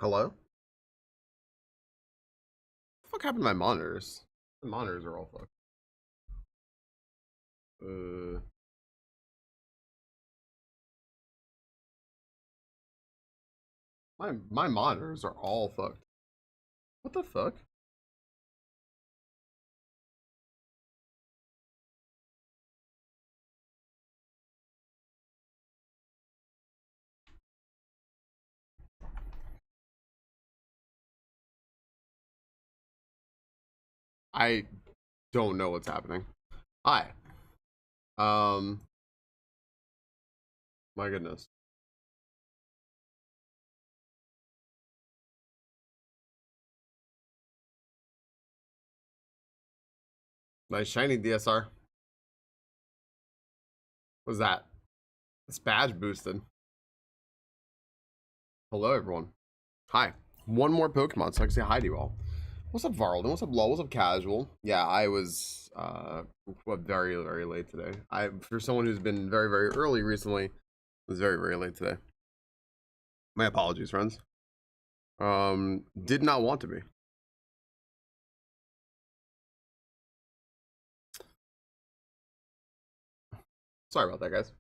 Hello? What the fuck happened to my monitors? The monitors are all fucked. Uh, my monitors are all fucked. What the fuck? I don't know what's happening. Hi. Um, my goodness. Nice shiny DSR. What's that? It's badge boosted. Hello, everyone. Hi. One more Pokemon, so I can say hi to you all. What's up, Varlden? What's up, Law? What's up, Casual? Yeah, I was very, very late today. For someone who's been very, very early recently, was very, very late today. My apologies, friends. Did not want to be. Sorry about that, guys.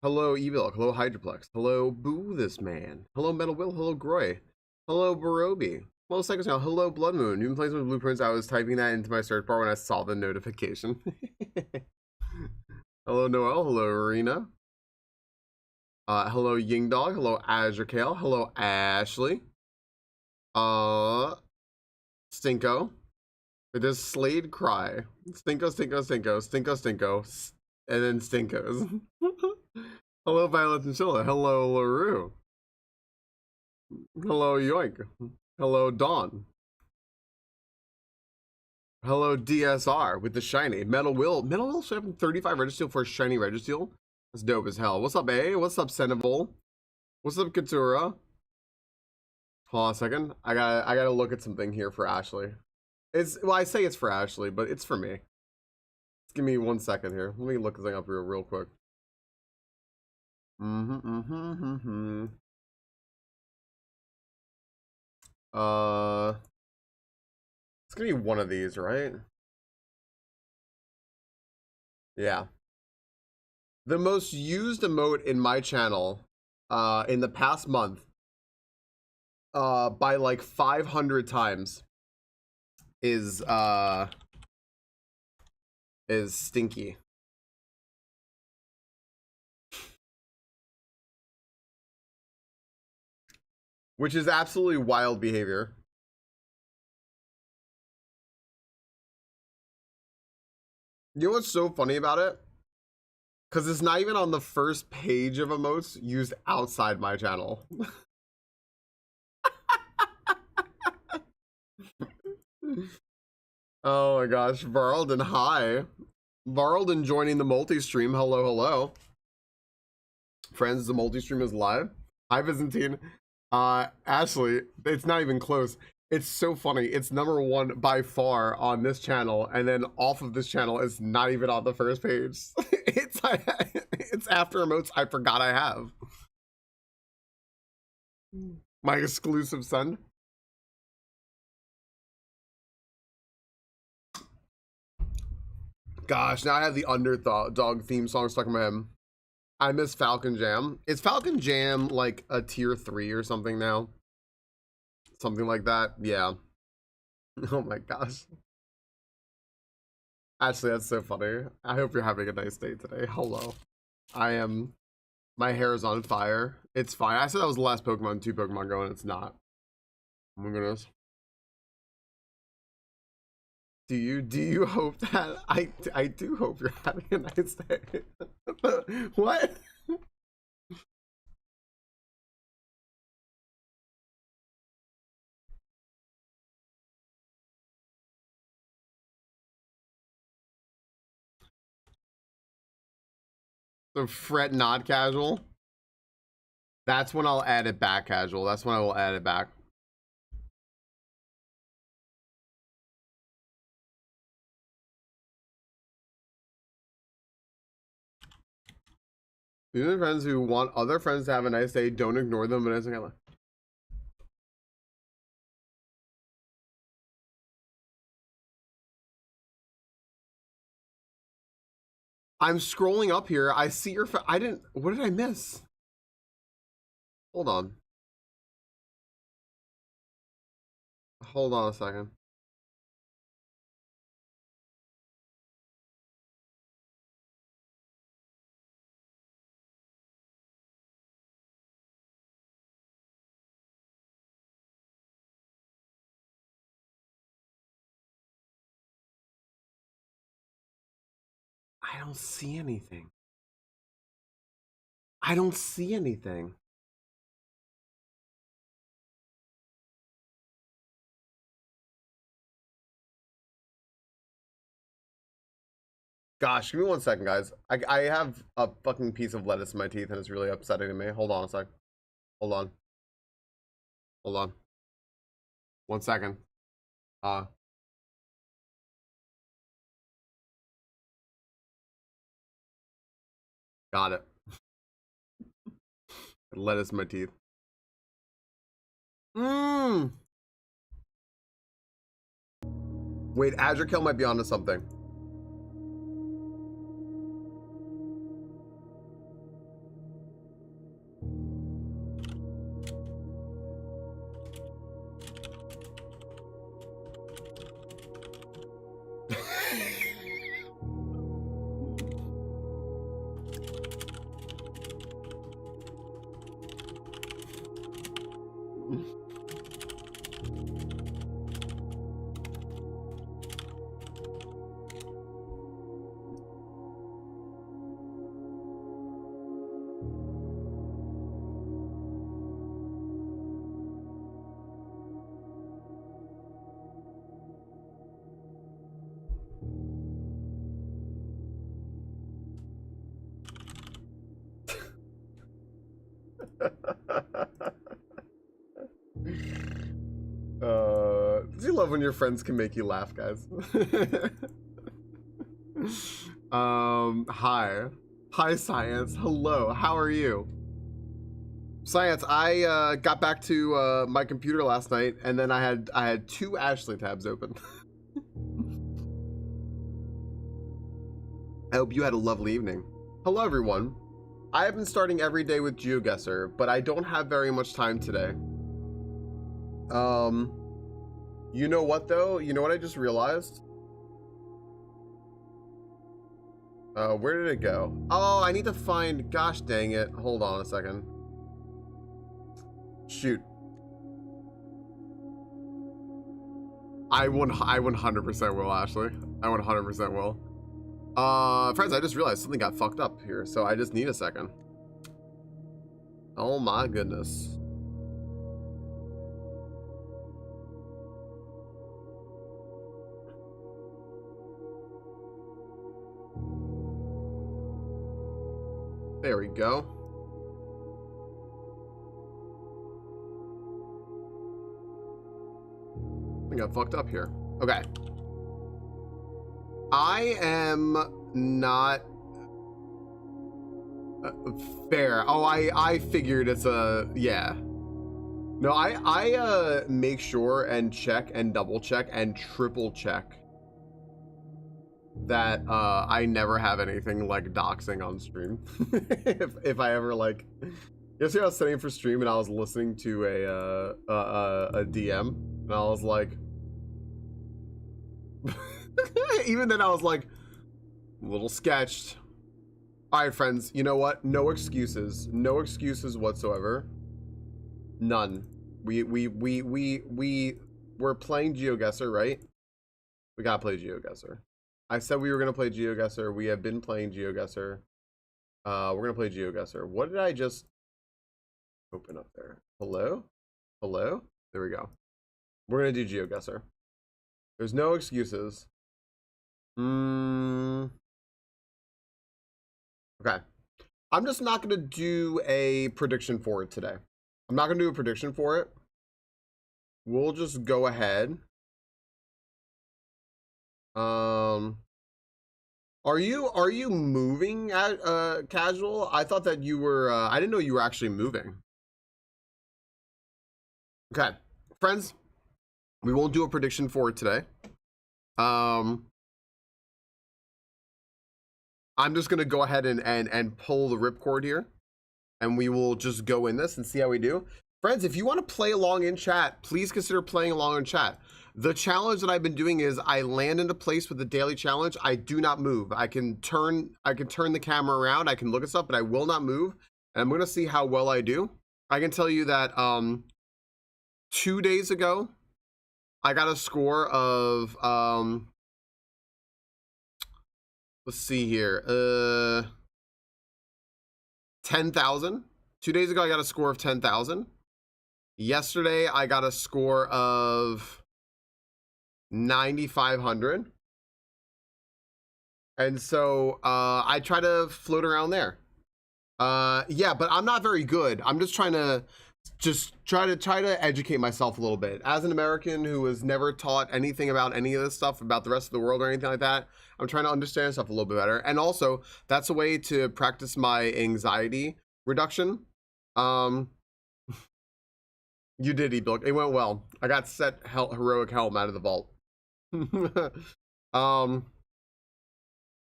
Hello, Evil. Hello, Hydroplex. Hello, Boo This Man. Hello, Metal Will. Hello, Groy. Hello, Barobi. Hello, Psycho Now. Hello, Blood Moon. You've been playing some blueprints. I was typing that into my search bar when I saw the notification. Hello, Noel. Hello, Arena. Hello, Ying Dog. Hello, Azure Kale. Hello, Ashley. Stinko. It does Slade cry. Stinko, Stinko, Stinko, Stinko, Stinko, and then Stinkos. Hello, Violet and Chilla. Hello, LaRue. Hello, Yoink. Hello, Dawn. Hello, DSR with the shiny. Metal Will. Metal Will should have 35 Registeel for a shiny Registeel. That's dope as hell. What's up, A? What's up, Senevol? What's up, Katura? Hold on a second. I gotta look at something here for Ashley. Well, I say it's for Ashley, but it's for me. Just give me 1 second here. Let me look this thing up real quick. It's gonna be one of these, right? Yeah. The most used emote in my channel, in the past month, by like 500 times, is Stinky. Which is absolutely wild behavior. You know what's so funny about it? Because it's not even on the first page of emotes used outside my channel. Oh my gosh, Varlden, hi. Varlden joining the multi-stream. Hello, hello. Friends, the multi-stream is live. Hi, Byzantine. Ashley, it's not even close. It's so funny. It's #1 by far on this channel, and then off of this channel, it's not even on the first page. It's after emotes I forgot I have. My exclusive son. Gosh, now I have the Underdog theme song stuck in my head. I miss Falcon Jam. Is Falcon Jam like a tier 3 or something now? Something like that? Yeah. Oh my gosh. Actually, that's so funny. I hope you're having a nice day today. Hello. I am. My hair is on fire. It's fine. I said that was the last Pokemon, 2 Pokemon going. It's not. Oh my goodness. Do you hope that I do hope you're having a nice day. What? The fret not casual. That's when I'll add it back casual. That's when I will add it back. Even friends who want other friends to have a nice day, don't ignore them, but it's kind of. I'm scrolling up here. I see your. I didn't. What did I miss? Hold on. Hold on a second. I don't see anything. I don't see anything. Gosh, give me 1 second, guys. I have a fucking piece of lettuce in my teeth and it's really upsetting to me. Hold on a sec. Hold on. Hold on. 1 second. Got it. Lettuce in my teeth. Mmm. Wait, Azure Kill might be onto something. Do you love when your friends can make you laugh, guys? Hi. Hi, Science. Hello, how are you? Science, I got back to my computer last night and then I had 2 Ashley tabs open. I hope you had a lovely evening. Hello, everyone. I have been starting every day with GeoGuessr, but I don't have very much time today. You know what though? You know what I just realized? Where did it go? Oh, I need to find, gosh dang it. Hold on a second. Shoot. I 100% will, Ashley. I 100% will. Friends, I just realized something got fucked up here, so I just need a second. Oh my goodness. There we go. I got fucked up here. Okay. I am not fair. Oh, I figured it's a, yeah. No, I make sure and check and double check and triple check that I never have anything like doxing on stream. if I ever like, yesterday I was sitting for stream and I was listening to a DM and I was like, even then I was like, a little sketched. All right, friends, you know what? No excuses. No excuses whatsoever. None. We're playing GeoGuessr, right? We gotta play GeoGuessr. I said we were gonna play GeoGuessr. We have been playing GeoGuessr. We're gonna play GeoGuessr. What did I just open up there? Hello? Hello? There we go. We're gonna do GeoGuessr. There's no excuses. Okay. I'm just not gonna do a prediction for it today. I'm not gonna do a prediction for it. We'll just go ahead. Are you moving at casual? I thought that you were I didn't know you were actually moving. Okay. Friends, we won't do a prediction for it today. I'm just gonna go ahead and pull the ripcord here, and we will just go in this and see how we do. Friends, if you want to play along in chat, please consider playing along in chat. The challenge that I've been doing is I land into place with the daily challenge. I do not move. I can turn the camera around. I can look at stuff, but I will not move. And I'm going to see how well I do. I can tell you that 2 days ago, I got a score of let's see here, 10,000. 2 days ago, I got a score of 10,000. Yesterday, I got a score of 9,500. And so I try to float around there. Yeah, but I'm not very good. I'm just trying to try to educate myself a little bit. As an American who was never taught anything about any of this stuff about the rest of the world or anything like that, I'm trying to understand stuff a little bit better. And also, that's a way to practice my anxiety reduction. You did, E-Book. It went well. I got set heroic helm out of the vault.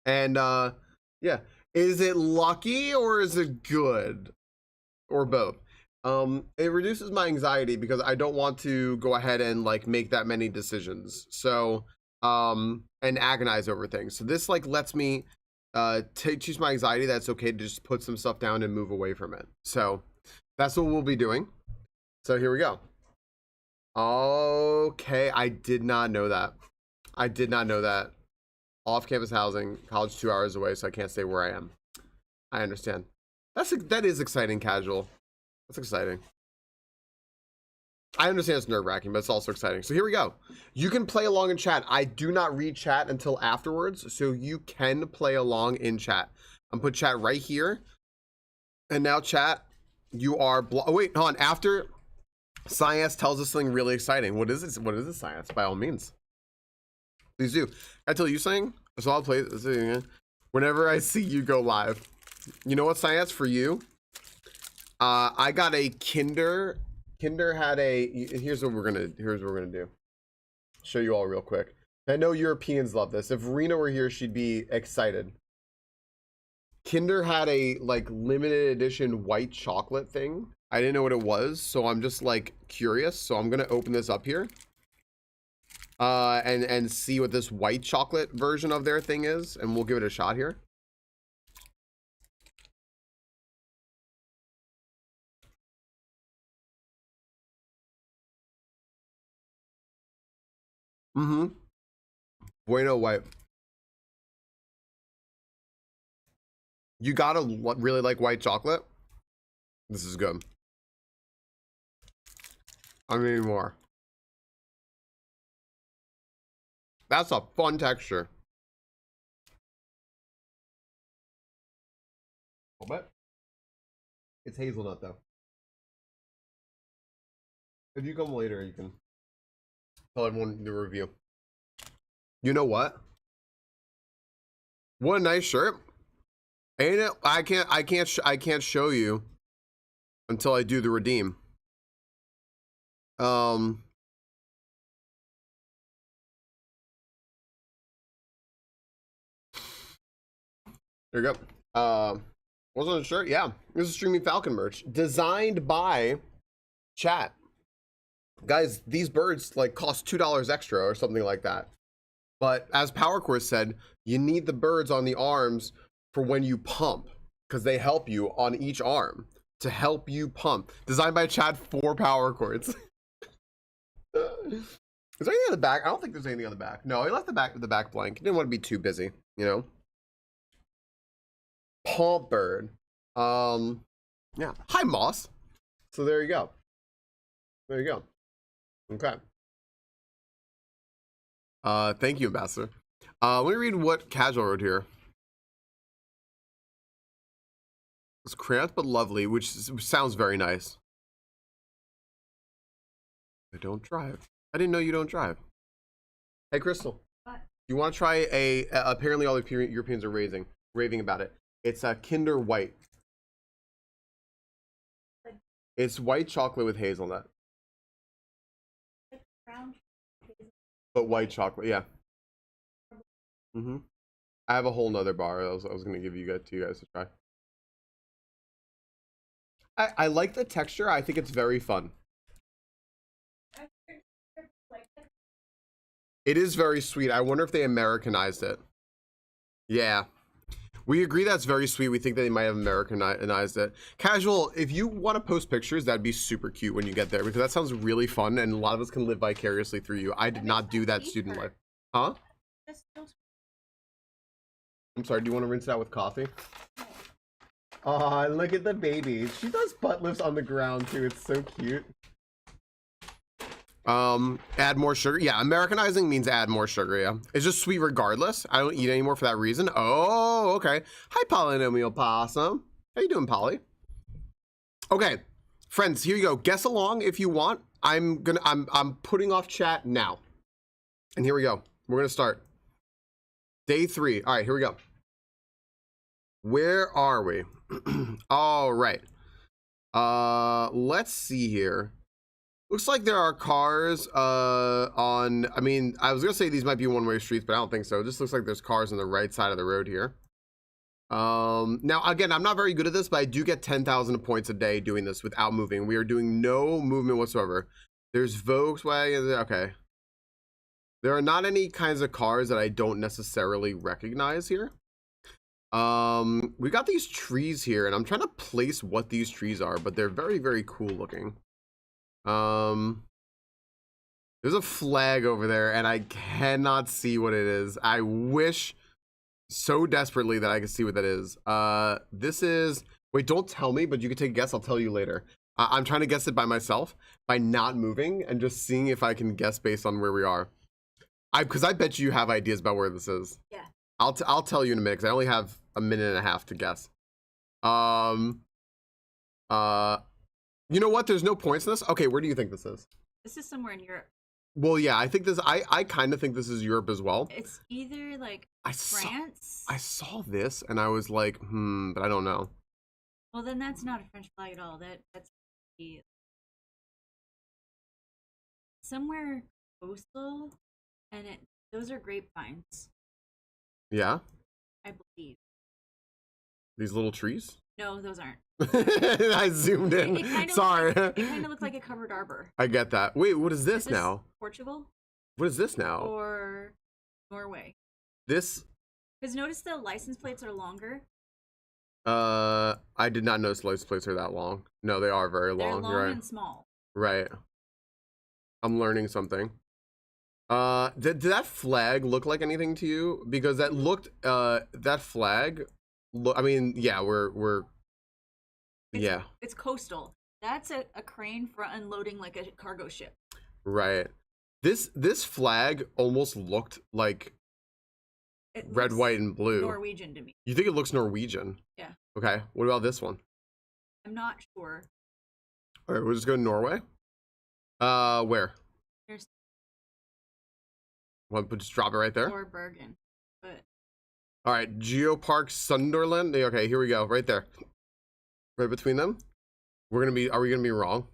Yeah, is it lucky or is it good, or both? It reduces my anxiety because I don't want to go ahead and like make that many decisions, so and agonize over things. So this like lets me teach my anxiety that's okay to just put some stuff down and move away from it. So that's what we'll be doing. So here we go. Okay, I did not know that. I did not know that. Off-campus housing, college 2 hours away, so I can't stay where I am. I understand. That is exciting, casual. That's exciting. I understand it's nerve-wracking, but it's also exciting. So here we go. You can play along in chat. I do not read chat until afterwards, so you can play along in chat. I'm put chat right here. And now chat, you are oh wait, hold on. After Science tells us something really exciting. What is it? What is it, Science? By all means. Please do. I tell you something, so I'll play this again. Whenever I see you go live. You know what, Science, for you? I got a Kinder had a, here's what we're gonna do. Show you all real quick. I know Europeans love this. If Rena were here, she'd be excited. Kinder had a like limited edition white chocolate thing. I didn't know what it was, so I'm just like curious. So I'm gonna open this up here. And see what this white chocolate version of their thing is, and we'll give it a shot here. Bueno white. You gotta really like white chocolate. This is good. I need more. That's a fun texture. But it's hazelnut though. If you come later, you can tell everyone the review. You know what? What a nice shirt. Ain't it? I can't show you until I do the redeem. There you go. Wasn't a shirt? Yeah. This is StreamingFalcon merch. Designed by chat. Guys, these birds like cost $2 extra or something like that. But as PowerCore said, you need the birds on the arms for when you pump, because they help you on each arm to help you pump. Designed by chat for power cords. Is there anything on the back? I don't think there's anything on the back. No, he left the back blank. He didn't want to be too busy, you know. Pump bird. Yeah. Hi, Moss. So there you go. There you go. Okay. Thank you, Ambassador. Let me read what Casual wrote here. It's cramped but lovely, which sounds very nice. I don't drive. I didn't know you don't drive. Hey, Crystal. What? You want to try apparently all the Europeans are raving about it. It's a Kinder White. It's white chocolate with hazelnut. But white chocolate, yeah. I have a whole nother bar I was gonna give you guys to try. I like the texture. I think it's very fun. It is very sweet. I wonder if they Americanized it. Yeah. We agree that's very sweet. We think they might have Americanized it. Casual, if you want to post pictures, that'd be super cute when you get there, because that sounds really fun, and a lot of us can live vicariously through you. I did not do that student life. Huh? I'm sorry, do you want to rinse it out with coffee? Aw, look at the baby. She does butt lifts on the ground too. It's so cute. Add more sugar. Yeah, Americanizing means add more sugar. Yeah, it's just sweet regardless. I don't eat anymore for that reason. Oh, okay. Hi, Polynomial Possum. How you doing, Polly? Okay, friends, here you go. Guess along if you want. I'm putting off chat now, and here we go. We're gonna start day 3. All right, here we go. Where are we? All right. Let's see here. Looks like there are cars on, I mean, I was gonna say these might be one-way streets, but I don't think so. It just looks like there's cars on the right side of the road here. Now again, I'm not very good at this, but I do get 10,000 points a day doing this without moving. We are doing no movement whatsoever. There's Volkswagen, okay. There are not any kinds of cars that I don't necessarily recognize here. We got these trees here, and I'm trying to place what these trees are, but they're very, very cool looking. There's a flag over there, and I cannot see what it is. I wish so desperately that I could see what that is. This is, wait, don't tell me, but you can take a guess. I'll tell you later. I'm trying to guess it by myself by not moving and just seeing if I can guess based on where we are. Because I bet you have ideas about where this is. Yeah. I'll tell you in a minute, because I only have a minute and a half to guess. You know what? There's no points in this. Okay, where do you think this is? This is somewhere in Europe. Well, yeah, I think this. I kind of think this is Europe as well. It's either like France. I saw this and I was like, but I don't know. Well, then that's not a French flag at all. That's somewhere coastal, and those are grapevines. Yeah. I believe. These little trees? No, those aren't. I zoomed in. Sorry. It kind of looked like a covered arbor. I get that. Wait, what is this now? Portugal? What is this now? Or Norway. This? Because notice the license plates are longer. I did not notice license plates are that long. No, they are very long. They're long and small. Right. I'm learning something. Did that flag look like anything to you? Because that looked, that flag, I mean, yeah, it's coastal. That's a crane for unloading like a cargo ship. Right. This flag almost looked like red, white, and blue. Norwegian to me. You think it looks Norwegian? Yeah. Okay. What about this one? I'm not sure. All right, we'll just go to Norway. Where? There's. Well, just drop it right there. Or Bergen, but. All right, Geopark Sunderland. Okay, here we go. Right there. Right between them. Are we gonna be wrong?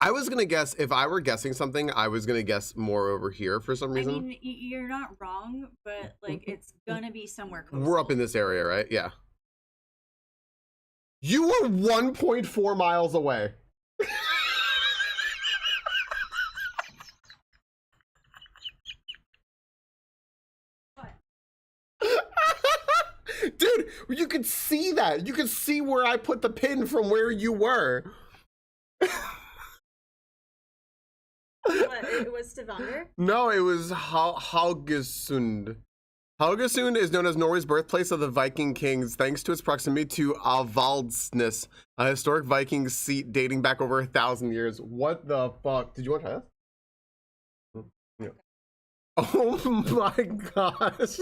I was gonna guess, if I were guessing something, I was gonna guess more over here for some reason. I mean, you're not wrong, but like it's gonna be somewhere coastal. We're up in this area, right? Yeah. You were 1.4 miles away. Dude, you could see that. You could see where I put the pin from where you were. What, it was Stavanger? No, it was Haugesund. Haugesund is known as Norway's birthplace of the Viking kings, thanks to its proximity to Avaldsnes, a historic Viking seat dating back over 1,000 years. What the fuck? Did you want to try this? Yeah. Oh my gosh.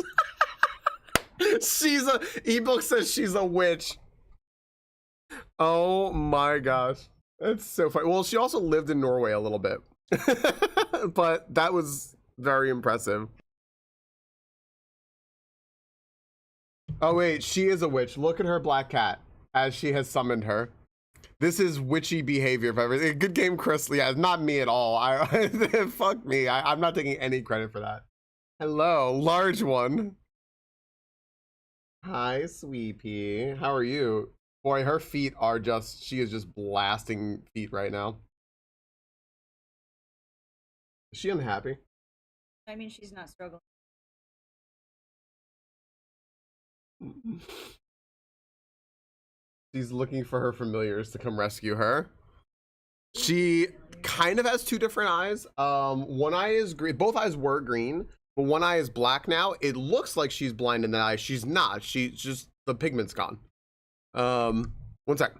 Ebook says she's a witch. Oh my gosh. That's so funny. Well, she also lived in Norway a little bit. But that was very impressive. Oh wait, she is a witch. Look at her black cat as she has summoned her. This is witchy behavior. If ever, good game, Chris. Yeah, not me at all. Fuck me. I'm not taking any credit for that. Hello, large one. Hi, sweetie. How are you? Boy, her feet are just. She is just blasting feet right now. Is she unhappy? I mean, she's not struggling. She's looking for her familiars to come rescue her. She kind of has two different eyes. One eye is green. Both eyes were green, but one eye is black now. It looks like she's blind in that eye. She's not. She's just the pigment's gone. One sec.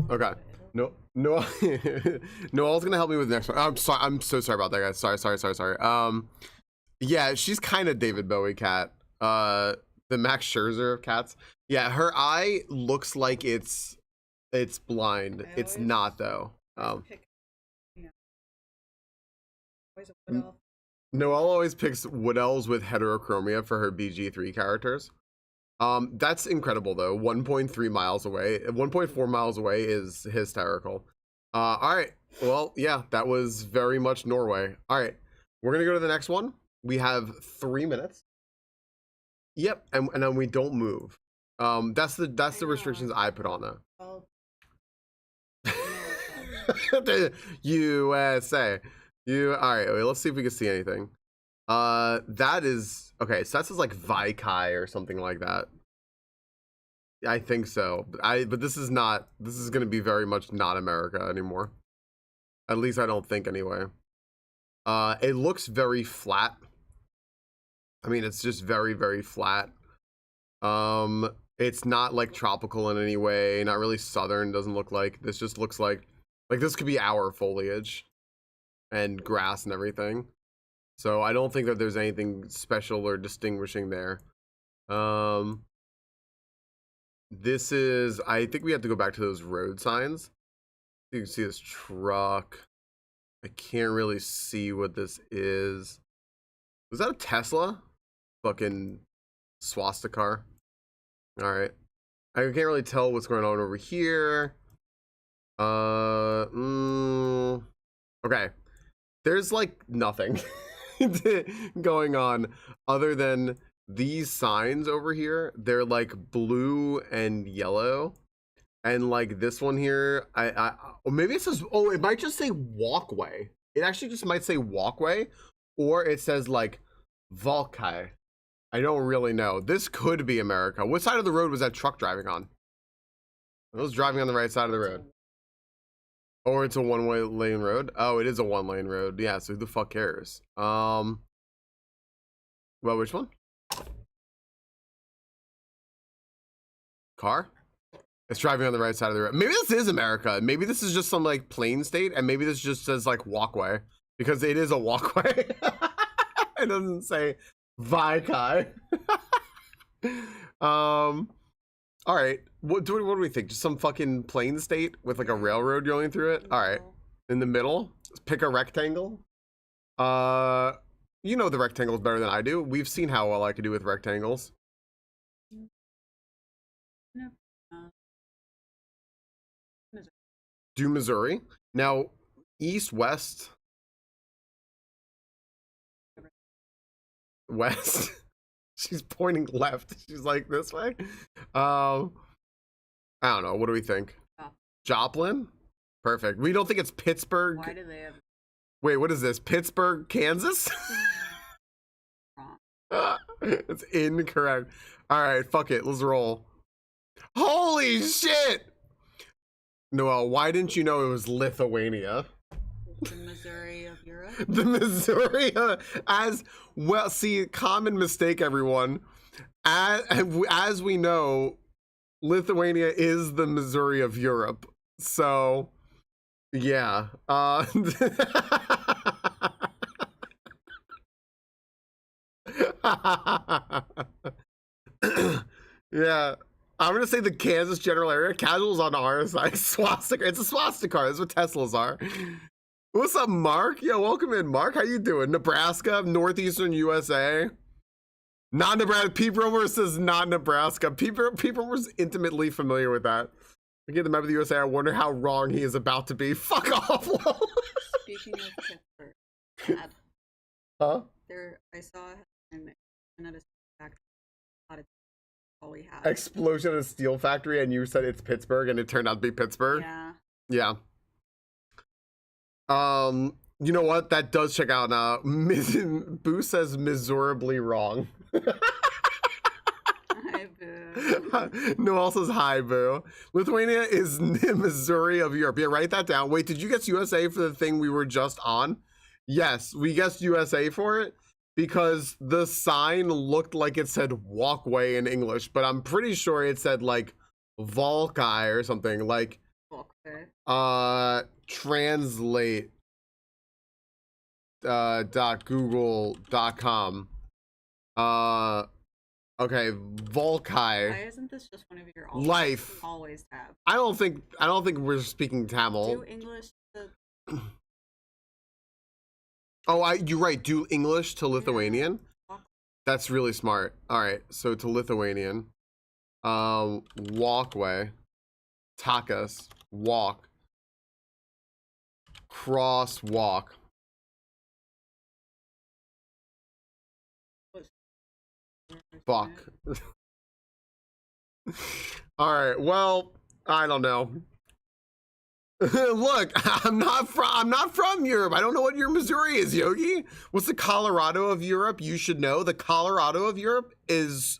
Okay. No, Noelle's gonna help me with the next one. I'm sorry. I'm so sorry about that, guys. Sorry. Yeah, she's kind of David Bowie cat. The Max Scherzer of cats. Yeah, her eye looks like it's blind. It's not though. Noelle always picks Wood Elves with heterochromia for her BG3 characters. That's incredible though. 1.3 miles away, 1.4 miles away is hysterical. All right. Well, yeah, that was very much Norway. All right, we're gonna go to the next one. We have 3 minutes. Yep, and then we don't move. That's the restrictions I put on that. The USA. All right. Wait, let's see if we can see anything. That is okay. So that says like Vaikai or something like that. I think so. But this is not. This is going to be very much not America anymore. At least I don't think anyway. It looks very flat. I mean, it's just very, very flat. It's not like tropical in any way. Not really southern. Doesn't look like. This just looks like this could be our foliage and grass and everything. So I don't think that there's anything special or distinguishing there. This is, I think we have to go back to those road signs. You can see this truck. I can't really see what this is. Was that a Tesla? Fucking swastika. All right. I can't really tell what's going on over here. Okay. There's like nothing going on other than these signs over here. They're like blue and yellow, and like this one here, or maybe it says, oh, it might just say walkway. It actually just might say walkway, or it says like Valkai. I don't really know. This could be America. What side of the road was that truck driving on? It was driving on the right side of the road. Or it's a one-way lane road. Oh, it is a one-lane road. Yeah, so who the fuck cares? Well, which one? Car? It's driving on the right side of the road. Maybe this is America. Maybe this is just some like plain state, and maybe this just says like walkway, because it is a walkway. It doesn't say Vaikai. All right, what do we think? Just some fucking plain state with like a railroad going through it? All right, in the middle, pick a rectangle. You know the rectangles better than I do. We've seen how well I can do with rectangles. Do Missouri. Now, east, west. West. She's pointing left. She's like this way. I don't know. What do we think? Joplin? Perfect. We don't think it's Pittsburgh. Why do they have? Wait, what is this? Pittsburgh, Kansas? It's incorrect. All right, fuck it. Let's roll. Holy shit! Noelle, why didn't you know it was Lithuania? The Missouri of Europe. The Missouri, as well. See, common mistake, everyone. As we know, Lithuania is the Missouri of Europe. So, yeah. Yeah. I'm gonna say the Kansas general area. Casuals on our side. Swastika. It's a swastika. That's what Teslas are. What's up, Mark? Yo, welcome in, Mark. How you doing? Nebraska, northeastern USA. Not Nebraska. Pete Romer says not Nebraska. Pete Romer's intimately familiar with that. Looking at the map of the USA, I wonder how wrong he is about to be. Fuck off, Will. Speaking of Pittsburgh, Huh? I saw him at a factory. All we had. Explosion at a steel factory, and you said it's Pittsburgh, and it turned out to be Pittsburgh. Yeah. You know what? That does check out now. Boo says miserably wrong. Hi, Boo. Noelle says hi, Boo. Lithuania is the Missouri of Europe. Yeah, write that down. Wait, did you guess USA for the thing we were just on? Yes, we guessed USA for it because the sign looked like it said walkway in English, but I'm pretty sure it said like Valkai or something like. Translate .google.com. Okay, Volkai. Why isn't this just one of your Life. always tab? I don't think we're speaking Tamil. Do English to... Oh, you're right. Do English to Lithuanian. Yeah. That's really smart. All right, so to Lithuanian. Walkway. Takas. Walk. Crosswalk. Fuck. All right. Well, I don't know. Look, I'm not from Europe. I don't know what your Missouri is, Yogi. What's the Colorado of Europe? You should know. The Colorado of Europe is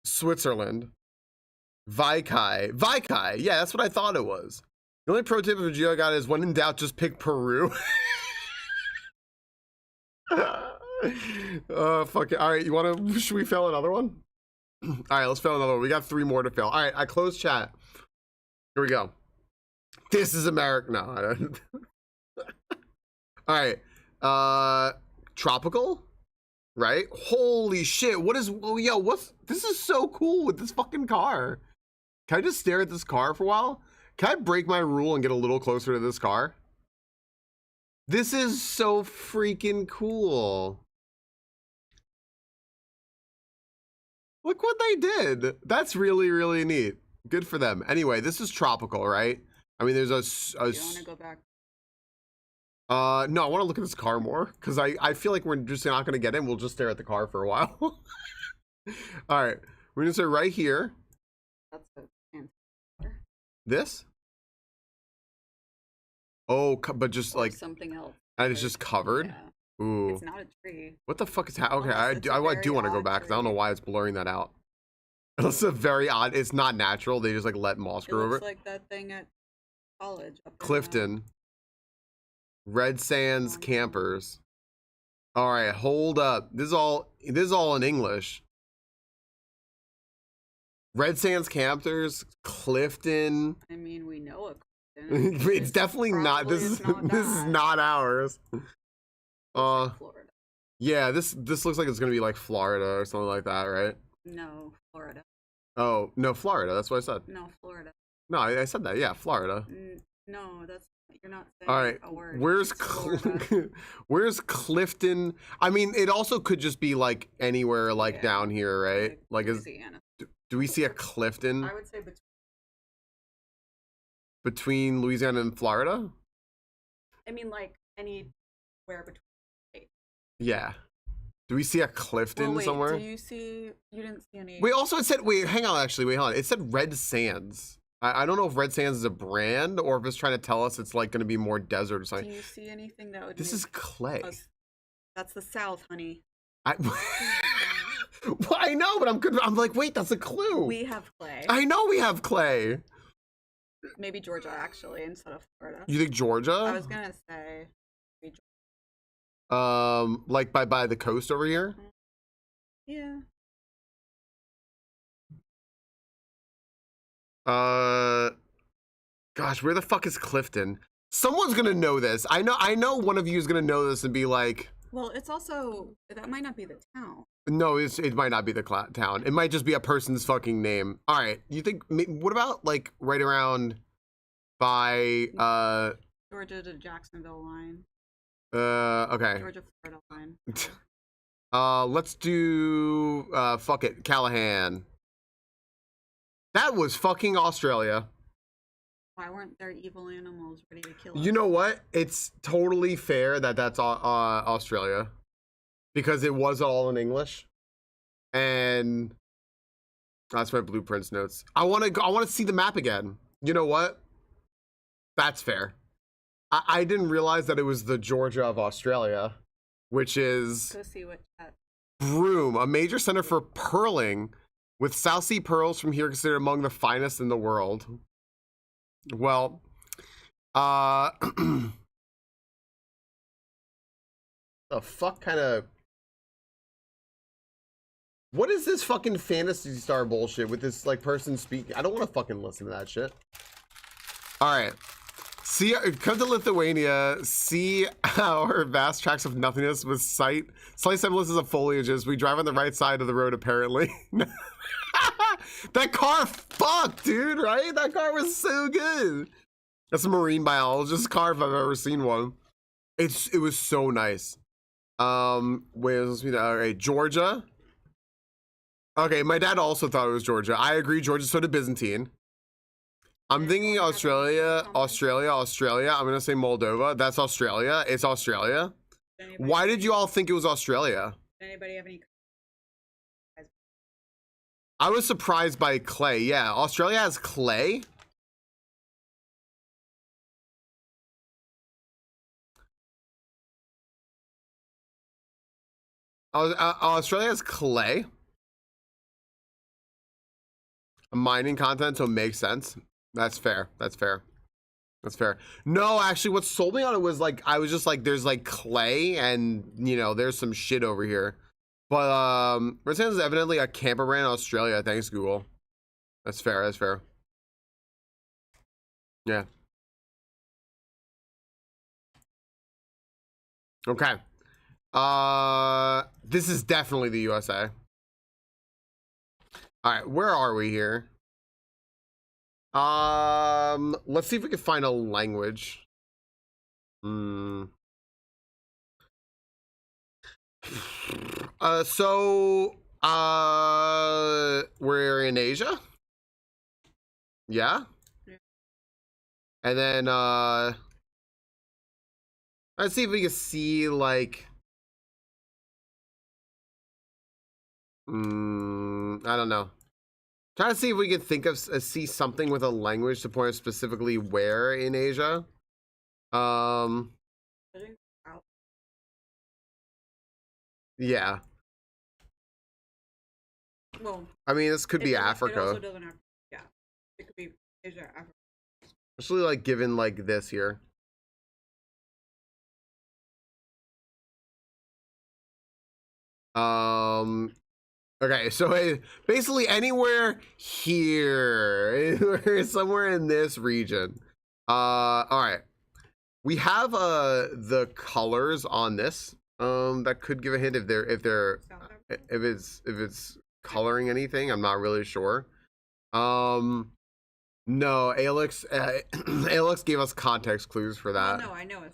Switzerland. Vaikai. Yeah, that's what I thought it was. The only pro tip of a geo guide is when in doubt, just pick Peru. Fuck it. All right, should we fail another one? All right, let's fail another one. We got 3 more to fail. All right, I closed chat. Here we go. This is America. No, I don't. All right. Tropical, right? Holy shit. What is, oh, yo, this is so cool with this fucking car. Can I just stare at this car for a while? Can I break my rule and get a little closer to this car? This is so freaking cool. Look what they did. That's really, really neat. Good for them. Anyway, this is tropical, right? I mean, there's Do you want to go back? No, I want to look at this car more because I feel like we're just not going to get in. We'll just stare at the car for a while. All right, we're going to say right here. That's a this? Oh, but just or like something else. And it's just covered? Yeah. Ooh. It's not a tree. What the fuck is happening? Okay, Unless I do want to go back because I don't know why it's blurring that out. It's a very odd, it's not natural. They just like let moss grow over it. It looks like that thing at college. Up Clifton. Red Sands Campers. All right, hold up. This is all in English. Red Sands Campers, Clifton. I mean, we know a Clifton. It's definitely not. This is not ours. Florida. Yeah, this looks like it's gonna be like Florida or something like that, right? No, Florida. Oh no, Florida. That's what I said. No, Florida. No, I said that. Yeah, Florida. No, you're not saying all right. A word. Where's Clifton? I mean, it also could just be like anywhere, like down here, right? Like Louisiana. Do we see a Clifton? I would say between Louisiana and Florida. I mean, like anywhere between states. Yeah. Do we see a Clifton somewhere? Do you see? You didn't see any. Wait, also it said. Wait, hang on. Actually, wait, hold on. It said Red Sands. I don't know if Red Sands is a brand or if it's trying to tell us it's like going to be more desert or something. Do you see anything that would? This is clay. That's the South, honey. Well, I know, but I'm like, wait, that's a clue. We have clay. I know we have clay. Maybe Georgia, actually, instead of Florida. You think Georgia? I was gonna say. Like by the coast over here. Yeah. Gosh, where the fuck is Clifton? Someone's gonna know this. I know one of you is gonna know this and be like. Well, it's also that might not be the town. No, it might not be the town. It might just be a person's fucking name. All right, you think? What about like right around by Georgia to Jacksonville line. Okay. Georgia Florida line. Let's do fuck it, Callahan. That was fucking Australia. Why weren't there evil animals ready to kill us? You know what? It's totally fair that that's Australia. Because it was all in English. And that's my blueprints notes. I want to see the map again. You know what? That's fair. I didn't realize that it was the Georgia of Australia, which is go see what Broome, a major center for pearling, with South Sea pearls from here considered among the finest in the world. Well, the fuck kind of. What is this fucking Fantasy Star bullshit with this like person speaking? I don't want to fucking listen to that shit. All right. See, come to Lithuania, see our vast tracts of nothingness with slight semblances of foliages. We drive on the right side of the road, apparently. That car fucked, dude, right? That car was so good. That's a marine biologist car if I've ever seen one. It was so nice. Where's okay, Georgia. Okay, my dad also thought it was Georgia. I agree, Georgia, so did Byzantine. I'm thinking Australia. I'm gonna say Moldova. That's Australia. It's Australia. Why did you all think it was Australia? Anybody have any? I was surprised by clay. Yeah, Australia has clay. Australia has clay. Mining content, so it makes sense. That's fair. That's fair. That's fair. No, actually, what sold me on it was like I was just like, there's like clay, and you know, there's some shit over here. But Mercedes is evidently a camper brand in Australia. Thanks, Google. That's fair. That's fair. Yeah. Okay. This is definitely the USA. All right, where are we here? Let's see if we can find a language. We're in Asia. Yeah. And then let's see if we can see like I don't know. Trying to see if we can think of see something with a language to point specifically where in Asia. Yeah. Well, I mean, this could be Africa. It also doesn't have, yeah, it could be Asia, Africa. Especially like given like this here. Okay, so basically anywhere here, somewhere in this region. All right. We have the colors on this that could give a hint if it's coloring anything. I'm not really sure. No, Alex Alex gave us context clues for that. Well, no, I know it.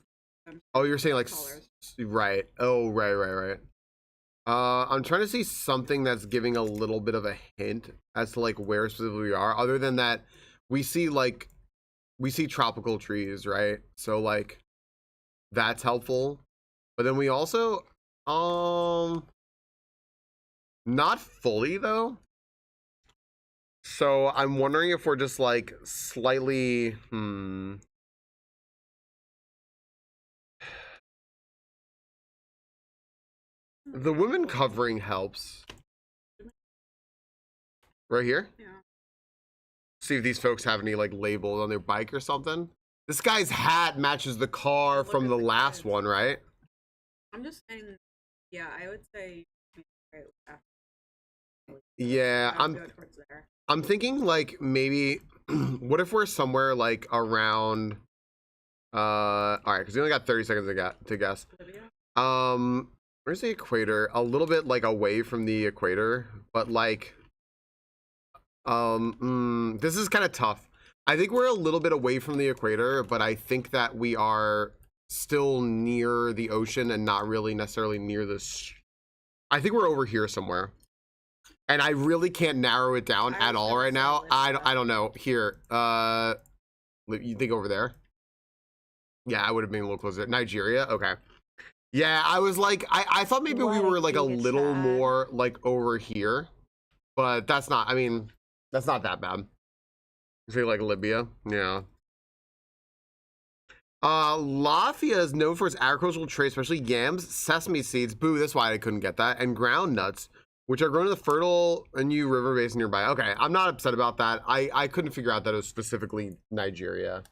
Oh, you're saying like colors. Right. Oh, right. I'm trying to see something that's giving a little bit of a hint as to like where specifically we are. Other than that, we see tropical trees, right? So like that's helpful. But then we also not fully though. So I'm wondering if we're just like slightly The women covering helps. Right here? Yeah. See if these folks have any like labels on their bike or something. This guy's hat matches the car from the last one, right? I'm just saying, yeah, I would say right after. Yeah, I'm thinking like maybe what if we're somewhere like around all right, because we only got 30 seconds to guess. Where's the equator? A little bit like away from the equator, but like this is kind of tough. I think we're a little bit away from the equator, but I think that we are still near the ocean and not really necessarily near this. I think we're over here somewhere. And I really can't narrow it down at all right now. I don't know. Here, you think over there? Yeah, I would have been a little closer. Nigeria, okay. Yeah, I was like, I thought maybe we were like a little more like over here, but that's not. I mean, that's not that bad. Say like Libya, yeah. Latvia is known for its agricultural trade, especially yams, sesame seeds. Boo, that's why I couldn't get that. And ground nuts, which are grown in the fertile New river basin nearby. Okay, I'm not upset about that. I couldn't figure out that it was specifically Nigeria,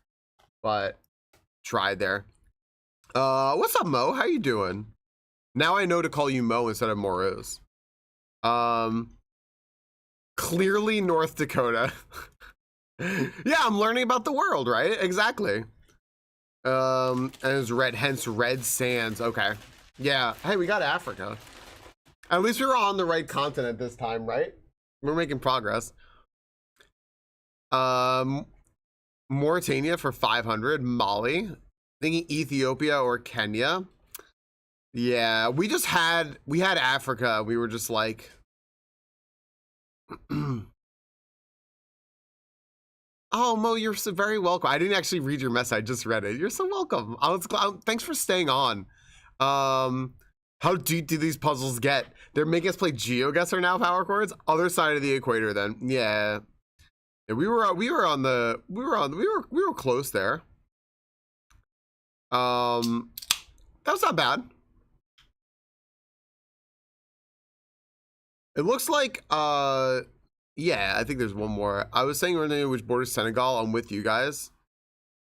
but tried there. What's up, Mo? How you doing? Now I know to call you Mo instead of Morose. Clearly North Dakota. Yeah, I'm learning about the world, right? Exactly. And it's red, hence red sands. Okay. Yeah. Hey, we got Africa. At least we were on the right continent this time, right? We're making progress. Mauritania for 500. Mali. Thinking Ethiopia or Kenya. Yeah, we had Africa. We were just like, oh, Mo, you're so very welcome. I didn't actually read your message. I just read it. You're so welcome. Thanks for staying on. How deep do these puzzles get? They're making us play GeoGuessr now, power chords. Other side of the equator, then. Yeah, we were close there. That was not bad. It looks like yeah, I think there's one more. I was saying originally which borders Senegal. I'm with you guys.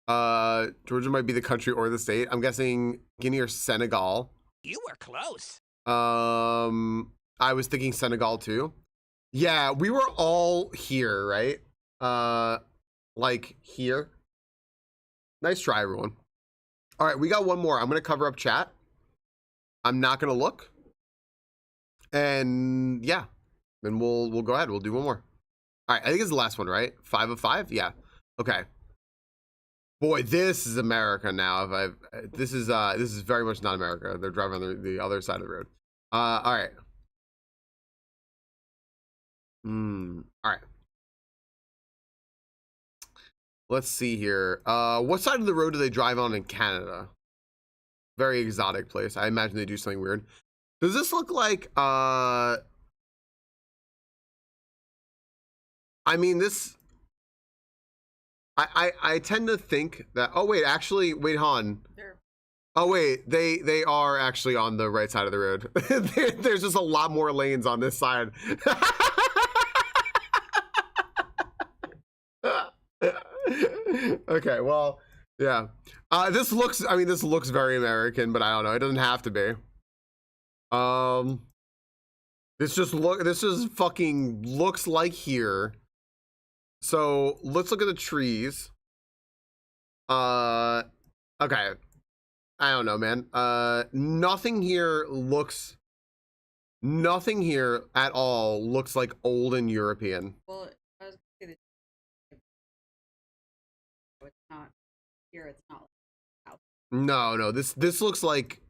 Georgia might be the country or the state. I'm guessing Guinea or Senegal. You were close. I was thinking Senegal too. Yeah, we were all here, right? Like here. Nice try, everyone. All right, we got one more. I'm gonna cover up chat. I'm not gonna look. And yeah, then we'll go ahead. We'll do one more. All right, I think it's the last one, right? 5 of 5. Yeah. Okay. Boy, this is America now. This is very much not America. They're driving on the other side of the road. All right. All right. Let's see here. What side of the road do they drive on in Canada? Very exotic place. I imagine they do something weird. Does this look like I mean this I tend to think that wait, hon. Oh wait, they are actually on the right side of the road. There's just a lot more lanes on this side. Okay, well, yeah. This looks very American, but I don't know. It doesn't have to be. This just fucking looks like here. So let's look at the trees. Okay. I don't know, man. Nothing here at all looks like old and European. Well, I was gonna say that it's not here. It's not like No. This looks like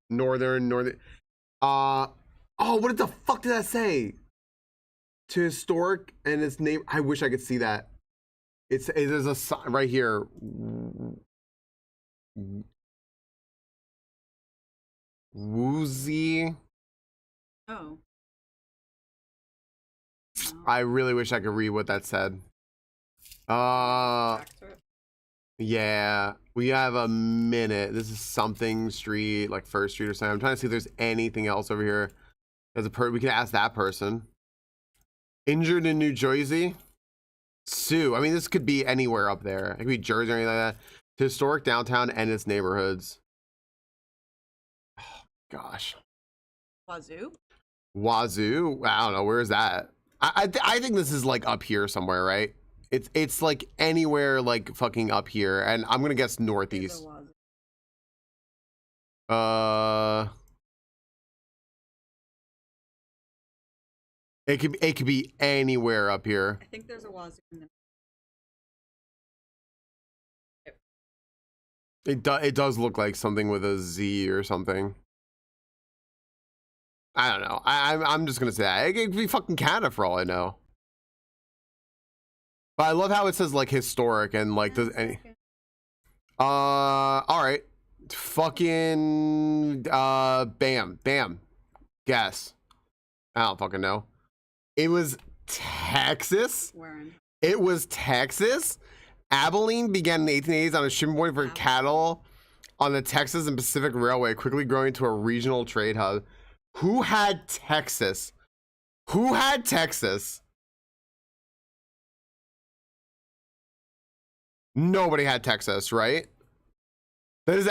northern. Oh, what the fuck did that say? To historic and its name. I wish I could see that. It is a sign right here. Woozy. Oh. I really wish I could read what that said. Yeah, we have a minute. This is something street, like First Street or something. I'm trying to see if there's anything else over here. We can ask that person. Injured in New Jersey? Sue. I mean, this could be anywhere up there. It could be Jersey or anything like that. To historic downtown and its neighborhoods. Oh, gosh. Wazoo? I don't know. Where is that? I think this is like up here somewhere, right? It's like anywhere like fucking up here, and I'm gonna guess northeast. It could be anywhere up here. I think there's a wazoo in the. It does look like something with a Z or something. I don't know. I'm just gonna say that. It could be fucking Canada for all I know. But I love how it says like historic and like does any. All right. Fucking bam. Guess. I don't fucking know. It was Texas. It was Texas. Abilene began in the 1880s on a shipping point for cattle on the Texas and Pacific Railway, quickly growing into a regional trade hub. Who had Texas? Who had Texas? Nobody had Texas, right? That is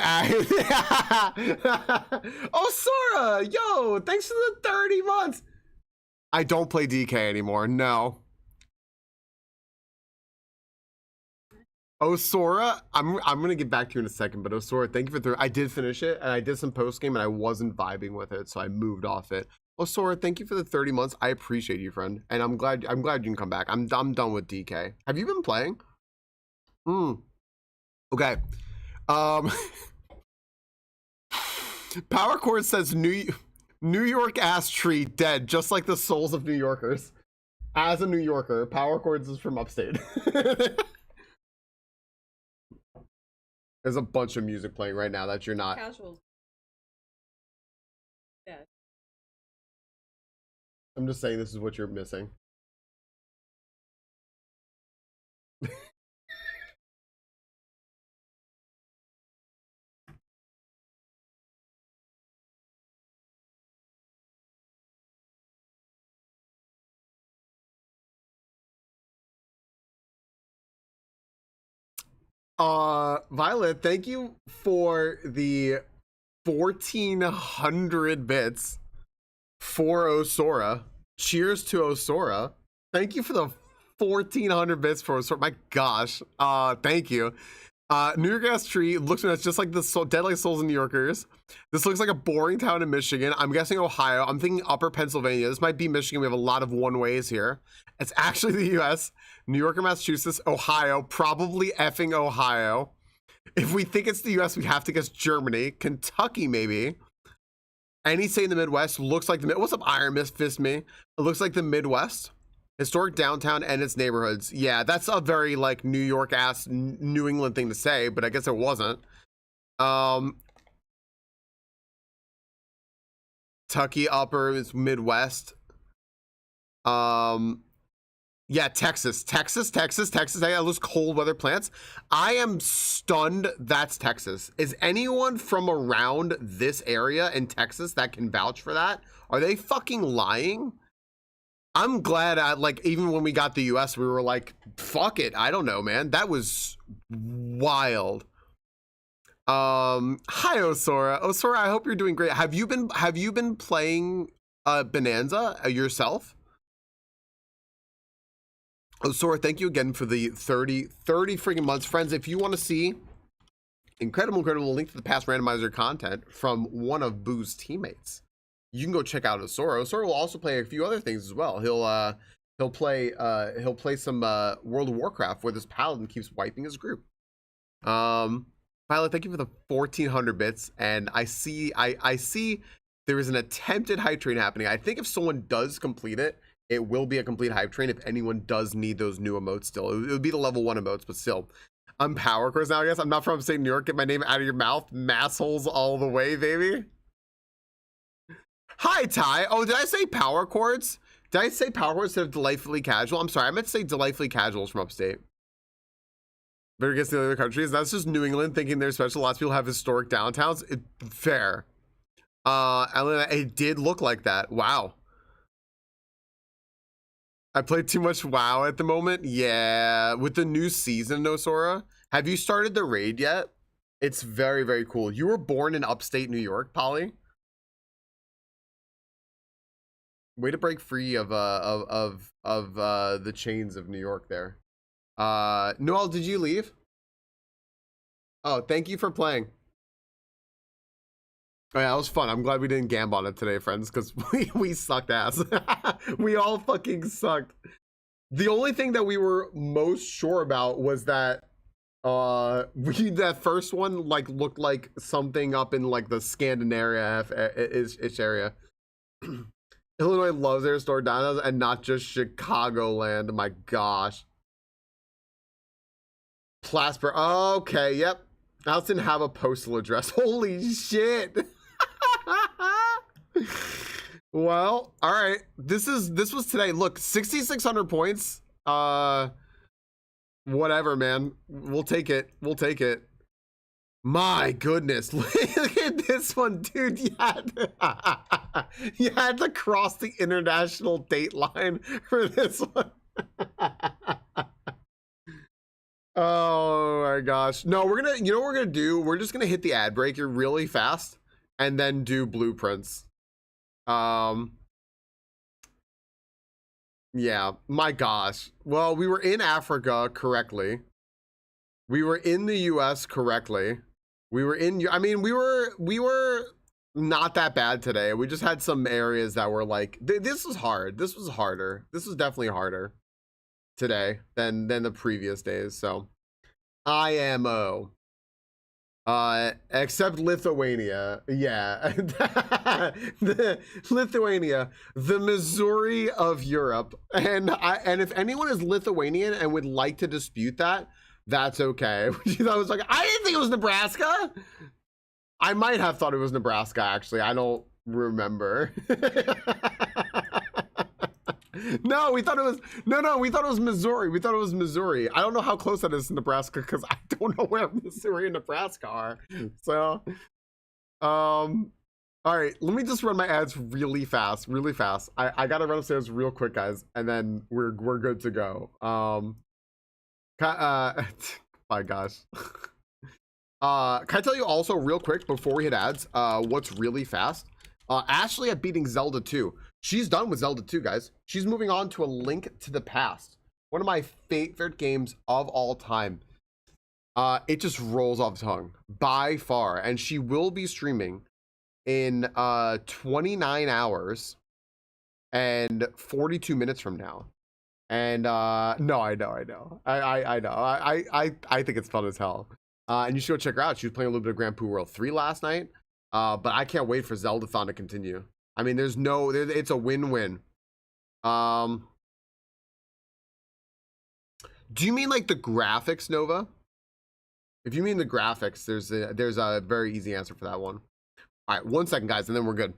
oh, Sora, yo, thanks for the 30 months. I don't play DK anymore. No, Osora, I'm gonna get back to you in a second, but Osora, thank you for I did finish it and I did some post game and I wasn't vibing with it, so I moved off it. Osora, thank you for the 30 months. I appreciate you, friend, and I'm glad you can come back. I'm done with DK. Have you been playing? Okay. Power Chord says New York ass tree dead, just like the souls of New Yorkers. As a New Yorker, Power Chords is from upstate. There's a bunch of music playing right now that you're not. Casuals. Yeah. I'm just saying this is what you're missing. Violet, thank you for the 1400 bits for Osora. Cheers to Osora. Thank you for the 1400 bits for Osora. My gosh. Thank you. New York ass tree looks just like the Dead Like Souls in New Yorkers. This looks like a boring town in Michigan. I'm guessing Ohio. I'm thinking upper Pennsylvania. This might be Michigan. We have a lot of one ways here. It's actually the US. New York or Massachusetts, Ohio, probably effing Ohio. If we think it's the US, we have to guess Germany. Kentucky, maybe. Any state in the Midwest looks like the what's up, Iron Fist me? It looks like the Midwest. Historic downtown and its neighborhoods. Yeah, that's a very like New York ass New England thing to say, but I guess it wasn't. Kentucky upper is Midwest. Yeah, Texas. That looks cold weather plants. I am stunned that's Texas. Is anyone from around this area in Texas that can vouch for that? Are they fucking lying? I'm glad even when we got the US, we were like, fuck it. I don't know, man. That was wild. Hi Osora. Osora, I hope you're doing great. Have you been playing Bonanza yourself? Osora, thank you again for the 30 freaking months. Friends, if you want to see incredible link to the past randomizer content from one of Boo's teammates, you can go check out Osora. Osora will also play a few other things as well. He'll play some World of Warcraft where this paladin keeps wiping his group. Violet, thank you for the 1400 bits. And I see there is an attempted hype train happening. I think if someone does complete it, it will be a complete hype train if anyone does need those new emotes still. It would be the level 1 emotes, but still. I'm Power Chords now, I guess. I'm not from upstate New York. Get my name out of your mouth. Massholes all the way, baby. Hi, Ty. Oh, did I say Power Chords? Did I say Power Chords instead of Delightfully Casual? I'm sorry. I meant to say Delightfully Casuals from upstate. Better guess the other countries. That's just New England thinking they're special. Lots of people have historic downtowns. Fair. Elena, it did look like that. Wow. I played too much WoW at the moment. Yeah, with the new season, Nosora. Have you started the raid yet? It's very, very cool. You were born in upstate New York, Polly. Way to break free of the chains of New York there. Noel, did you leave? Oh, thank you for playing. Oh yeah, that was fun. I'm glad we didn't gamb on it today, friends, because we sucked ass. We all fucking sucked. The only thing that we were most sure about was that that first one looked like something up in like the Scandinavia ish area. Illinois loves their store downloads and not just Chicagoland. My gosh. Plattsburgh. Okay, yep. Alice didn't have a postal address. Holy shit. Well, all right. This was today. Look, 6,600 points. Whatever, man. We'll take it. My goodness. Look at this one, dude. You had to cross the international date line for this one. Oh my gosh. No, we're gonna, you know what we're gonna do? We're just gonna hit the ad breaker really fast and then do blueprints. Yeah, my gosh. Well, we were in Africa correctly. We were in the US correctly. We were in, I mean, we were not that bad today. We just had some areas that were like, this was hard. This was harder. This was definitely harder today than the previous days. So IMO. Except Lithuania. Yeah. Lithuania, the Missouri of Europe. And if anyone is Lithuanian and would like to dispute that, that's okay. I was like, I didn't think it was Nebraska. I might have thought it was Nebraska, actually. I don't remember. No, we thought it was we thought it was Missouri. We thought it was Missouri. I don't know how close that is to Nebraska because I don't know where Missouri and Nebraska are. So, all right, let me just run my ads really fast. I gotta run upstairs real quick, guys, and then we're good to go. My gosh. Can I tell you also real quick before we hit ads, what's really fast? Ashley at beating Zelda 2. She's done with Zelda 2, guys. She's moving on to A Link to the Past. One of my favorite games of all time. It just rolls off the tongue by far. And she will be streaming in 29 hours and 42 minutes from now. And no, I know. I know. I think it's fun as hell. And you should go check her out. She was playing a little bit of Grand Poo World 3 last night. But I can't wait for Zeldathon to continue. I mean, it's a win-win. Do you mean like the graphics, Nova? If you mean the graphics, there's a very easy answer for that one. All right, 1 second, guys, and then we're good.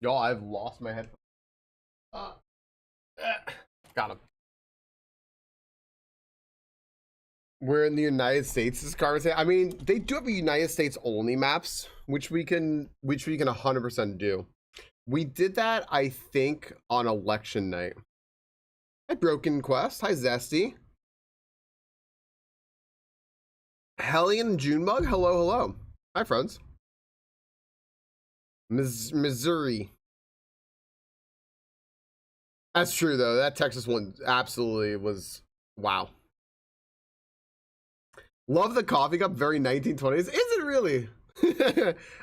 Y'all, I've lost my headphones. Got him. We're in the United States. This conversation. I mean, they do have a United States only maps, which we can 100% do. We did that, I think, on election night. Hi, Broken Quest. Hi, Zesty. Hellion Junebug. Hello. Hi, friends. Missouri. That's true though. That Texas one absolutely was wow. Love the coffee cup, very 1920s. Is it really?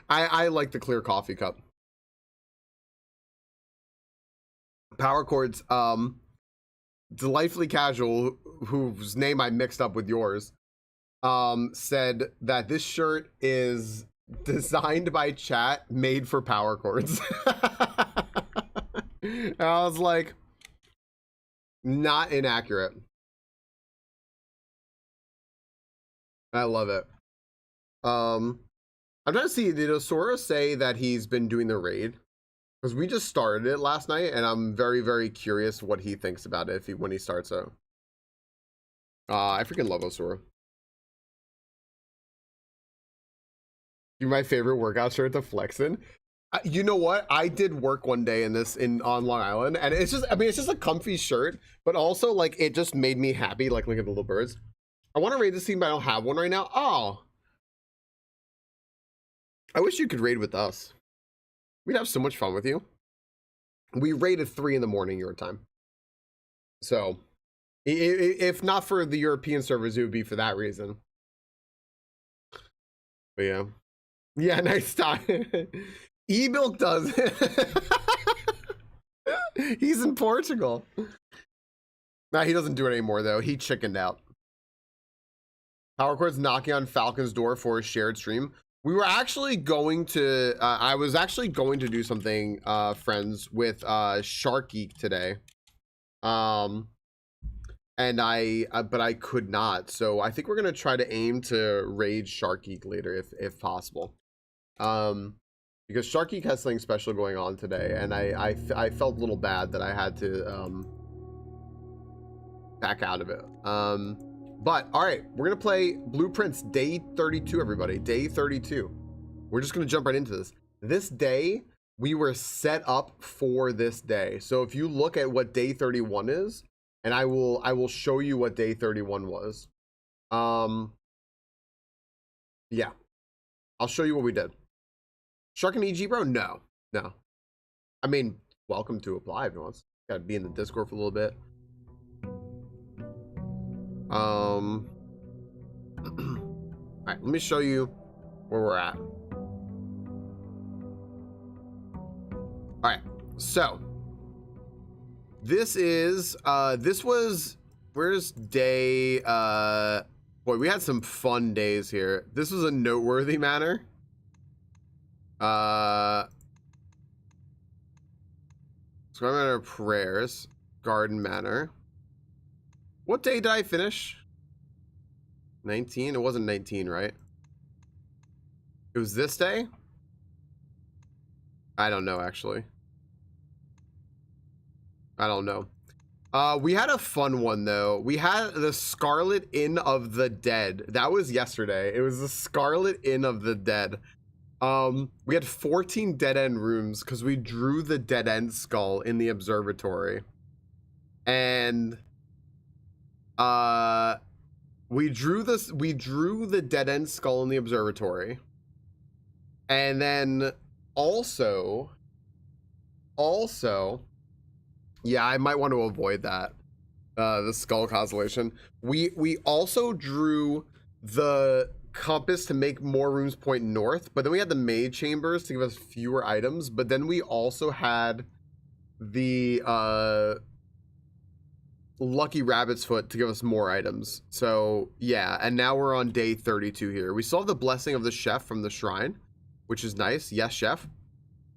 I like the clear coffee cup. Power chords, delightfully casual, whose name I mixed up with yours, said that this shirt is designed by chat, made for power chords. And I was like, not inaccurate. I love it. I'm trying to see, did Osora say that he's been doing the raid? Because we just started it last night, and I'm very, very curious what he thinks about it when he starts it. I freaking love Osora. You're my favorite workout shirt to flex in. You know what? I did work one day on Long Island, and it's just, I mean, it's just a comfy shirt, but also like it just made me happy. Like, look at the little birds. I want to raid this team, but I don't have one right now. Oh, I wish you could raid with us. We'd have so much fun with you. We raided 3 in the morning your time. So if not for the European servers, it would be for that reason. But yeah. Yeah, nice time. E-Milk does it. He's in Portugal. Nah, he doesn't do it anymore though. He chickened out. Power Chord's knocking on Falcon's door for a shared stream. We were actually going to, I was actually going to do something, friends, with Shark Geek today. And but I could not. So I think we're going to try to aim to raid Shark Geek later if possible. Because Shark Geek has something special going on today. And I felt a little bad that I had to back out of it. But all right, we're gonna play Blueprints day 32, everybody. Day 32. We're just gonna jump right into this. This day, we were set up for this day. So if you look at what day 31 is, and I will show you what day 31 was. Yeah, I'll show you what we did. Shark and EG, bro? No. I mean, welcome to apply if you want. Gotta be in the Discord for a little bit. All right, let me show you where we're at. All right, so this was, where's day, boy, we had some fun days here. This was a noteworthy manor. Square Manor Prayers, Garden Manor. What day did I finish? 19? It wasn't 19, right? It was this day? I don't know, actually. I don't know. We had a fun one, though. We had the Scarlet Inn of the Dead. That was yesterday. It was the Scarlet Inn of the Dead. We had 14 dead-end rooms because we drew the dead-end skull in the observatory. And... we drew the dead end skull in the observatory, and then also yeah, I might want to avoid that, the skull constellation. We also drew the compass to make more rooms point north, but then we had the maid chambers to give us fewer items, but then we also had the Lucky Rabbit's Foot to give us more items. So yeah, and now we're on day 32 here. We still have the blessing of the chef from the shrine, which is nice. Yes, chef.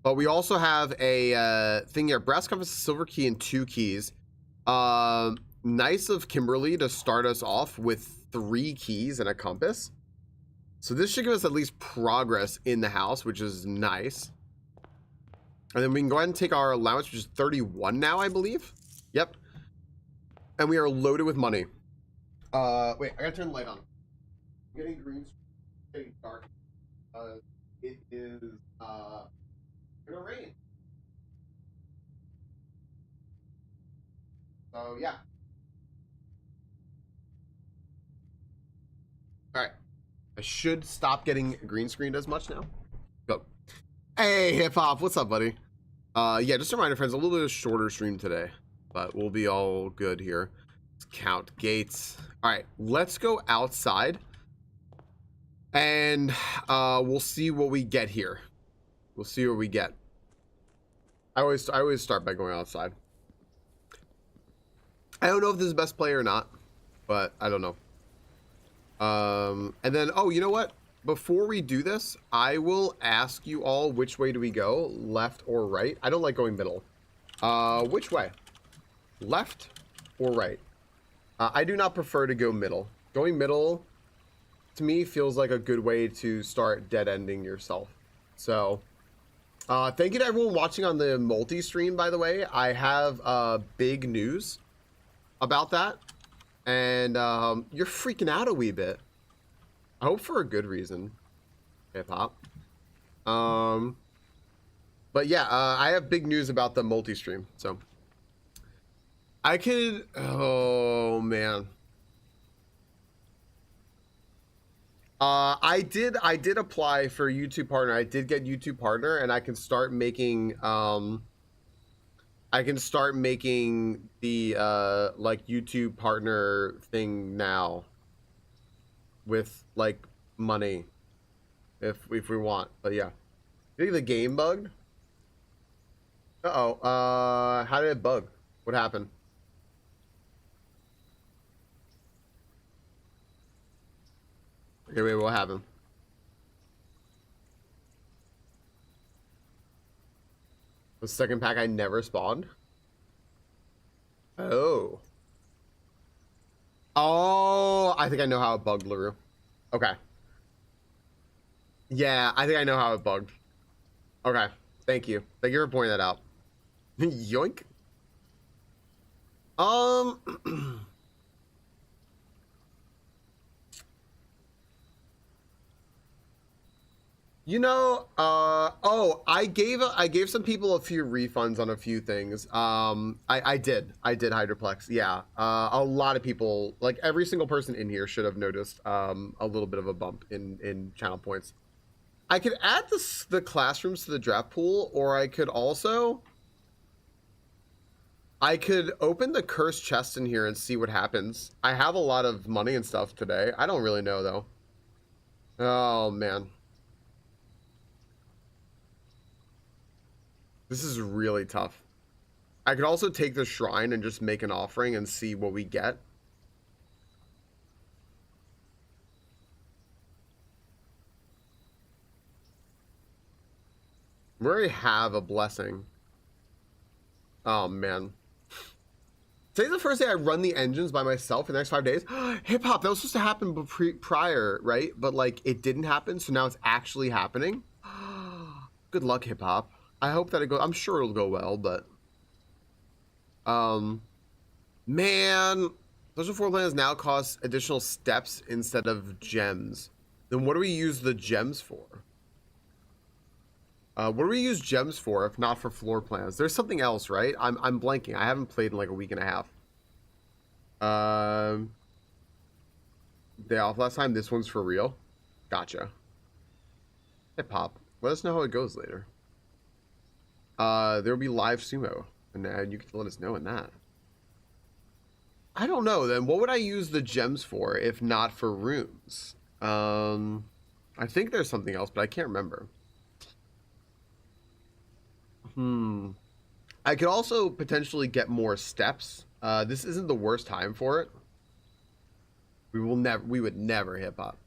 But we also have a thing here: brass compass, silver key, and 2 keys. Nice of Kimberly to start us off with 3 keys and a compass. So this should give us at least progress in the house, which is nice. And then we can go ahead and take our allowance, which is 31 now, I believe. Yep. And we are loaded with money. Wait, I gotta turn the light on. I'm getting green, getting dark. It is gonna rain. So yeah. All right. I should stop getting green screened as much now. Go. Hey, hip hop, what's up, buddy? Yeah, just a reminder, friends, a little bit of shorter stream today, but we'll be all good here. Let's count gates. All right, let's go outside, and we'll see what we get here. We'll see what we get. I always start by going outside. I don't know if this is best play or not, but I don't know. And then, oh, you know what? Before we do this, I will ask you all which way do we go, left or right? I don't like going middle. Which way? Left or right? I do not prefer to go middle. Going middle, to me, feels like a good way to start dead-ending yourself. So, thank you to everyone watching on the multi-stream, by the way. I have big news about that. And you're freaking out a wee bit. I hope for a good reason, hip-hop. But yeah, I have big news about the multi-stream, so I could, oh man. I did apply for YouTube partner. I did get YouTube partner, and I can start making the like YouTube partner thing now with like money if we want. But yeah, I think the game bugged. How did it bug? What happened? Okay, wait, what happened? The second pack I never spawned? Oh. Oh, I think I know how it bugged, LaRue. Okay. Yeah, I think I know how it bugged. Okay, thank you. Thank you for pointing that out. Yoink. You know, oh, I gave some people a few refunds on a few things. I did Hydroplex. Yeah. A lot of people, like every single person in here should have noticed a little bit of a bump in channel points. I could add the classrooms to the draft pool, or I could open the cursed chest in here and see what happens. I have a lot of money and stuff today. I don't really know though. Oh man. This is really tough. I could also take the shrine and just make an offering and see what we get. We already have a blessing. Oh man. Today's the first day I run the engines by myself for the next 5 days. Hip hop, that was supposed to happen prior, right? But like it didn't happen, so now it's actually happening. Good luck, hip hop. I hope that it goes. I'm sure it'll go well, but man, social floor plans now cost additional steps instead of gems. Then what do we use the gems for? What do we use gems for if not for floor plans? There's something else, right? I'm blanking. I haven't played in like a week and a half. Day off last time. This one's for real. Gotcha. Hip hop. Let us know how it goes later. There'll be live sumo, and you can let us know in that. I don't know. Then what would I use the gems for if not for rooms? I think there's something else, but I can't remember. I could also potentially get more steps. This isn't the worst time for it. We would never hip hop.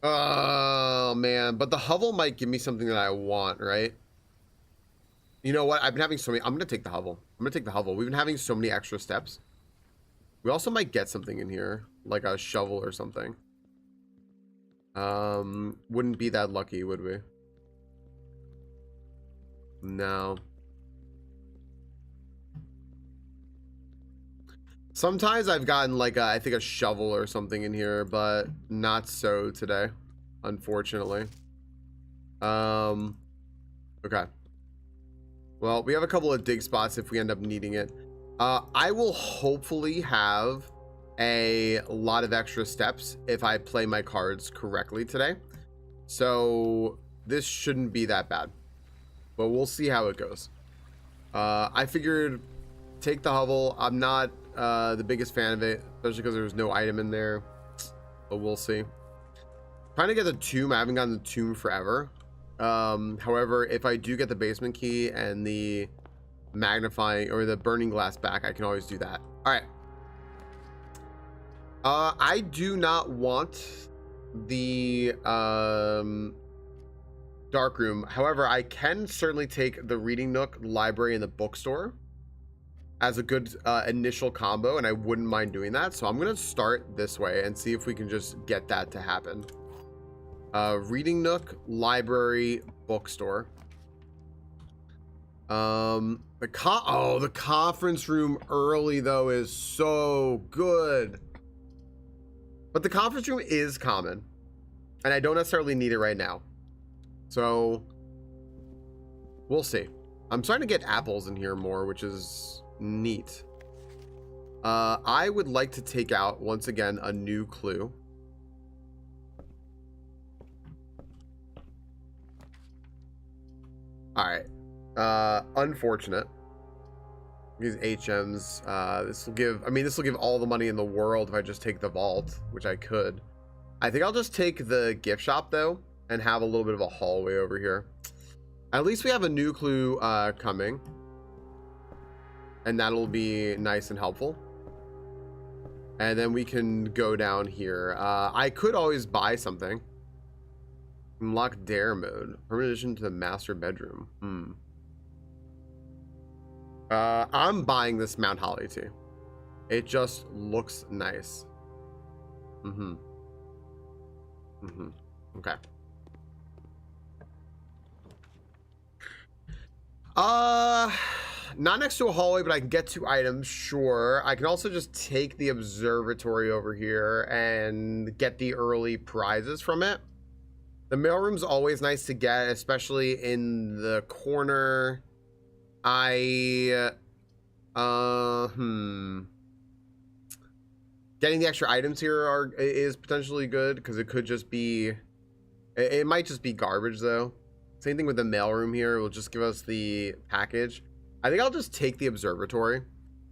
Oh man, but the hovel might give me something that I want, right? You know what? I've been having so many. I'm gonna take the hovel. We've been having so many extra steps. We also might get something in here, like a shovel or something. Wouldn't be that lucky, would we? No. Sometimes I've gotten like I think a shovel or something in here, but not so today, unfortunately. Okay. Well, we have a couple of dig spots if we end up needing it. I will hopefully have a lot of extra steps if I play my cards correctly today. So this shouldn't be that bad, but we'll see how it goes. I figured take the hovel. I'm not the biggest fan of it, especially because there was no item in there, but we'll see. Trying to get the tomb. I haven't gotten the tomb forever. However, if I do get the basement key and the magnifying or the burning glass back, I can always do that. All right. I do not want the dark room. However, I can certainly take the reading nook, library, and the bookstore as a good initial combo, and I wouldn't mind doing that. So I'm gonna start this way and see if we can just get that to happen. Reading nook, library, bookstore. The conference room early though is so good. But the conference room is common, and I don't necessarily need it right now. So we'll see. I'm starting to get apples in here more, which is neat. I would like to take out, once again, a new clue. All right. Unfortunate. These HMs, this will give all the money in the world if I just take the vault, which I could. I think I'll just take the gift shop though and have a little bit of a hallway over here. At least we have a new clue coming, and that'll be nice and helpful. And then we can go down here. I could always buy something. Unlock dare mode. Permanent addition to the master bedroom. I'm buying this Mount Holly tea. It just looks nice. Okay. Not next to a hallway, but I can get 2 items, sure. I can also just take the observatory over here and get the early prizes from it. The mailroom's always nice to get, especially in the corner. Getting the extra items here is potentially good, because it could just be, it might just be garbage though. Same thing with the mailroom here. It will just give us the package. I think I'll just take the observatory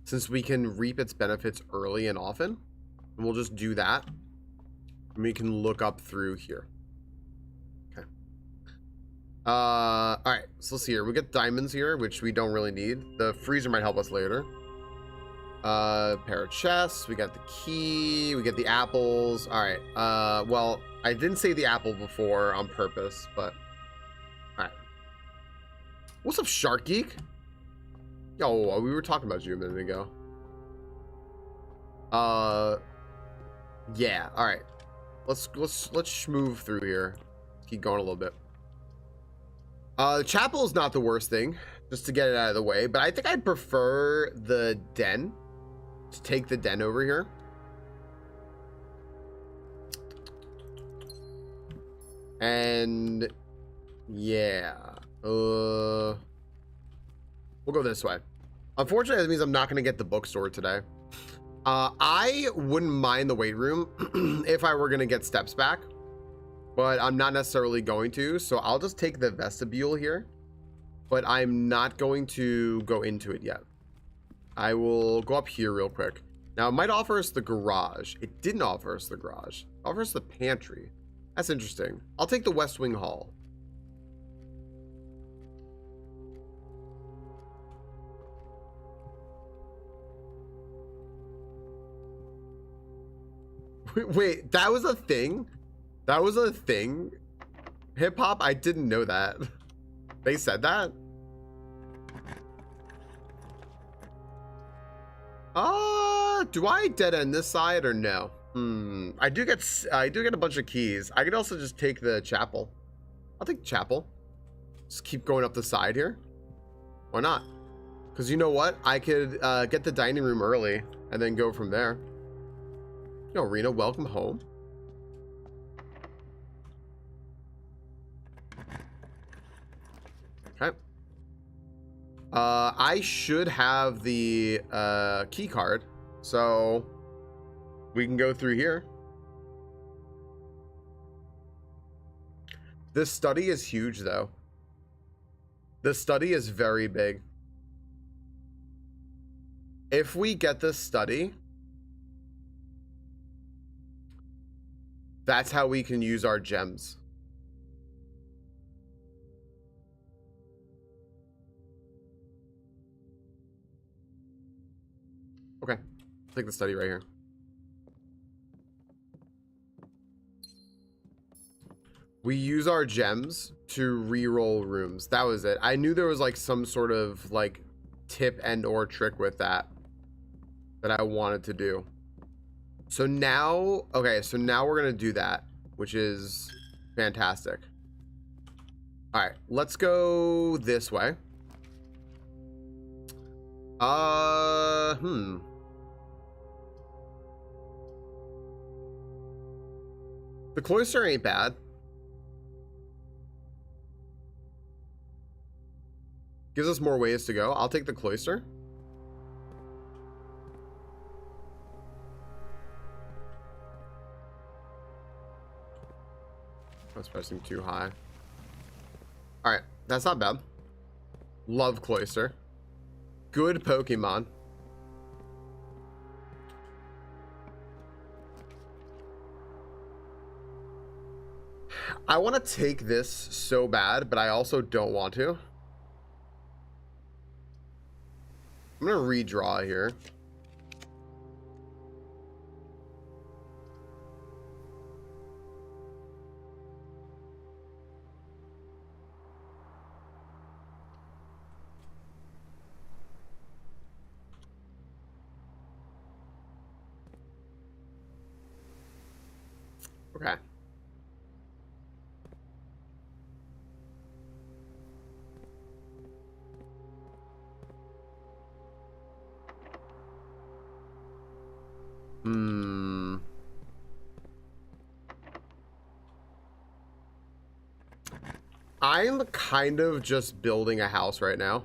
since we can reap its benefits early and often, and we'll just do that, and we can look up through here. Okay. All right, so let's see here. We get diamonds here, which we don't really need. The freezer might help us later. Pair of chests. We got the key. We get the apples. All right. Well, I didn't say the apple before on purpose, but all right. What's up, Shark Geek? Yo, we were talking about you a minute ago. Yeah. All right. Let's move through here. Let's keep going a little bit. The chapel is not the worst thing, just to get it out of the way, but I think I'd prefer the den. To take the den over here. And yeah, we'll go this way. Unfortunately, that means I'm not going to get the bookstore today. I wouldn't mind the weight room if I were going to get steps back, but I'm not necessarily going to, so I'll just take the vestibule here, but I'm not going to go into it yet. I will go up here real quick. Now, it might offer us the garage. It didn't offer us the garage. It offers us the pantry. That's interesting. I'll take the West Wing Hall. Wait, that was a thing? That was a thing? Hip hop? I didn't know that. They said that? Do I dead end this side or no? I do get a bunch of keys. I could also just take the chapel. I'll take chapel. Just keep going up the side here. Why not? Because you know what? I could get the dining room early and then go from there. Yo, Rena, welcome home. Okay. I should have the key card, so we can go through here. This study is huge, though. This study is very big. If we get this study, that's how we can use our gems. Okay, take the study right here. We use our gems to re-roll rooms. That was it. I knew there was like some sort of like tip and or trick with that I wanted to do. So now, okay, so now we're gonna do that, which is fantastic. All right, let's go this way. The cloister ain't bad. Gives us more ways to go. I'll take the cloister. That's pressing too high. All right, that's not bad. Love cloister. Good Pokemon. I want to take this so bad, but I also don't want to. I'm gonna redraw here. Okay. I'm kind of just building a house right now.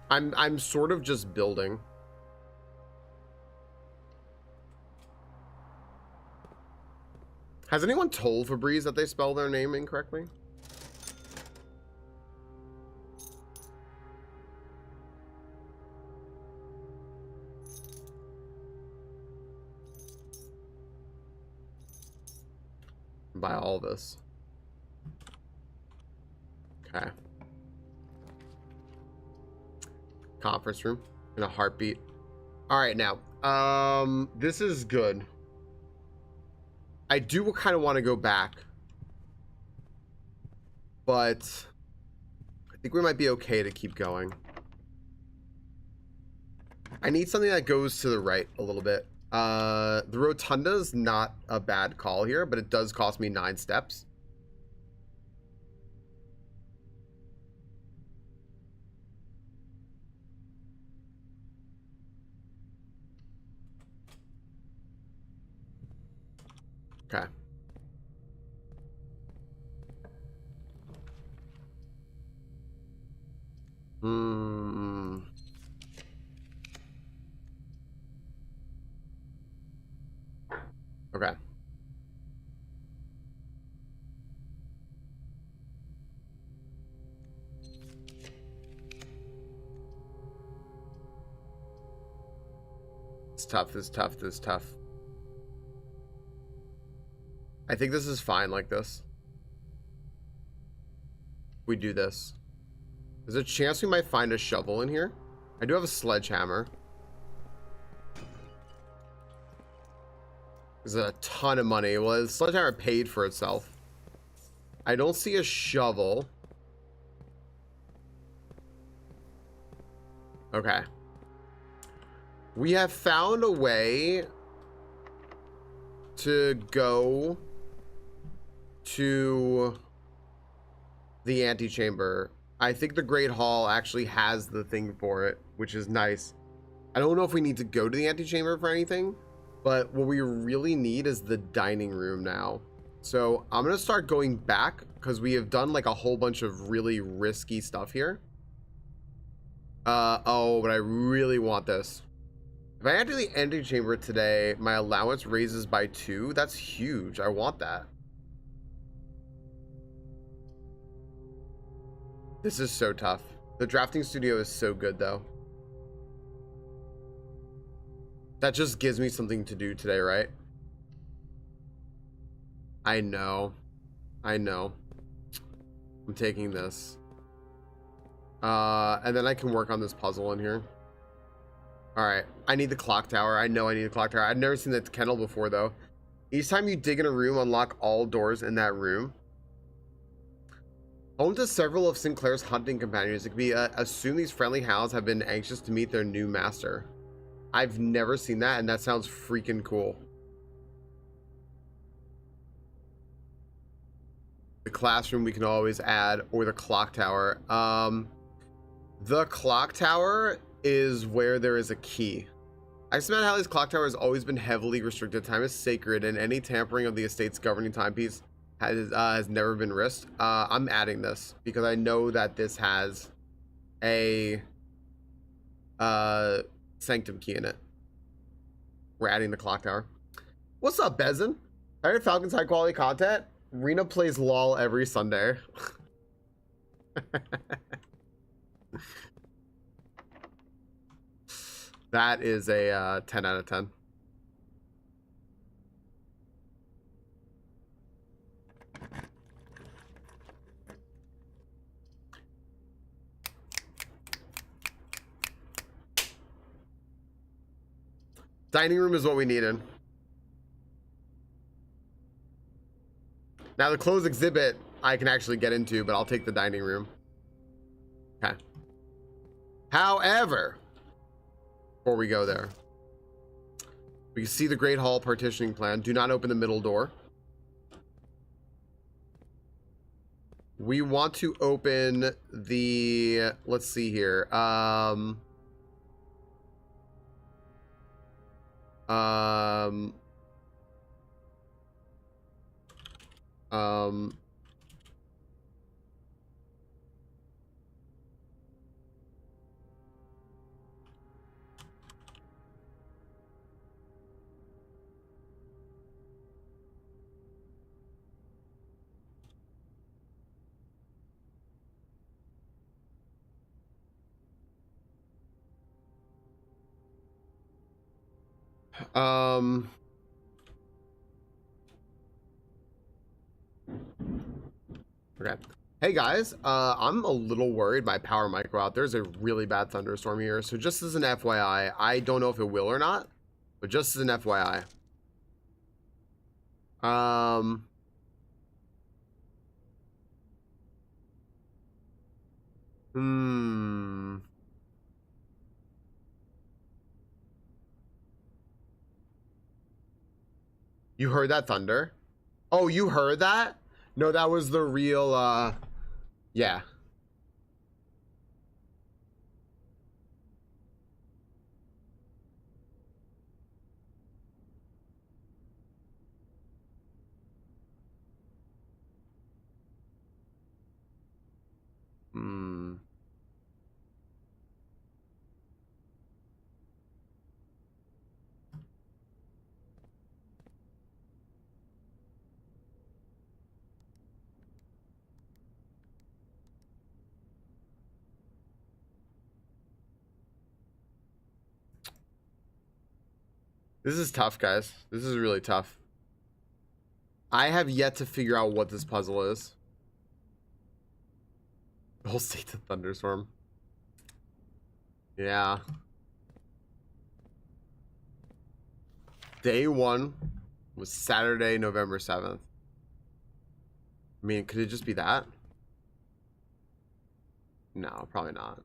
I'm sort of just building. Has anyone told Febreze that they spell their name incorrectly? Buy all this. Okay. Conference room in a heartbeat. All right, now, this is good. I do kind of want to go back, but I think we might be okay to keep going. I need something that goes to the right a little bit. The rotunda is not a bad call here, but it does cost me 9 steps. Okay. Okay. It's tough, this is tough, this is tough. I think this is fine like this. We do this. There's a chance we might find a shovel in here. I do have a sledgehammer. This is a ton of money. Well, the sledgehammer paid for itself. I don't see a shovel. Okay. We have found a way to go to the antechamber. I think the Great Hall actually has the thing for it, which is nice. I don't know if we need to go to the antechamber for anything, but what we really need is the dining room now. So I'm gonna start going back because we have done like a whole bunch of really risky stuff here. Oh, but I really want this. If I enter the antechamber today, my allowance raises by 2. That's huge. I want that. This is so tough. The drafting studio is so good, though. That just gives me something to do today, right? I know. I know. I'm taking this. And then I can work on this puzzle in here. Alright. I need the clock tower. I know I need the clock tower. I've never seen that kennel before, though. Each time you dig in a room, unlock all doors in that room. Home to several of Sinclair's hunting companions, it could be assume these friendly hounds have been anxious to meet their new master. I've never seen that, and that sounds freaking cool. The classroom we can always add, or the clock tower. The clock tower is where there is a key. Axeman Halley's clock tower has always been heavily restricted. Time is sacred, and any tampering of the estate's governing timepiece has never been risked. I'm adding this because I know that this has a sanctum key in it. We're adding the clock tower. What's up, Bezin? Tired of Falcon's high quality content? Rena plays LOL every Sunday. That is a 10 out of 10. Dining room is what we needed. Now the closed exhibit I can actually get into, but I'll take the dining room. Okay. However, before we go there, we can see the Great Hall partitioning plan. Do not open the middle door. We want to open the, let's see here. Okay. Hey guys, I'm a little worried my power might go out. There's a really bad thunderstorm here, so just as an FYI, I don't know if it will or not, but just as an FYI. You heard that thunder? Oh, you heard that? No, that was the real, yeah. This is tough, guys. This is really tough. I have yet to figure out what this puzzle is. The whole state's a thunderstorm. Yeah. Day one was Saturday, November 7th. I mean, could it just be that? No, probably not.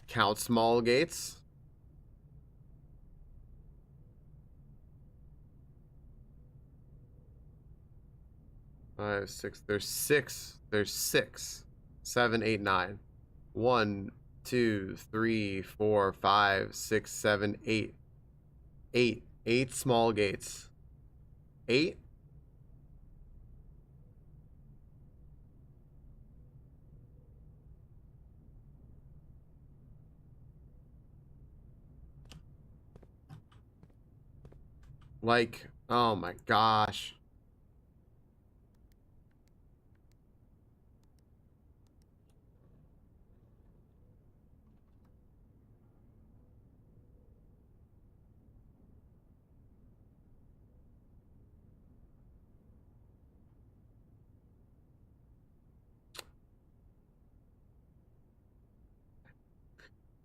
Count small gates. Five, six. There's six. There's 6, 7, 8, 9. 1, 2, 3, 4, 5, 6, 7, 8. 8 small gates. 8. Like, oh my gosh.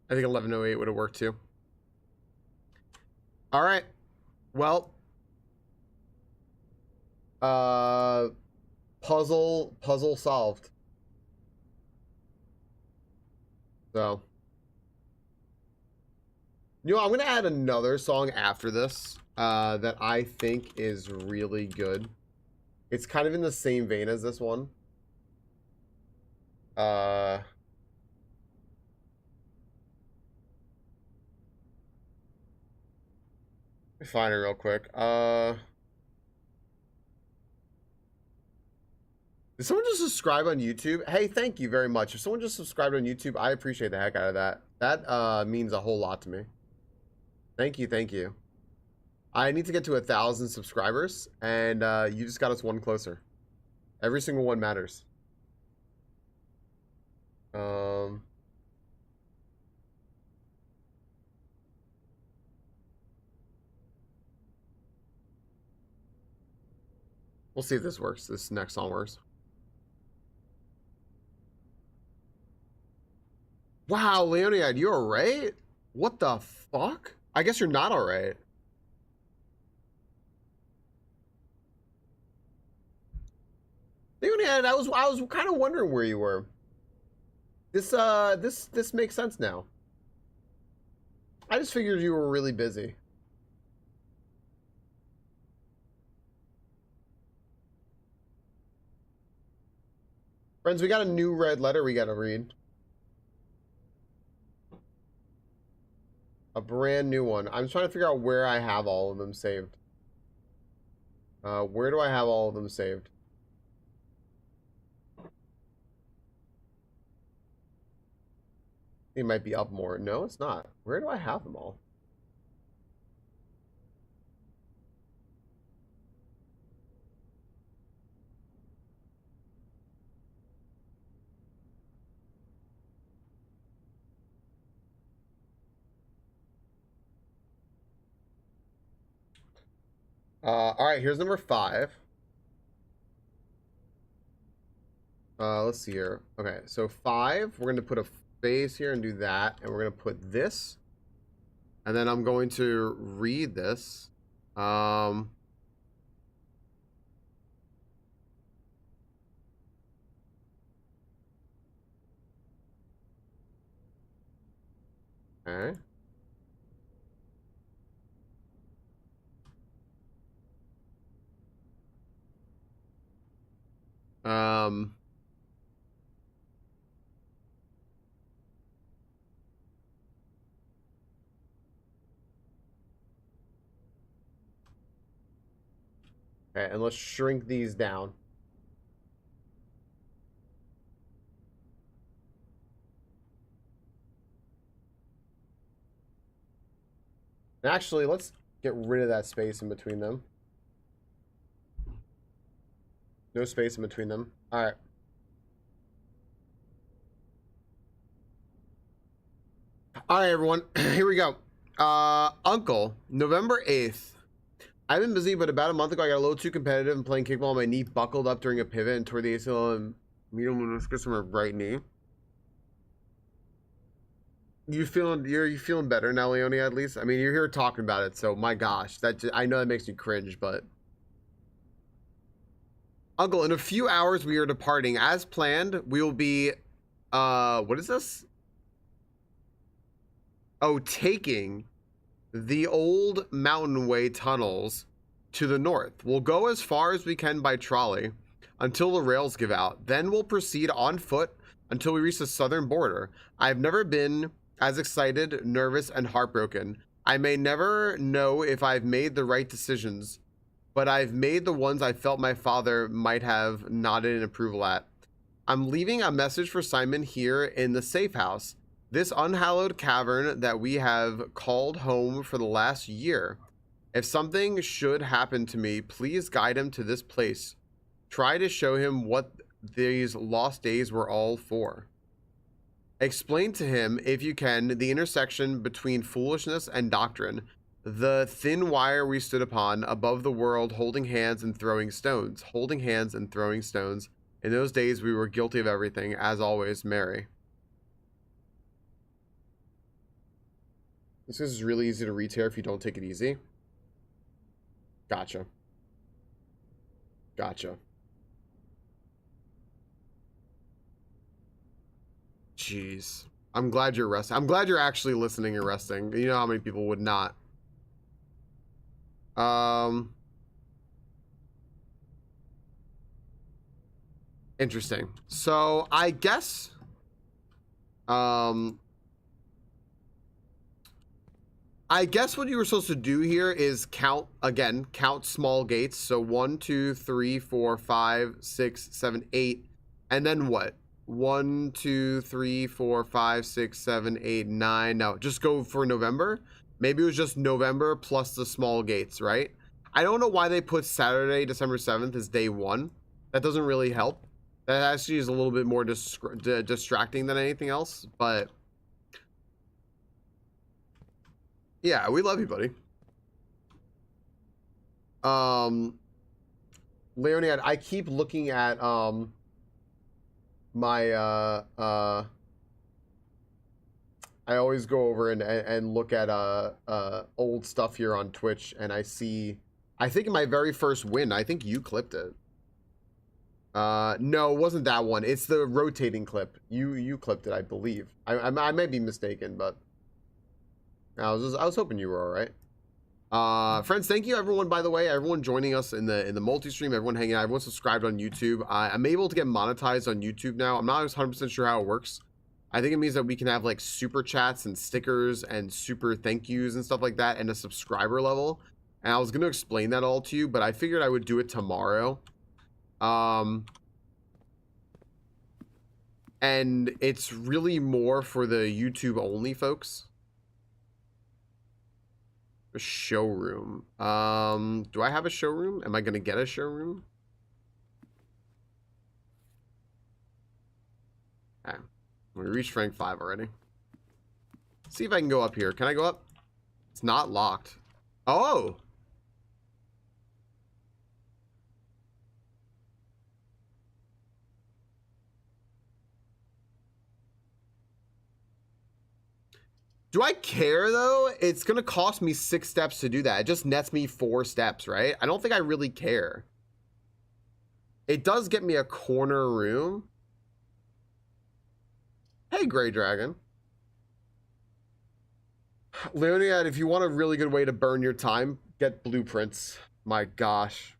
I think 1108 would have worked too. All right. Well, puzzle solved. So, you know, I'm gonna add another song after this that I think is really good. It's kind of in the same vein as this one. Let me find it real quick. Did someone just subscribe on YouTube? Hey, thank you very much. If someone just subscribed on YouTube, I appreciate the heck out of that. That means a whole lot to me. Thank you, thank you. I need to get to 1,000 subscribers, and you just got us one closer. Every single one matters. We'll see if this works. This next song works. Wow, Leoniad, you alright? What the fuck? I guess you're not alright. Leoniad, I was kind of wondering where you were. This makes sense now. I just figured you were really busy. Friends, we got a new red letter we gotta read. A brand new one. I'm trying to figure out where I have all of them saved. Where do I have all of them saved? It might be up more. No, it's not. Where do I have them all? All right, here's number 5. Let's see here. Okay, so 5, we're going to put a space here and do that, and we're going to put this. And then I'm going to read this. Okay. Um, okay, and let's shrink these down. And actually, let's get rid of that space in between them. No space in between them. All right. All right, everyone. Here we go. Uncle, November 8th. I've been busy, but about a month ago, I got a little too competitive and playing kickball. My knee buckled up during a pivot and tore the ACL and medial meniscus from my right knee. You feeling better now, Leonie? At least, I mean, you're here talking about it. So, my gosh, I know that makes me cringe, but Uncle, in a few hours we are departing as planned. We will be, what is this? Oh, taking the old Mountain Way tunnels to the north. We'll go as far as we can by trolley until the rails give out. Then we'll proceed on foot until we reach the southern border. I've never been as excited, nervous, and heartbroken. I may never know if I've made the right decisions, but I've made the ones I felt my father might have nodded in approval at. I'm leaving a message for Simon here in the safe house. This unhallowed cavern that we have called home for the last year. If something should happen to me, please guide him to this place. Try to show him what these lost days were all for. Explain to him, if you can, the intersection between foolishness and doctrine, the thin wire we stood upon above the world, holding hands and throwing stones. Holding hands and throwing stones. In those days, we were guilty of everything. As always, Mary. This is really easy to read here if you don't take it easy. Gotcha. Gotcha. Jeez. I'm glad you're resting. I'm glad you're actually listening and resting. You know how many people would not. Interesting. So I guess what you were supposed to do here is count small gates. So 1, 2, 3, 4, 5, 6, 7, 8. And then what? 1, 2, 3, 4, 5, 6, 7, 8, 9. No, just go for November. Maybe it was just November plus the small gates, right? I don't know why they put Saturday, December 7th as day 1. That doesn't really help. That actually is a little bit more distracting than anything else, but yeah, we love you, buddy. Leonid, I keep looking at my I always go over and look at old stuff here on Twitch, and I see, I think in my very first win, I think you clipped it. No, it wasn't that one. It's the rotating clip. You clipped it, I believe. I might be mistaken, but I was hoping you were all right. Friends, thank you everyone, by the way, everyone joining us in the multi-stream, everyone hanging out, everyone subscribed on YouTube. I'm able to get monetized on YouTube now. I'm not 100% sure how it works. I think it means that we can have like super chats and stickers and super thank yous and stuff like that, and a subscriber level. And I was going to explain that all to you, but I figured I would do it tomorrow. And it's really more for the YouTube only folks. A showroom. Do I have a showroom? Am I gonna get a showroom? Okay. We reached rank 5 already. See if I can go up here. Can I go up? It's not locked. Oh! Do I care though? It's gonna cost me 6 steps to do that. It just nets me 4 steps, right? I don't think I really care. It does get me a corner room. Hey, Gray Dragon. Leoniad, if you want a really good way to burn your time, get blueprints. My gosh.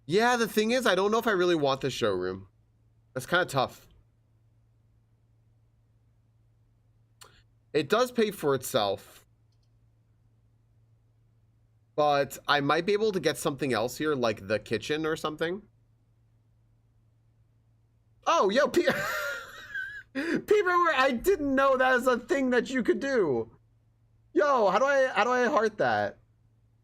Yeah, the thing is, I don't know if I really want the showroom. That's kind of tough. It does pay for itself. But I might be able to get something else here, like the kitchen or something. Oh, yo, Peter, I didn't know that is a thing that you could do. Yo, how do I heart that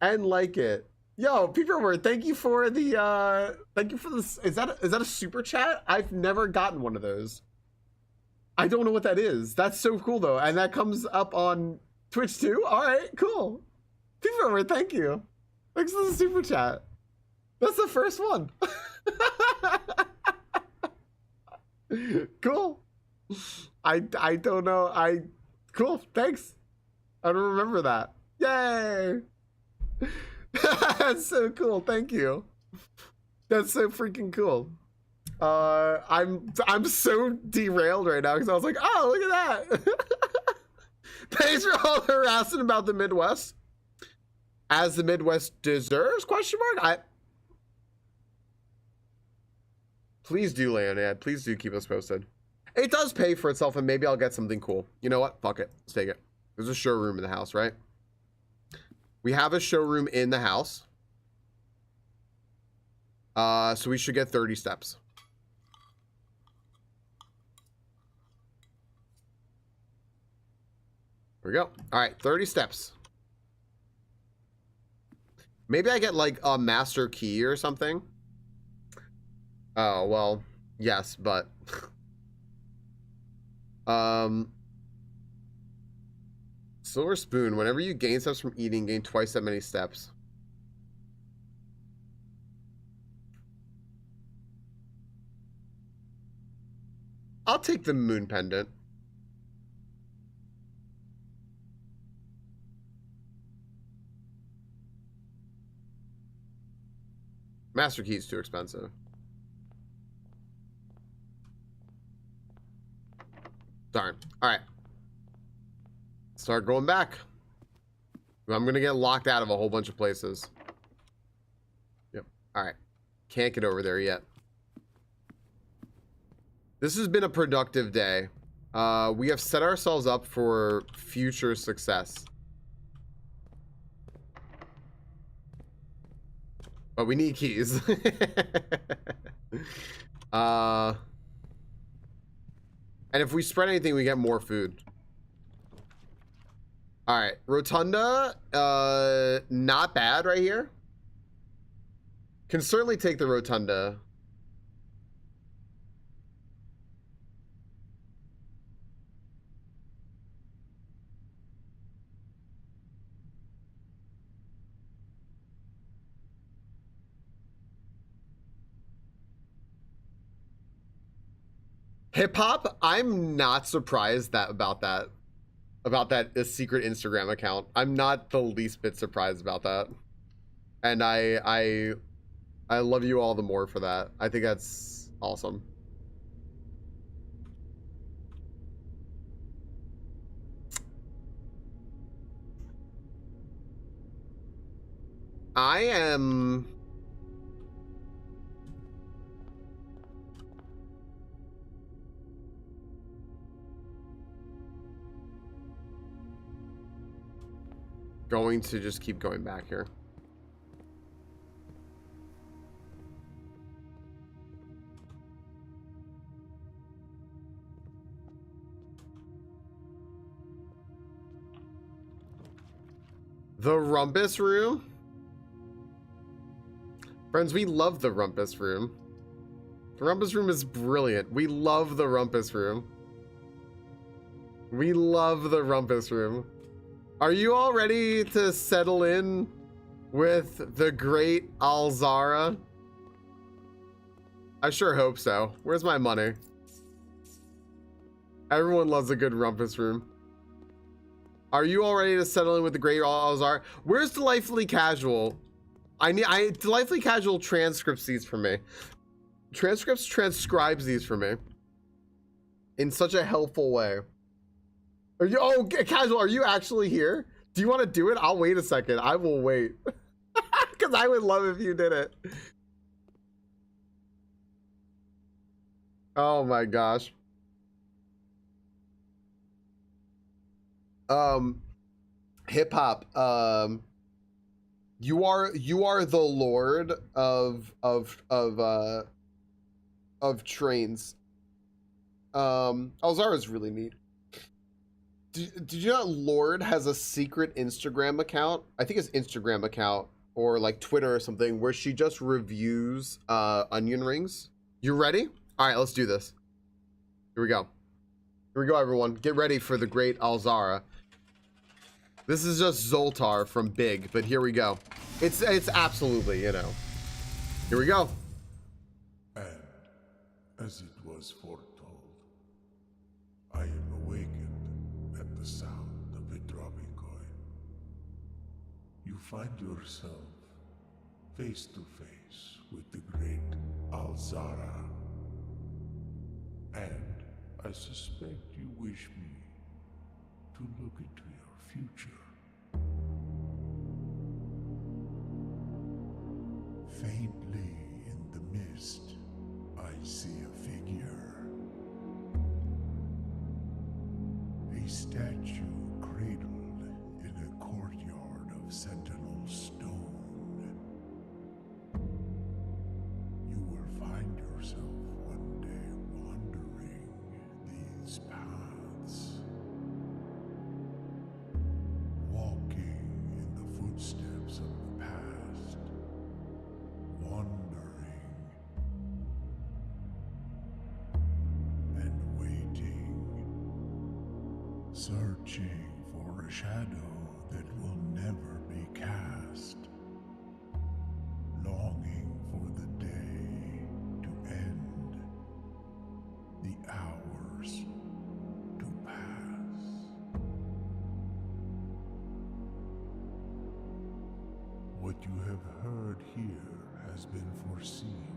and like it? Yo, Peeperword, thank you for the thank you for this. Is that a super chat? I've never gotten one of those. I don't know what that is. That's so cool though, and that comes up on Twitch too. All right, cool. Peeperword, thank you. Thanks for the super chat. That's the first one. Cool. I don't know. Cool. Thanks. I don't remember that. Yay. That's so cool. Thank you. That's so freaking cool. I'm so derailed right now because I was like, oh, look at that. Thanks for all the harassing about the Midwest. As the Midwest deserves? Question mark. Please do, Leonid. Please do keep us posted. It does pay for itself, and maybe I'll get something cool. You know what? Fuck it. Let's take it. There's a showroom in the house, right? We have a showroom in the house. So we should get 30 steps. we go. All right, 30 steps. Maybe I get like a master key or something. Oh, well, yes, but silver spoon. Whenever you gain steps from eating, gain twice that many steps. I'll take the moon pendant. Master key is too expensive. Darn. All right. Start going back. I'm going to get locked out of a whole bunch of places. Yep. All right. Can't get over there yet. This has been a productive day. We have set ourselves up for future success. But we need keys. And if we spread anything, we get more food. All right, Rotunda, not bad right here. Can certainly take the Rotunda. Hip hop, I'm not surprised about that secret Instagram account. I'm not the least bit surprised about that. And I love you all the more for that. I think that's awesome. I am going to just keep going back here. The Rumpus Room? Friends, we love the Rumpus Room. The Rumpus Room is brilliant. We love the Rumpus Room. We love the Rumpus Room. Are you all ready to settle in with the great Alzara? I sure hope so. Where's my money? Everyone loves a good Rumpus Room. Are you all ready to settle in with the great Alzara? Where's Delightfully Casual? Delightfully Casual transcripts these for me. Transcribes these for me in such a helpful way. Are you, oh, Casual, are you actually here? Do you want to do it? I'll wait a second. I will wait. Because I would love if you did it. Oh my gosh. Hip hop. You are the lord of trains. Alzara's really neat. Did you know that Lord has a secret Instagram account? I think it's Instagram account or like Twitter or something where she just reviews onion rings. You ready? All right, let's do this. Here we go. Here we go, everyone. Get ready for the great Alzara. This is just Zoltar from Big, but here we go. It's absolutely, you know. Here we go. And as it was foretold, I am awakened at the sound of a dropping coin. You find yourself face to face with the great Alzara. And I suspect you wish me to look into your future. Faintly in the mist, I see a figure. A statue cradled in a courtyard of sentinel stone. You will find yourself one day wandering these paths. searching for a shadow that will never be cast, longing for the day to end, the hours to pass. What you have heard here has been foreseen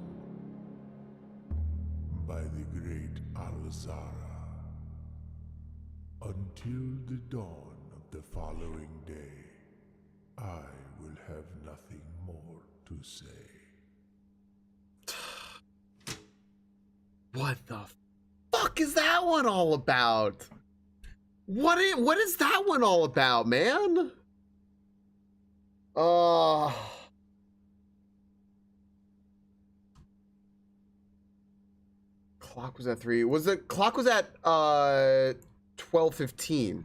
by the great Alzara. Until the dawn of the following day, I will have nothing more to say. What the fuck is that one all about? What is that one all about, man? Clock was at 3. Was the clock was at 12:15?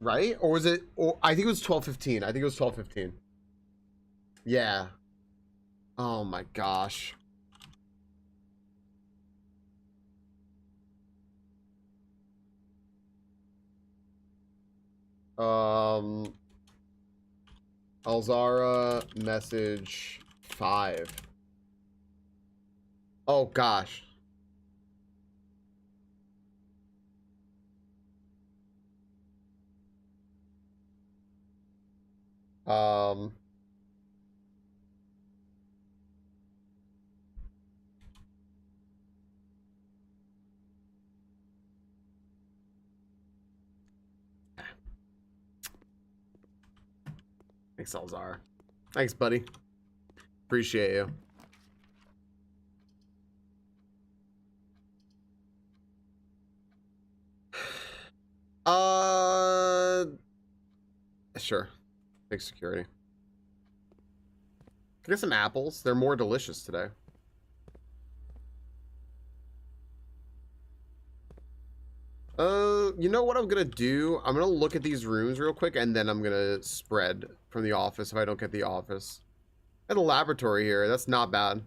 Right? Or was it, or I think it was 12:15. I think it was 12:15. Yeah. Oh my gosh. Alzara message 5. Oh gosh. Um Thanks, Alzara. Thanks, buddy. Appreciate you. Sure. Big security. Can I get some apples? They're more delicious today. You know what I'm gonna do? I'm gonna look at these rooms real quick, and then I'm gonna spread from the office if I don't get the office. I had a laboratory here. That's not bad.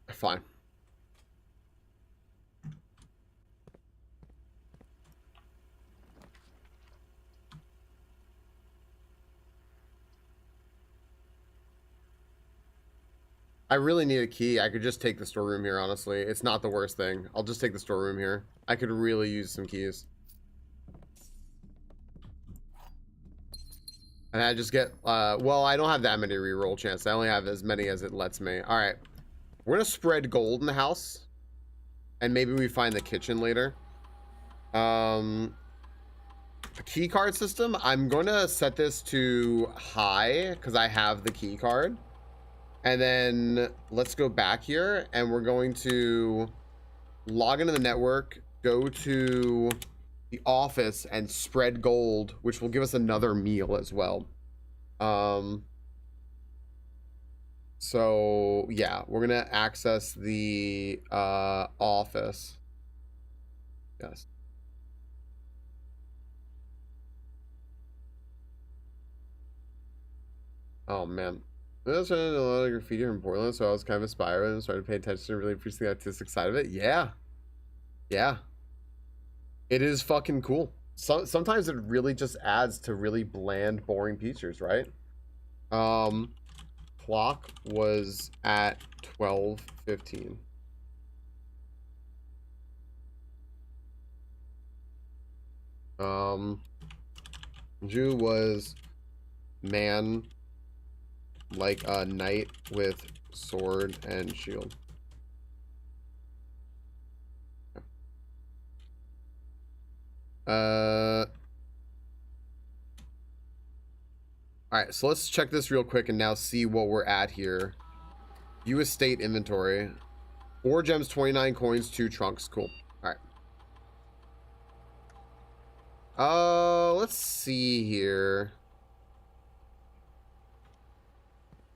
Fine. I really need a key. I could just take the storeroom here, honestly. It's not the worst thing. I'll just take the storeroom here. I could really use some keys. And I just get, well, I don't have that many reroll chances. I only have as many as it lets me. All right. We're going to spread gold in the house. And maybe we find the kitchen later. The key card system, I'm going to set this to high because I have the key card. And then let's go back here and we're going to log into the network, go to the office and spread gold, which will give us another meal as well. So yeah, we're going to access the office. Yes. Oh man. I was trying to do a lot of graffiti in Portland, so I was kind of inspired and started paying attention and really appreciate the artistic side of it. Yeah. Yeah. It is fucking cool. Sometimes it really just adds to really bland, boring features, right? Clock was at 12:15. Jew was man like a knight with sword and shield. All right, so let's check this real quick and now see what we're at here. View estate inventory. 4 gems, 29 coins, 2 trunks. Cool. All right. Let's see here.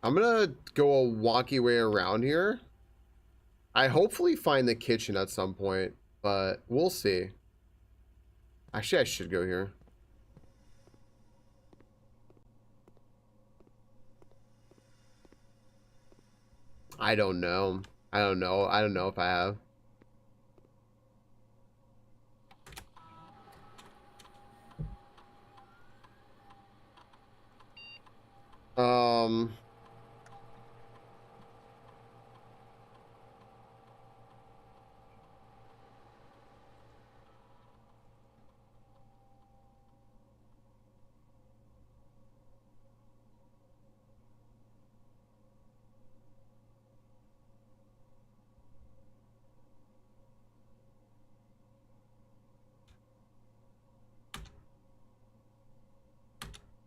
I'm gonna go a wonky way around here. I hopefully find the kitchen at some point, but we'll see. Actually, I should go here. I don't know. I don't know. I don't know if I have. Um...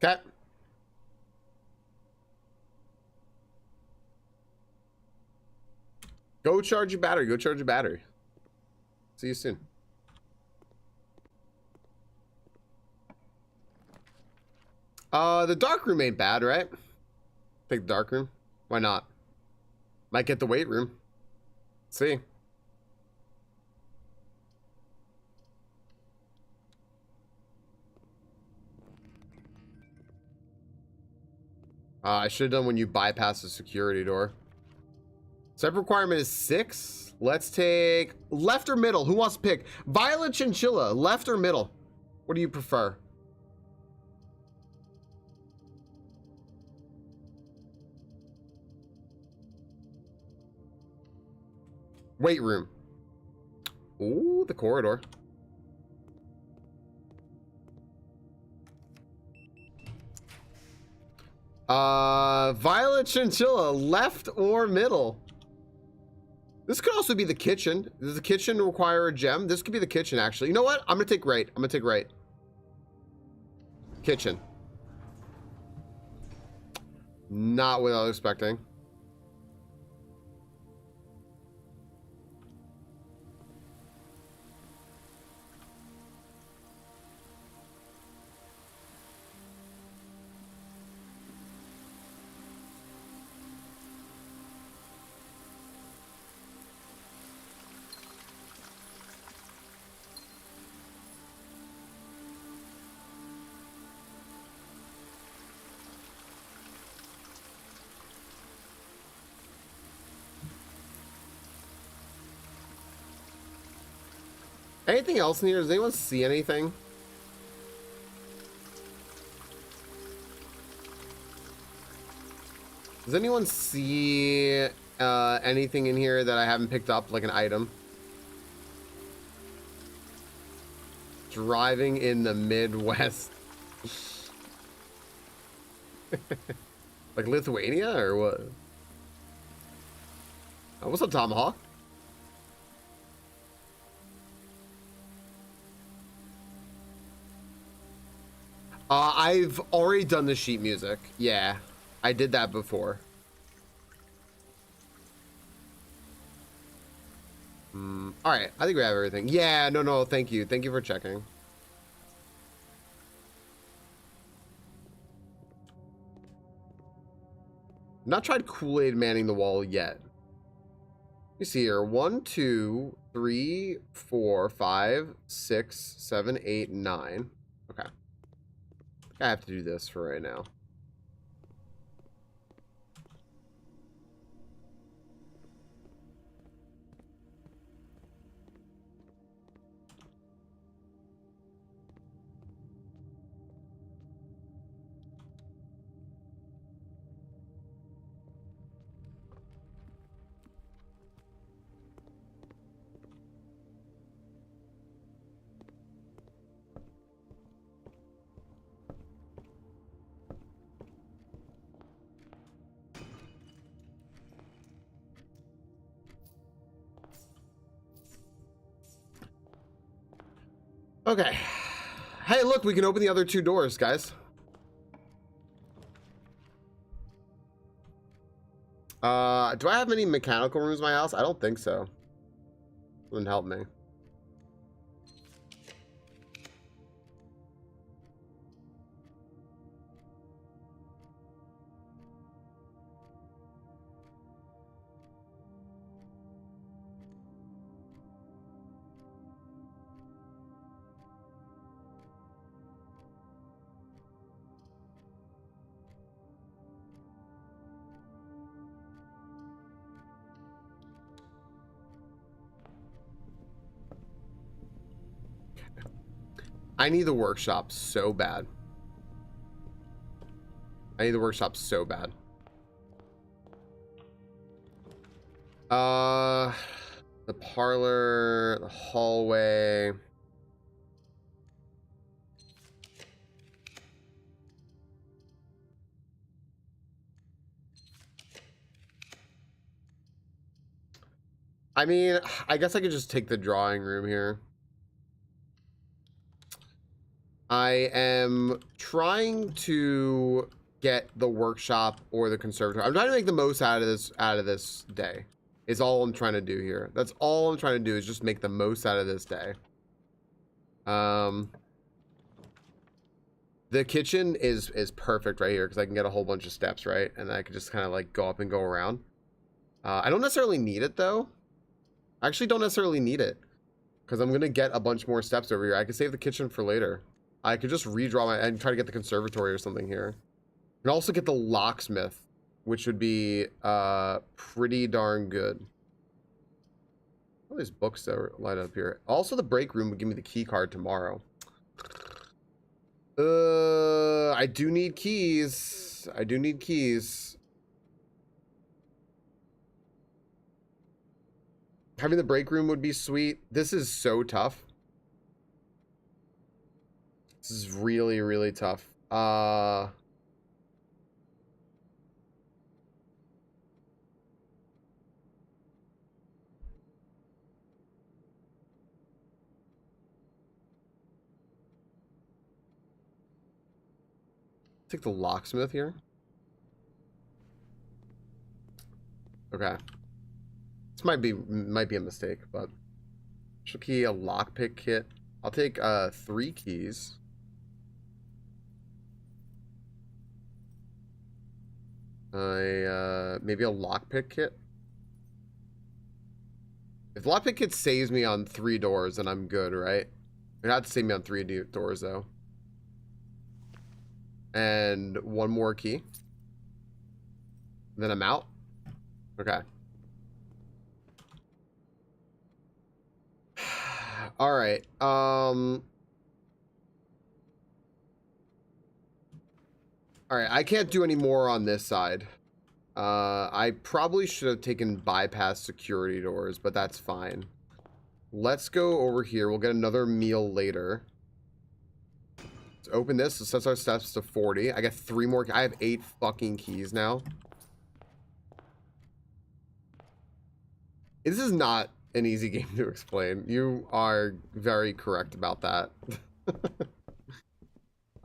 Okay. Go charge your battery. Go charge your battery. See you soon. The dark room ain't bad, right? Take the dark room. Why not? Might get the weight room. See. I should have done when you bypass the security door. Step requirement is 6. Let's take left or middle. Who wants to pick? Violet Chinchilla, left or middle? What do you prefer? Weight room. Ooh, the corridor. Violet Chinchilla, left or middle? This could also be the kitchen. Does the kitchen require a gem? This could be the kitchen, actually. You know what? I'm gonna take right. I'm gonna take right. Kitchen. Not what I was expecting. Anything else in here? Does anyone see anything? Does anyone see anything in here that I haven't picked up, like an item? Driving in the Midwest. Like Lithuania or what? Oh, what's up, Tomahawk? I've already done the sheet music. Yeah, I did that before. All right, I think we have everything. Yeah, no, thank you. Thank you for checking. Not tried Kool-Aid manning the wall yet. Let me see here. 1, 2, 3, 4, 5, 6, 7, 8, 9. Okay. I have to do this for right now. Okay. Hey, look, we can open the other 2 doors, guys. Do I have any mechanical rooms in my house? I don't think so. Wouldn't help me. I need the workshop so bad. I need the workshop so bad. The parlor, the hallway. I mean, I guess I could just take the drawing room here. I am trying to get the workshop or the conservatory. I'm trying to make the most out of this day. Is all I'm trying to do here. That's all I'm trying to do is just make the most out of this day. The kitchen is perfect right here because I can get a whole bunch of steps, right? And I can just kind of like go up and go around. I don't necessarily need it though. I actually don't necessarily need it because I'm gonna get a bunch more steps over here. I could save the kitchen for later. I could just redraw my and try to get the conservatory or something here. And also get the locksmith, which would be pretty darn good. All these books that are lined up here. Also, the break room would give me the key card tomorrow. I do need keys. I do need keys. Having the break room would be sweet. This is so tough. This is really, really tough. Take the locksmith here. Okay. This might be a mistake, but special key, a lockpick kit. I'll take 3 keys. Maybe a lockpick kit. If the lockpick kit saves me on 3 doors, then I'm good, right? It had to save me on 3 doors though. And 1 more key. Then I'm out. Okay. All right. All right, I can't do any more on this side. I probably should have taken bypass security doors, but that's fine. Let's go over here. We'll get another meal later. Let's open this. It sets our steps to 40. I got 3 more. I have 8 fucking keys now. This is not an easy game to explain. You are very correct about that.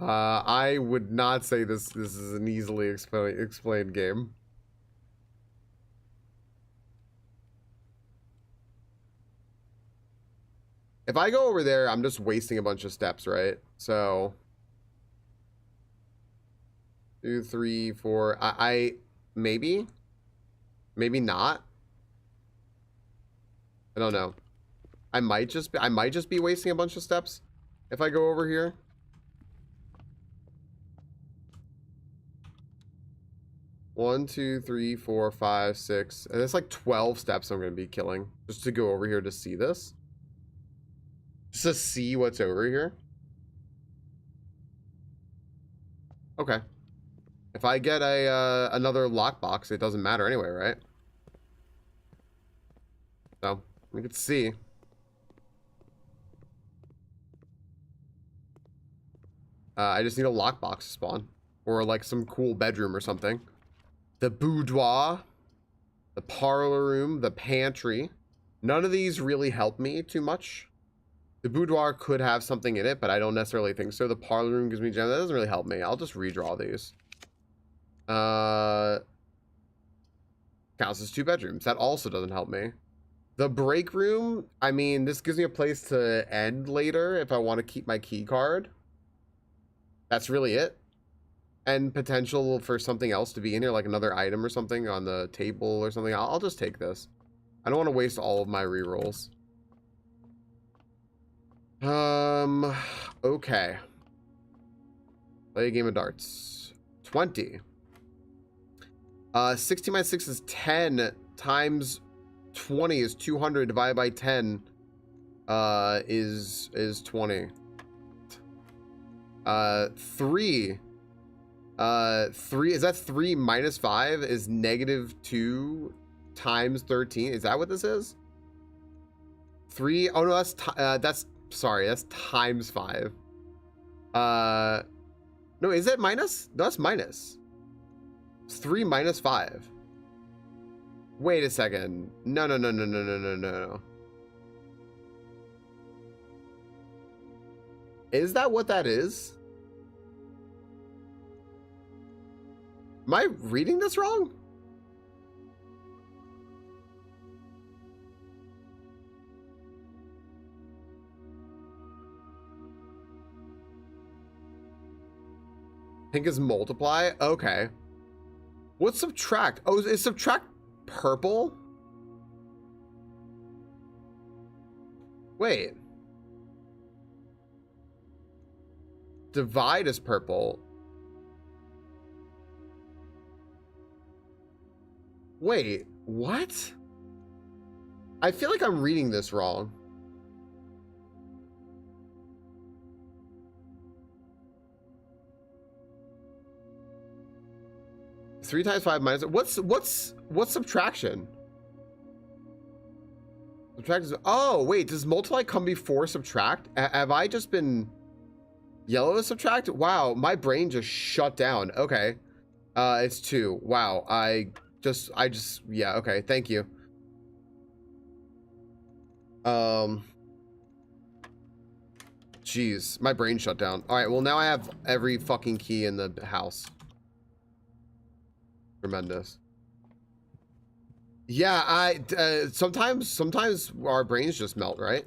I would not say this is an easily explained game. If I go over there, I'm just wasting a bunch of steps, right? So 2, 3, 4. I maybe not. I don't know. I might just be wasting a bunch of steps if I go over here. One, 2, 3, 4, 5, 6. And it's like 12 steps I'm gonna be killing just to go over here to see this. Just to see what's over here. Okay. If I get a another lockbox, it doesn't matter anyway, right? So we can see. I just need a lockbox to spawn, or like some cool bedroom or something. The boudoir, the parlor room, the pantry. None of these really help me too much. The boudoir could have something in it, but I don't necessarily think so. The parlor room gives me gem. That doesn't really help me. I'll just redraw these. Counts as 2 bedrooms. That also doesn't help me. The break room, I mean, this gives me a place to end later if I want to keep my key card. That's really it. And potential for something else to be in here, like another item or something on the table or something. I'll just take this. I don't want to waste all of my rerolls. Okay. Play a game of darts. 20. 16 minus 6 is 10 times 20 is 200 divided by 10 is 20. 3. 3, is that 3 minus 5 is -2 times 13? Is that what this is? 3, oh no, that's, sorry, that's times 5. No, is that minus? No, that's minus. It's 3 minus 5. Wait a second. No, no, no, no, no, no, no, no. Is that what that is? Am I reading this wrong? Pink is multiply? Okay. What's subtract? Oh, is subtract purple? Wait. Divide is purple. Wait, what? I feel like I'm reading this wrong. Three times 5 minus, what's subtraction? Subtract is, oh wait, does multiply come before subtract? Have I just been yellow to subtract? Wow, my brain just shut down. Okay, it's 2. Wow, I just yeah, okay, thank you. Jeez, my brain shut down. All right, well now I have every fucking key in the house. Tremendous. Yeah, sometimes our brains just melt, right?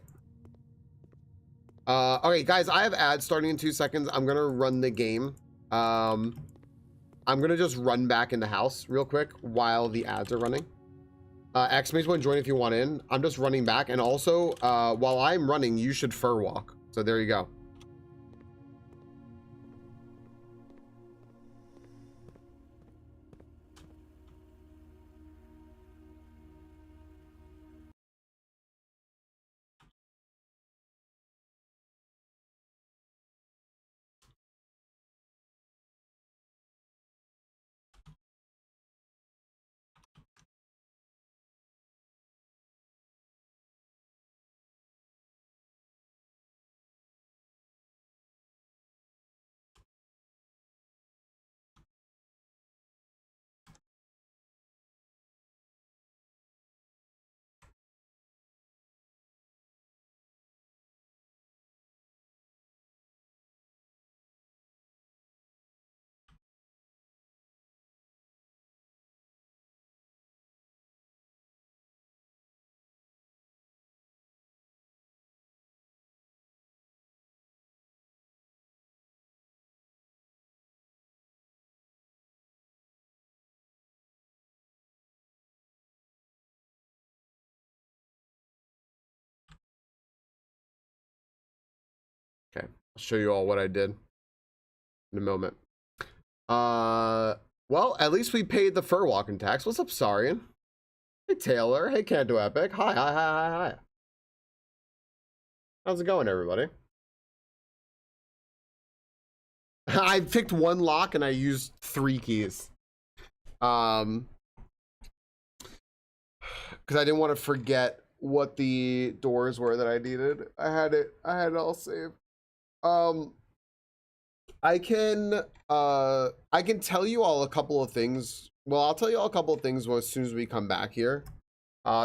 Okay, guys, I have ads starting in 2 seconds. I'm gonna run the game. I'm gonna just run back in the house real quick while the ads are running. X-Maze will join if you want in. I'm just running back, and also, while I'm running, you should fur walk. So there you go. Okay, I'll show you all what I did in a moment. Well, at least we paid the fur walking tax. What's up, Sarian? Hey, Taylor. Hey, Canto Epic. Hi, hi, hi, hi, hi. How's it going, everybody? I picked 1 lock and I used 3 keys. Because I didn't want to forget what the doors were that I needed. I had it all saved. I can tell you all a couple of things. Well, I'll tell you all a couple of things as soon as we come back here.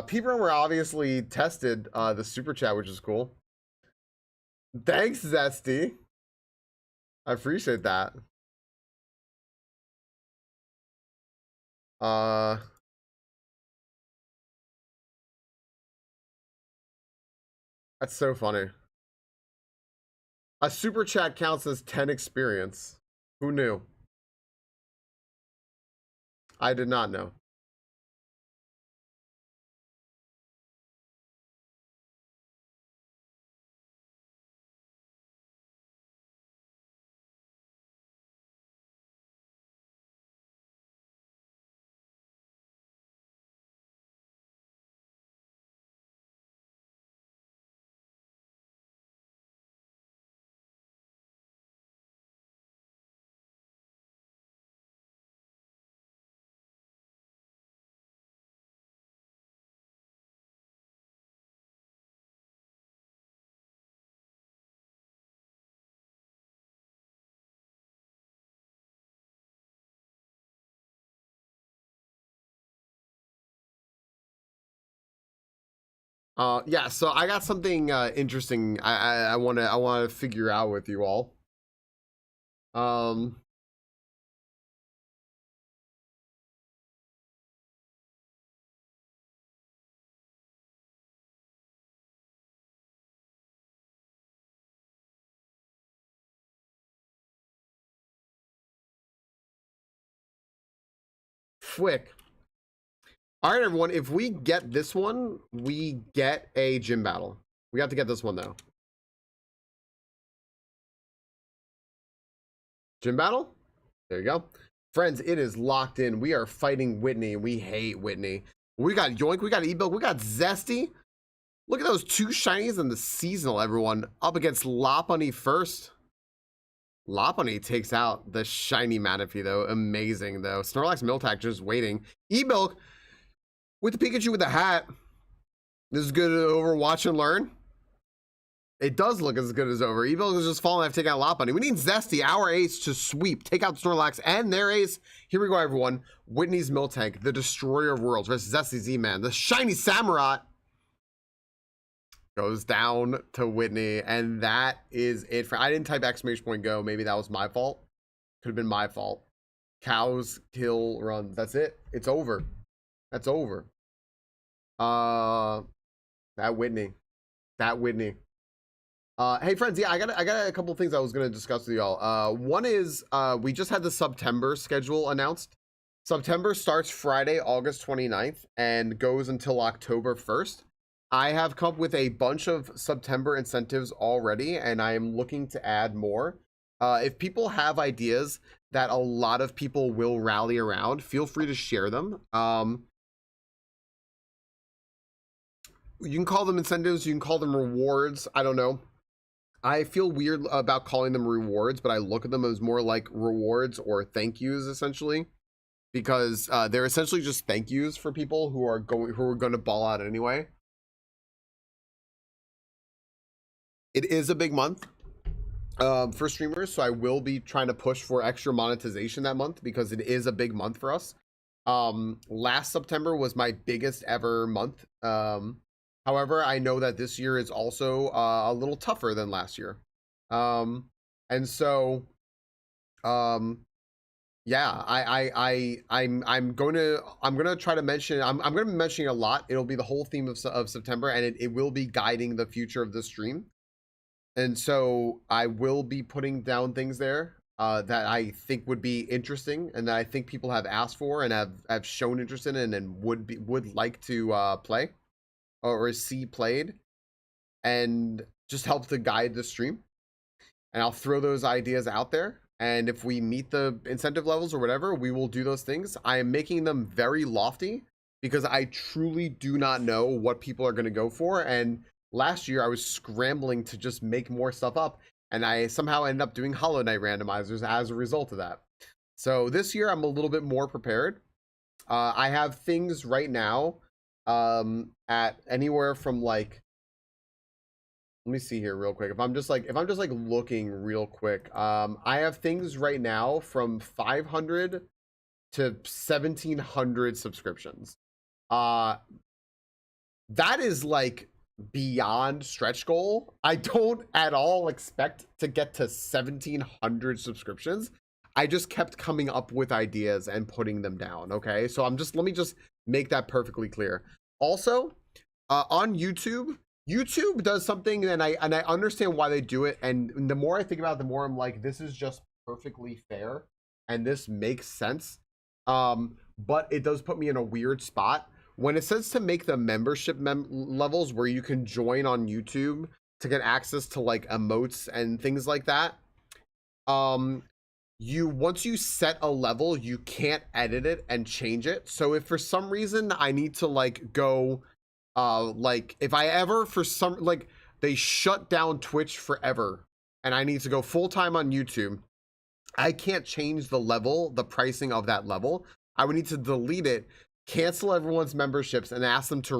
People were obviously tested the super chat, which is cool. Thanks, Zesty. I appreciate that. That's so funny. A super chat counts as 10 experience. Who knew? I did not know. Yeah, so I got something interesting I wanna figure out with you all. Um, Quick. All right, everyone. If we get this one, we get a gym battle. We have to get this one though. Gym battle. There you go, friends. It is locked in. We are fighting Whitney. We hate Whitney. We got Yoink. We got Ebilk. We got Zesty. Look at those two shinies in the seasonal. Everyone up against Lopunny first. Lopunny takes out the shiny Manaphy though. Amazing though. Snorlax Miltank just waiting. Ebilk with the Pikachu with the hat. This is good over watch and learn. It does look as good as over. Ebilk is just falling after taking out Lopunny. We need Zesty, our ace, to sweep, take out Snorlax and their ace. Here we go, everyone. Whitney's Miltank, the destroyer of worlds versus Zesty Z-Man. The shiny Samurott goes down to Whitney, and that is it. I didn't type exclamation point go. Maybe that was my fault. Could have been my fault. Cows kill runs. That's it. It's over. That's over. That Whitney. Hey friends, yeah, I got a couple of things I was gonna discuss with y'all. One is we just had the September schedule announced. September starts Friday, August 29th and goes until October 1st. I have come up with a bunch of September incentives already, and I am looking to add more. If people have ideas that a lot of people will rally around, feel free to share them. You can call them incentives, you can call them rewards. I don't know. I feel weird about calling them rewards, but I look at them as more like rewards or thank yous essentially, because they're essentially just thank yous for people who are going to ball out anyway. It is a big month for streamers, so I will be trying to push for extra monetization that month because it is a big month for us. Last September was my biggest ever month. However, I know that this year is also a little tougher than last year. And so yeah, I'm gonna try to mention, I'm gonna be mentioning a lot. It'll be the whole theme of September, and it will be guiding the future of the stream. And so I will be putting down things there that I think would be interesting and that I think people have asked for and have shown interest in and would like to play or see played, and just help to guide the stream. And I'll throw those ideas out there. And if we meet the incentive levels or whatever, we will do those things. I am making them very lofty because I truly do not know what people are going to go for. And last year I was scrambling to just make more stuff up, and I somehow ended up doing Hollow Knight randomizers as a result of that. So this year I'm a little bit more prepared. I have things right now at anywhere from like, let me see here real quick. If I'm just like looking real quick, I have things right now from 500 to 1700 subscriptions. That is like beyond stretch goal. I don't at all expect to get to 1700 subscriptions. I just kept coming up with ideas and putting them down. Okay, so let me just make that perfectly clear. Also, on YouTube does something, and I understand why they do it, and the more I think about it, the more I'm like, this is just perfectly fair and this makes sense. But it does put me in a weird spot when it says to make the membership levels where you can join on YouTube to get access to like emotes and things like that. Once you set a level, you can't edit it and change it. So if for some reason I need to like go like if I ever for some like they shut down Twitch forever and I need to go full-time on YouTube, I can't change the level, the pricing of that level. I would need to delete it, cancel everyone's memberships, and ask them to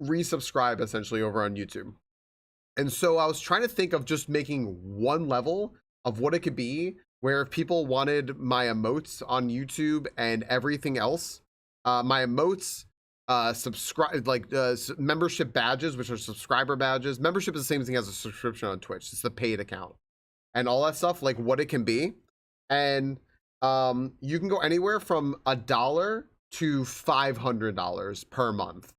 resubscribe essentially over on YouTube. And so I was trying to think of just making one level of what it could be where if people wanted my emotes on YouTube and everything else, my emotes, subscribe, like membership badges, which are subscriber badges. Membership is the same thing as a subscription on Twitch. It's the paid account and all that stuff, like what it can be. And you can go anywhere from $1 to $500 per month.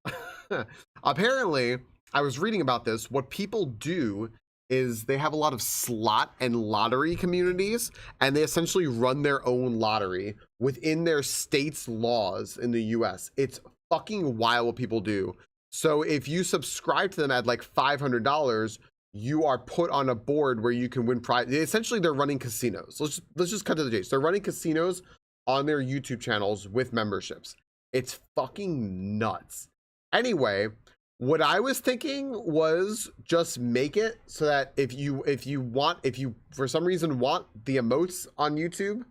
Apparently, I was reading about this. What people do is they have a lot of slot and lottery communities, and they essentially run their own lottery within their state's laws in the US. It's fucking wild what people do. So if you subscribe to them at like $500, you are put on a board where you can win prize. Essentially, they're running casinos. Let's just cut to the chase. They're running casinos on their YouTube channels with memberships. It's fucking nuts. Anyway, what I was thinking was just make it so that if you for some reason want the emotes on YouTube,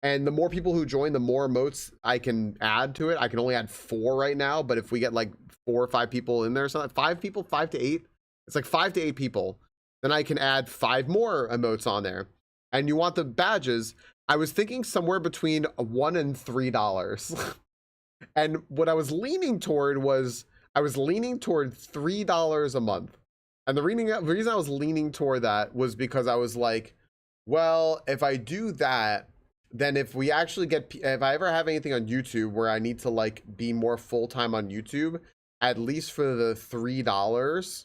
and the more people who join, the more emotes I can add to it. I can only add 4 right now, but if we get like 4 or 5 people in there, so 5 people, 5 to 8, it's like 5 to 8 people, then I can add 5 more emotes on there. And you want the badges, I was thinking somewhere between $1 and $3. And what I was leaning toward was, I was leaning toward $3 a month. And the reason I was leaning toward that was because I was like, well, if I do that, then if we actually get, if I ever have anything on YouTube where I need to like be more full-time on YouTube, at least for the $3,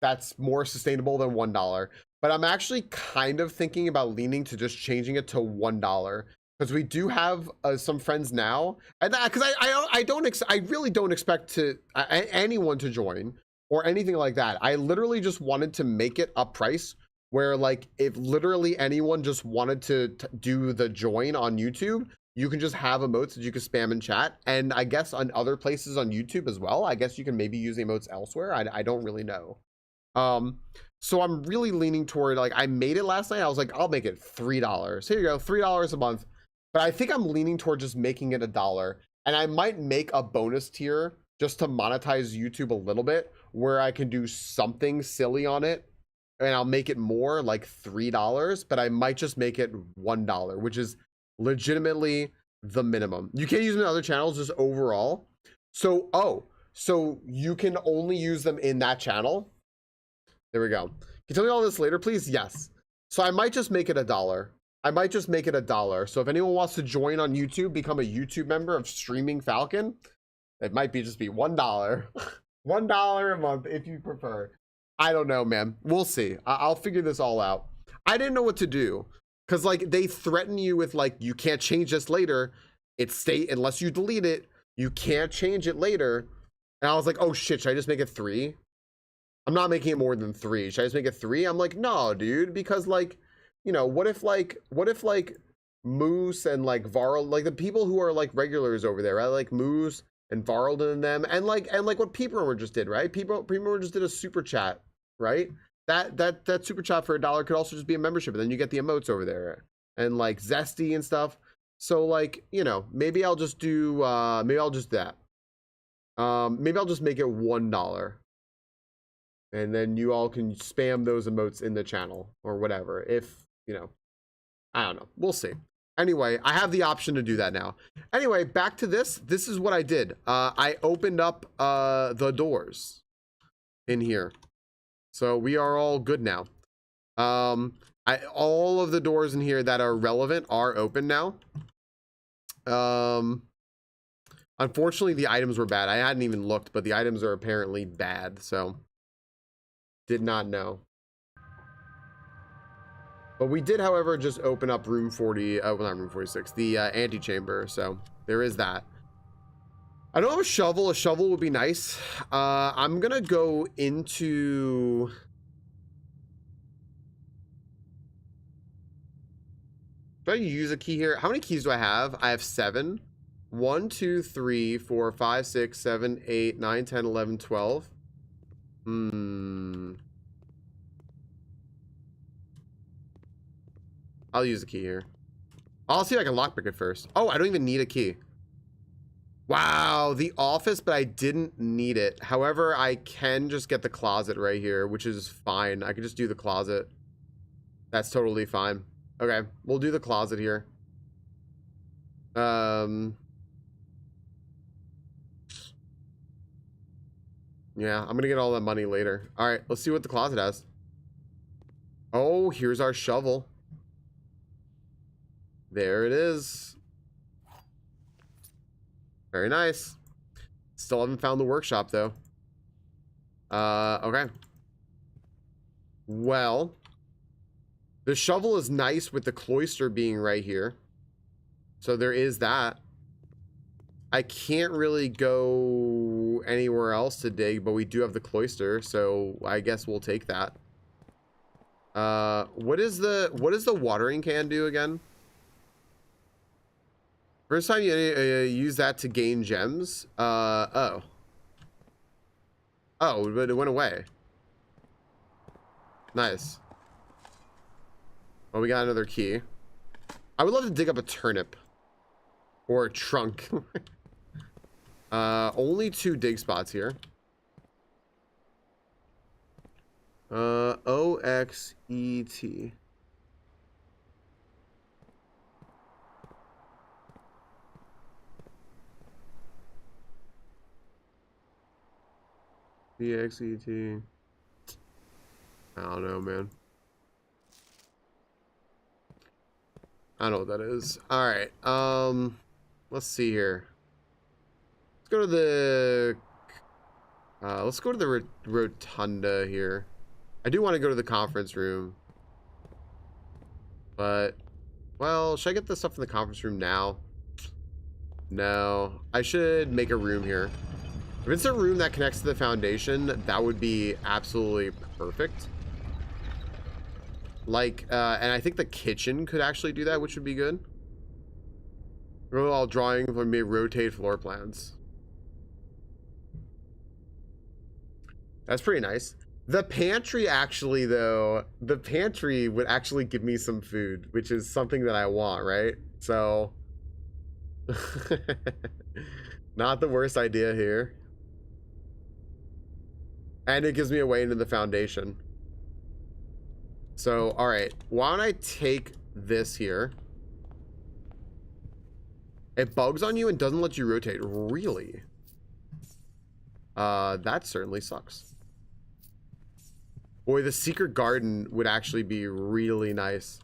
that's more sustainable than $1. But I'm actually kind of thinking about leaning to just changing it to $1, because we do have some friends now, and because I really don't expect anyone to join or anything like that. I literally just wanted to make it a price where, like, if literally anyone just wanted to do the join on YouTube, you can just have emotes that you can spam in chat. And I guess on other places on YouTube as well, I guess you can maybe use emotes elsewhere. I don't really know. So I'm really leaning toward, like, I made it last night. I was like, I'll make it $3. Here you go, $3 a month. But I think I'm leaning toward just making it $1. And I might make a bonus tier just to monetize YouTube a little bit, where I can do something silly on it. And I'll make it more, like $3, but I might just make it $1, which is legitimately the minimum. You can't use them in other channels, just overall. So, so you can only use them in that channel. There we go. Can you tell me all this later, please? Yes. So I might just make it $1. I might just make it $1. So if anyone wants to join on YouTube, become a YouTube member of StreamingFalcon, it might be just be $1. $1 a month if you prefer. I don't know, man. We'll see. I'll figure this all out. I didn't know what to do, because like they threaten you with like, you can't change this later. It's unless you delete it, you can't change it later. And I was like, oh shit, should I just make it 3? I'm not making it more than 3. Should I just make it 3? I'm like, no, dude, because like, you know, what if like Moose and like Varl, like the people who are like regulars over there, right? Like Moose and Varlden and them, and like what Peeper just did, right? Peeper just did a super chat, right? That super chat for $1 could also just be a membership, and then you get the emotes over there and like Zesty and stuff. So like, you know, maybe I'll just do maybe I'll just that. Maybe I'll just make it $1. And then you all can spam those emotes in the channel or whatever. If, you know, I don't know. We'll see. Anyway, I have the option to do that now. Anyway, back to this. This is what I did. I opened up the doors in here. So we are all good now. All of the doors in here that are relevant are open now. Unfortunately, the items were bad. I hadn't even looked, but the items are apparently bad. So did not know. But we did, however, just open up room 40, well, not room 46, the antechamber. So there is that. I don't have a shovel. A shovel would be nice. I'm gonna go into... Do I use a key here? How many keys do I have? I have 7. 1, 2, 3, 4, 5, 6, 7, 8, 9, 10, 11, 12. I'll use a key here. I'll see if I can lockpick it first. Oh, I don't even need a key. Wow, the office, but I didn't need it. However, I can just get the closet right here, which is fine. I could just do the closet. That's totally fine. Okay, we'll do the closet here. Yeah, I'm gonna get all that money later. All right, let's see what the closet has. Oh, here's our shovel. There it is. Very nice. Still haven't found the workshop though. Okay. Well, the shovel is nice with the cloister being right here. So there is that. I can't really go anywhere else to dig, but we do have the cloister, so I guess we'll take that. What does the watering can do again? First time you use that to gain gems. Oh, but it went away. Nice. Well, we got another key. I would love to dig up a turnip or a trunk. Only 2 dig spots here. OXET. EXET. I don't know, man. I don't know what that is. All right. Let's see here. Let's go to the rotunda here. I do want to go to the conference room. But, well, should I get the stuff in the conference room now? No. I should make a room here. If it's a room that connects to the foundation, that would be absolutely perfect. Like, and I think the kitchen could actually do that, which would be good. All drawing may rotate floor plans. That's pretty nice. The pantry actually, though, the pantry would actually give me some food, which is something that I want, right? So, not the worst idea here. And it gives me a way into the foundation. So, all right, why don't I take this here? It bugs on you and doesn't let you rotate. Really? That certainly sucks. Boy, the secret garden would actually be really nice.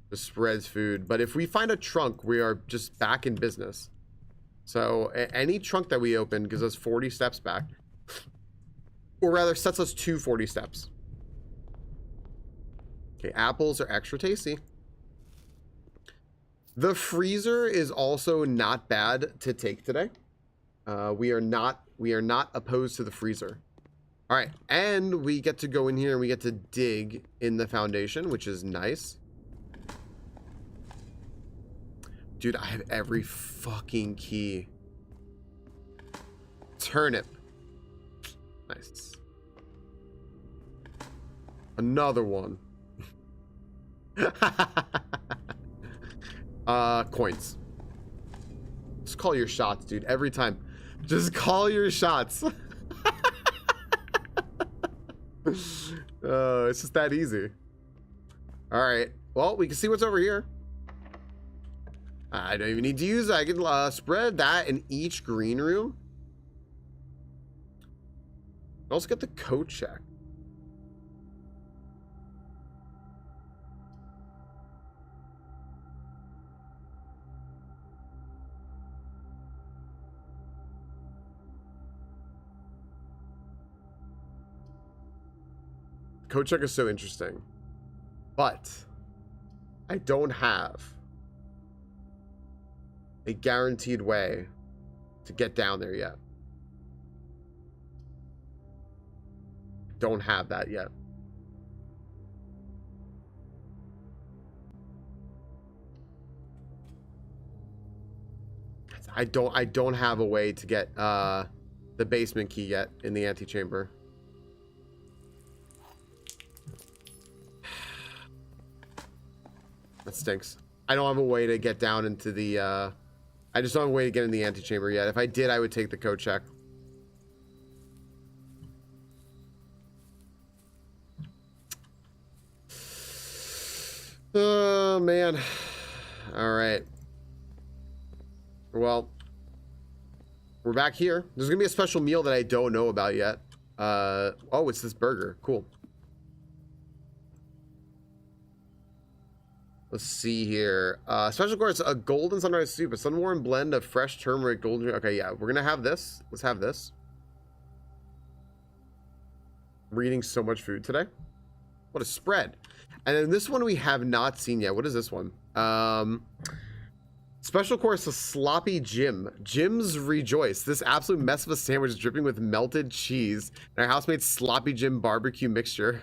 Just spreads food. But if we find a trunk, we are just back in business. So any trunk that we open gives us 40 steps back. Or rather, sets us to 40 steps. Okay, apples are extra tasty. The freezer is also not bad to take today. We are not opposed to the freezer. All right, and we get to go in here and we get to dig in the foundation, which is nice. Dude, I have every fucking key. Turnip. Nice. Another one. Coins. Just call your shots, dude. Every time. Just call your shots. It's just that easy. All right. Well, we can see what's over here. I don't even need to use it. I can spread that in each green room. Also get the code check. Code check is so interesting, but I don't have a guaranteed way to get down there yet. Don't have that yet. I don't have a way to get the basement key yet in the antechamber. That stinks. I don't have a way to get down into the I just don't have a way to get in the antechamber yet. If I did, I would take the code check. Oh man. All right. Well, We're back here. There's gonna be a special meal that I don't know about yet. Oh, it's this burger. Cool. Let's see here. Special course, a golden sunrise soup, a sun-warmed blend of fresh turmeric, golden. Okay, yeah, we're gonna have this. Let's have this. We're eating so much food today. What a spread. And then this one we have not seen yet. What is this one? Special course, a sloppy Jim. Jim's Rejoice. This absolute mess of a sandwich is dripping with melted cheese and our housemate's sloppy Jim barbecue mixture.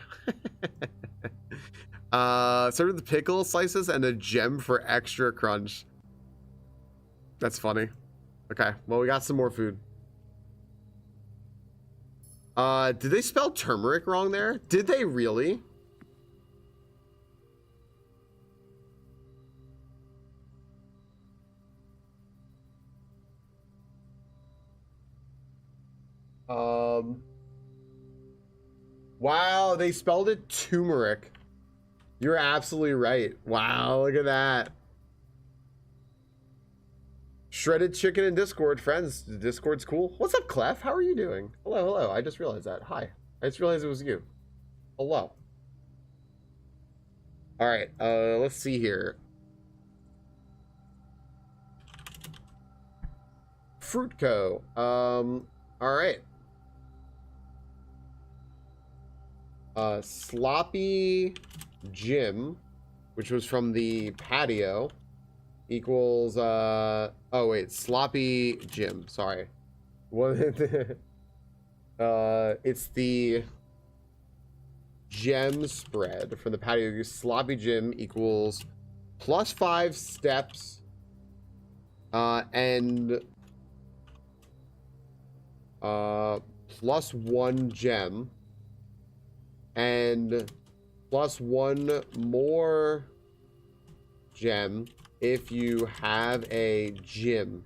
Served with pickle slices and a gem for extra crunch. That's funny. Okay, well, we got some more food. Did they spell turmeric wrong there? Did they really? Wow, they spelled it turmeric. You're absolutely right. Wow, look at that. Shredded chicken in Discord, friends. Discord's cool. What's up, Clef? How are you doing? Hello, hello. I just realized that. Hi. I just realized it was you. Hello. All right. Let's see here. Fruitco. All right. Sloppy Jim, which was from the patio, equals oh wait, sloppy Jim, sorry. What it's the gem spread from the patio. Sloppy Jim equals +5 steps and +1 gem and +1 more gem if you have a gym.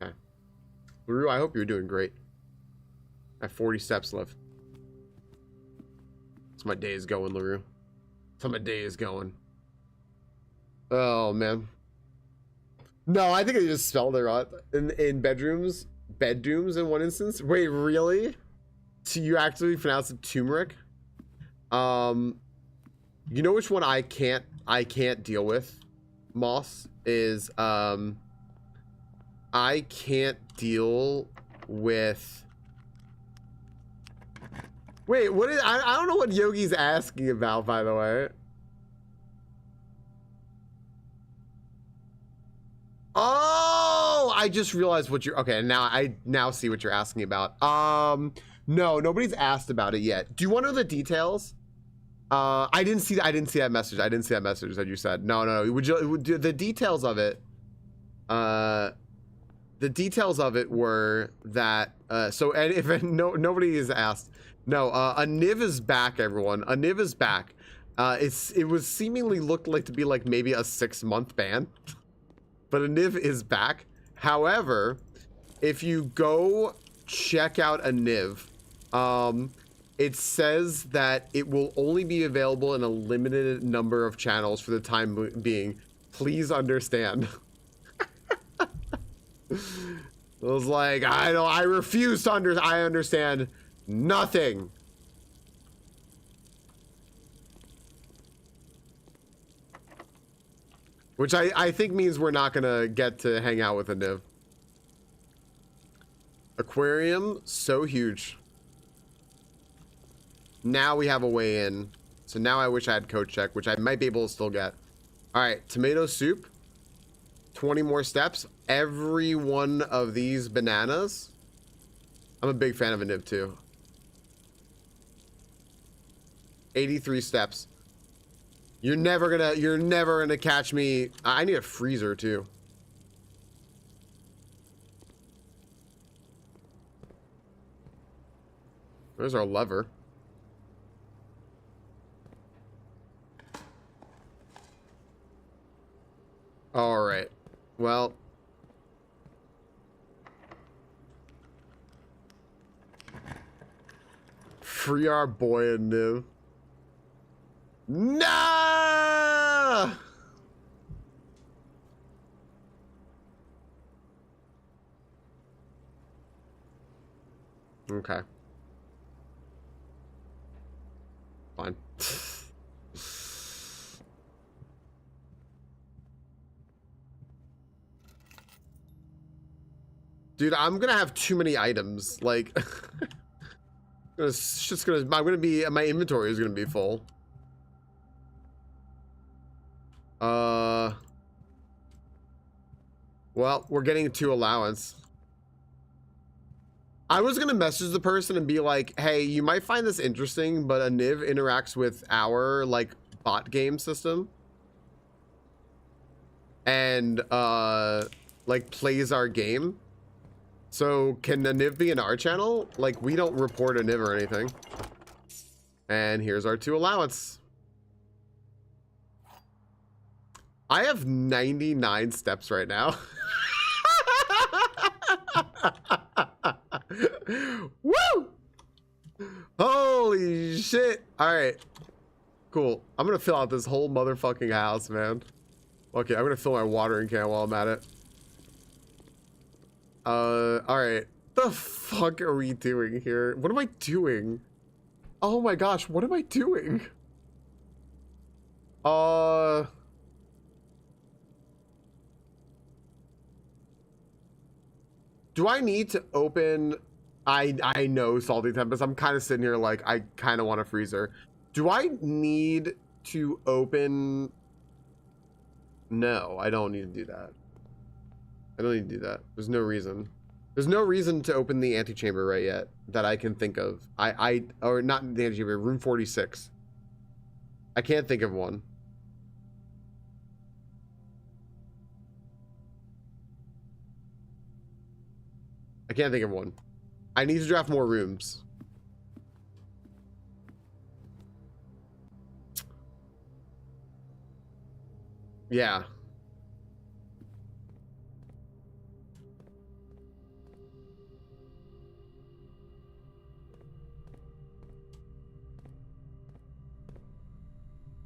Okay. Rue, I hope you're doing great. I have 40 steps left. That's my day is going, LaRue. That's how my day is going. Oh, man. No, I think I just spelled it wrong. In bedrooms in one instance. Wait, really? So you actually pronounce it turmeric? You know which one I can't deal with, Moss, is I can't deal with. Wait, what is I don't know what Yogi's asking about, by the way. Oh, I just realized what you're okay, now I see what you're asking about. No, nobody's asked about it yet. Do you want to know the details? I didn't see that message. I didn't see that message that you said. No. The details of it? The details of it were that. So, and if nobody is asked, no. A Niv is back, everyone. A Niv is back. It was seemingly looked like to be like maybe a 6-month ban, but a Niv is back. However, if you go check out a Niv, it says that it will only be available in a limited number of channels for the time being. Please understand. I was like, I refuse to I understand nothing. Which I think means we're not gonna get to hang out with a Niv. Aquarium, so huge. Now we have a way in. So now I wish I had code check, which I might be able to still get. All right, tomato soup. 20 more steps. Every one of these bananas. I'm a big fan of a nib too. 83 steps. You're never gonna catch me. I need a freezer too. There's our lever. All right. Well. Free our boy and new. No! Okay. Fine. Dude, I'm gonna have too many items. Like, my inventory is gonna be full. Well, we're getting 2 allowance. I was gonna message the person and be like, hey, you might find this interesting, but a Niv interacts with our, like, bot game system. And, like, plays our game. So, can a Niv be in our channel? Like, we don't report a Niv or anything. And here's our 2 allowance. I have 99 steps right now. Woo! Holy shit. All right. Cool. I'm going to fill out this whole motherfucking house, man. Okay, I'm going to fill my watering can while I'm at it. All right. The fuck are we doing here? What am I doing? Oh my gosh, what am I doing? Do I need to open... I know Salty Tempest. I'm kind of sitting here like, I kind of want a freezer. Do I need to open... No, I don't need to do that. I don't need to do that. There's no reason. There's no reason to open the antechamber right yet that I can think of. Or not the antechamber, room 46. I can't think of one. I can't think of one. I need to draft more rooms. Yeah.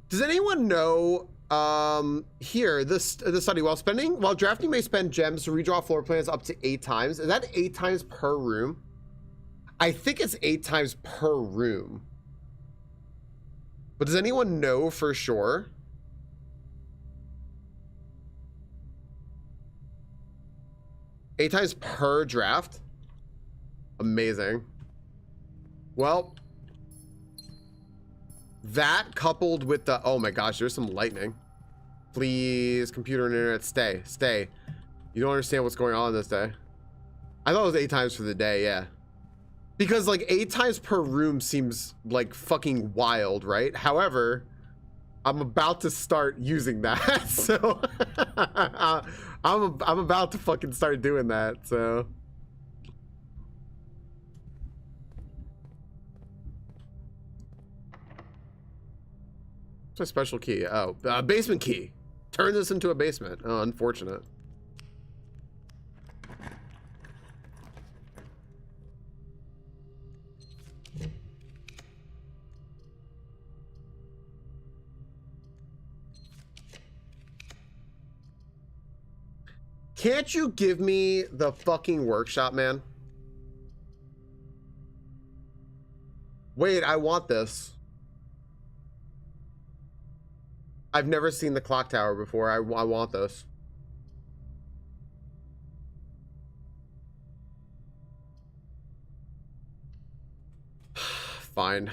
Does anyone know here the study while drafting may spend gems to redraw floor plans up to 8 times? Is that 8 times per room? I think it's 8 times per room. But does anyone know for sure? Eight times per draft? Amazing. Well, that coupled with the... Oh my gosh, there's some lightning. Please, computer and internet, stay. You don't understand what's going on this day. I thought it was 8 times for the day, yeah. Because like 8 times per room seems like fucking wild, right? However, I'm about to start using that, so I'm about to fucking start doing that, so. What's my special key? Oh, basement key. Turn this into a basement. Oh, unfortunate. Can't you give me the fucking workshop, man? Wait, I want this. I've never seen the clock tower before. I want this. Fine.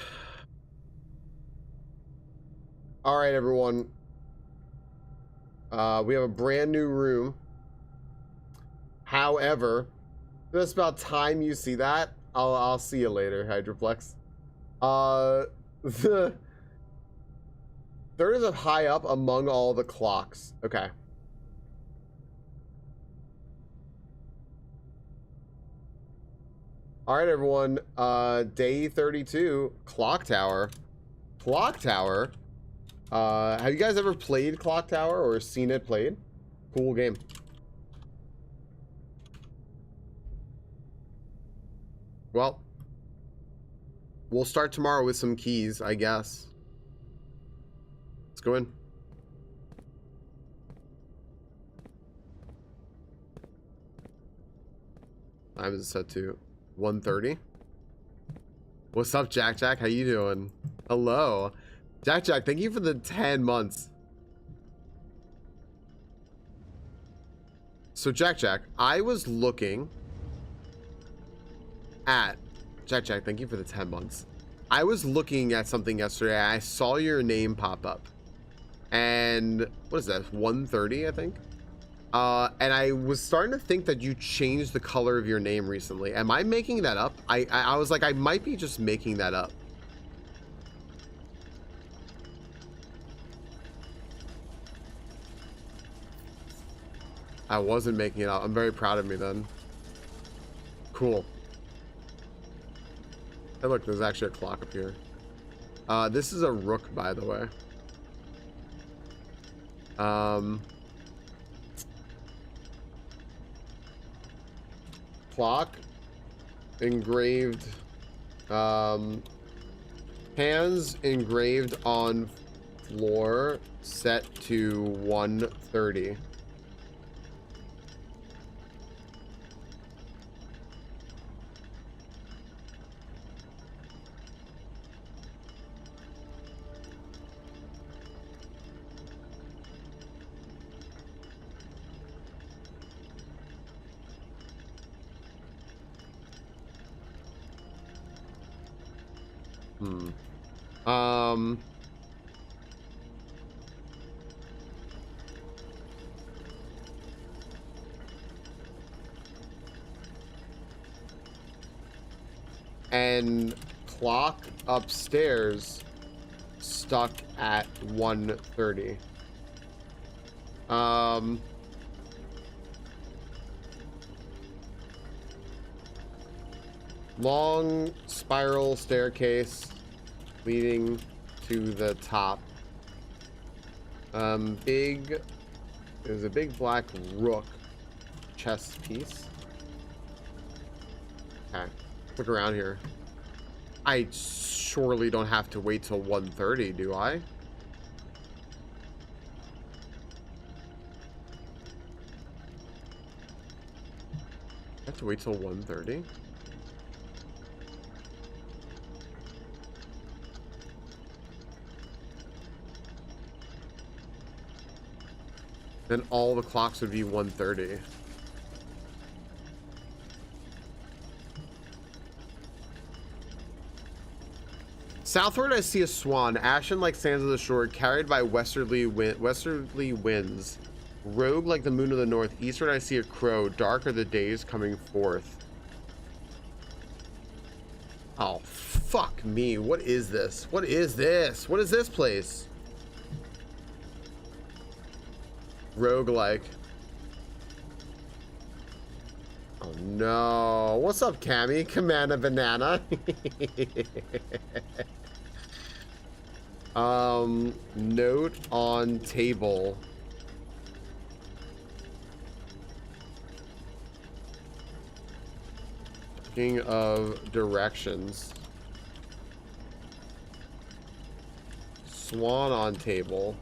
All right, everyone. We have a brand new room. However, it's about time you see that. I'll see you later, Hydroplex. There is a high up among all the clocks. Okay. All right, everyone. Day 32, Clock Tower. Clock Tower. Have you guys ever played Clock Tower or seen it played? Cool game. Well, we'll start tomorrow with some keys, I guess. Let's go in. Time is set to 1:30. What's up, Jack Jack? How you doing? Hello. Jack Jack, thank you for the 10 months. So Jack Jack, I was looking at Jack Jack, thank you for the 10 months. I was looking at something yesterday. I saw your name pop up. And what is that? 130, I think. And I was starting to think that you changed the color of your name recently. Am I making that up? I was like, I might be just making that up. I wasn't making it up. I'm very proud of me then. Cool. Hey, look, there's actually a clock up here. This is a rook, by the way. Clock engraved, hands engraved on floor set to 130. And clock upstairs stuck at 130. Long spiral staircase leading to the top. There's a big black rook chess piece. Okay, look around here. I surely don't have to wait till 1:30, do I? I have to wait till 1:30? Then all the clocks would be 1:30. Southward, I see a swan, ashen like sands of the shore, carried by westerly winds. Rogue like the moon of the north. Eastward, I see a crow, dark are the days coming forth. Oh, fuck me. What is this? What is this? What is this place? Roguelike. Oh no. What's up, Cammy? Commander Banana. Note on table. King of directions. Swan on table.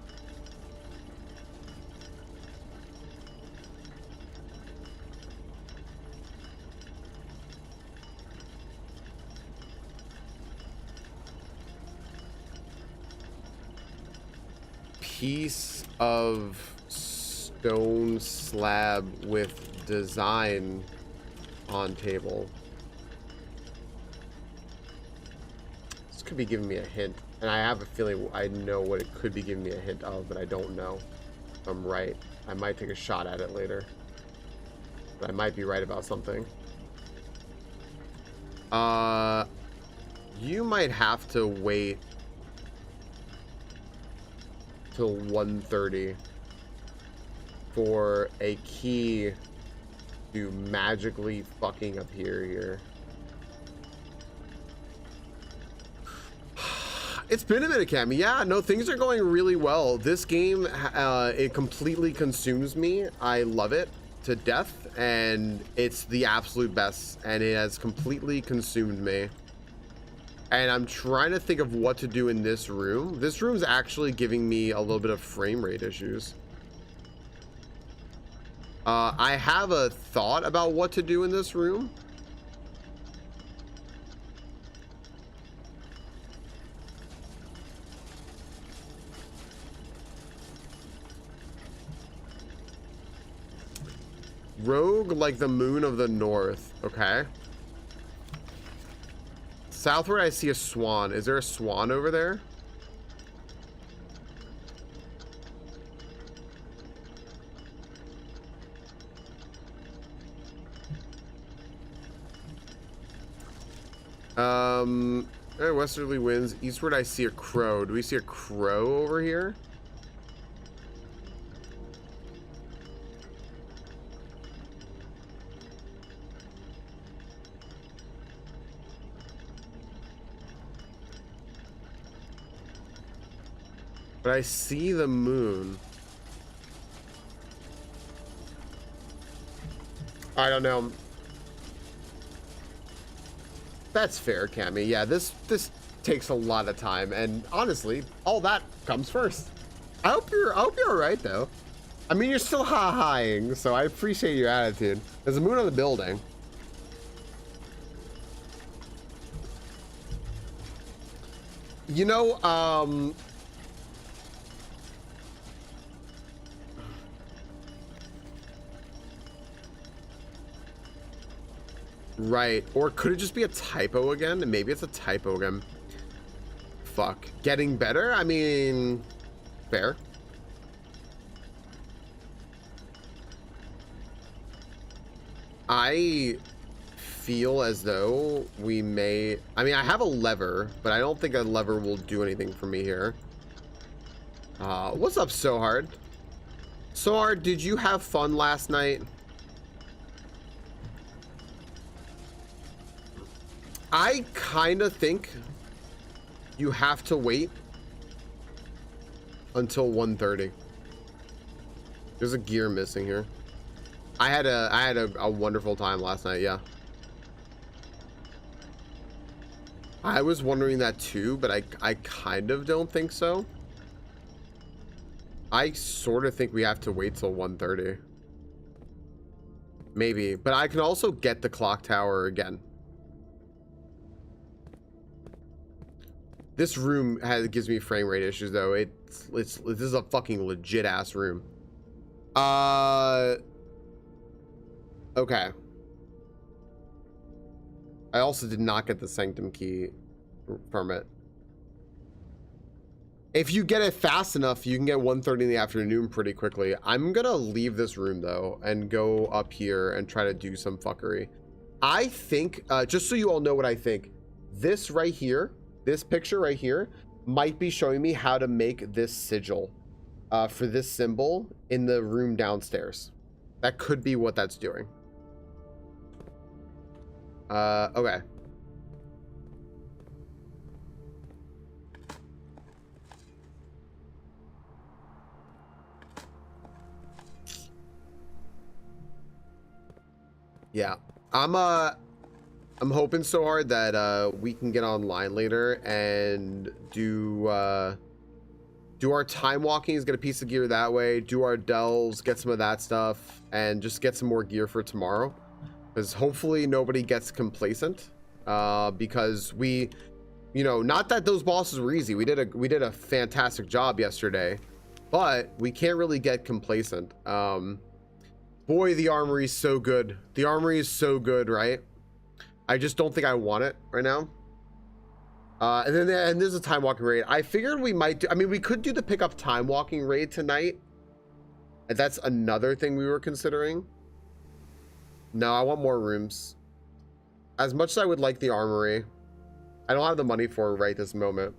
Piece of stone slab with design on table. This could be giving me a hint, and I have a feeling I know what it could be giving me a hint of, but I don't know if I'm right. I might take a shot at it later, but I might be right about something. You might have to wait till 1:30 for a key to magically fucking appear here. It's been a minute, Cammy. Yeah, no, things are going really well. This game, it completely consumes me. I love it to death, and it's the absolute best, and it has completely consumed me. And I'm trying to think of what to do in this room. This room's actually giving me a little bit of frame rate issues. I have a thought about what to do in this room. Rogue like the moon of the north. Okay. Southward, I see a swan. Is there a swan over there? Westerly winds. Eastward, I see a crow. Do we see a crow over here? But I see the moon. I don't know. That's fair, Cammy. Yeah, this takes a lot of time, and honestly, all that comes first. I hope you're all right though. I mean, you're still ha-haing, so I appreciate your attitude. There's a moon on the building. You know, right. Or could it just be a typo again? Maybe it's a typo again. Fuck. Getting better? I mean, fair. I feel as though we may... I mean, I have a lever, but I don't think a lever will do anything for me here. What's up, So Hard? So Hard, did you have fun last night? I kind of think you have to wait until 1:30. There's a gear missing here. I had a wonderful time last night, yeah. I was wondering that too, but I kind of don't think so. I sort of think we have to wait till 1:30. Maybe, but I can also get the clock tower again. This room gives me frame rate issues though. This is a fucking legit ass room. Okay. I also did not get the sanctum key from it. If you get it fast enough, you can get 1:30 in the afternoon pretty quickly. I'm gonna leave this room though and go up here and try to do some fuckery. I think, just so you all know what I think, this right here, this picture right here might be showing me how to make this sigil for this symbol in the room downstairs. That could be what that's doing. Okay. Yeah, I'm hoping so hard that we can get online later and do our time walkings, get a piece of gear that way, do our delves, get some of that stuff, and just get some more gear for tomorrow. Because hopefully nobody gets complacent. Because we, you know, not that those bosses were easy. We did a fantastic job yesterday, but we can't really get complacent. Boy, the armory is so good. The armory is so good, right? I just don't think I want it right now. And there's a time walking raid. I figured we might do, I mean, we could do the pickup time walking raid tonight. And that's another thing we were considering. No, I want more rooms. As much as I would like the armory, I don't have the money for it right this moment.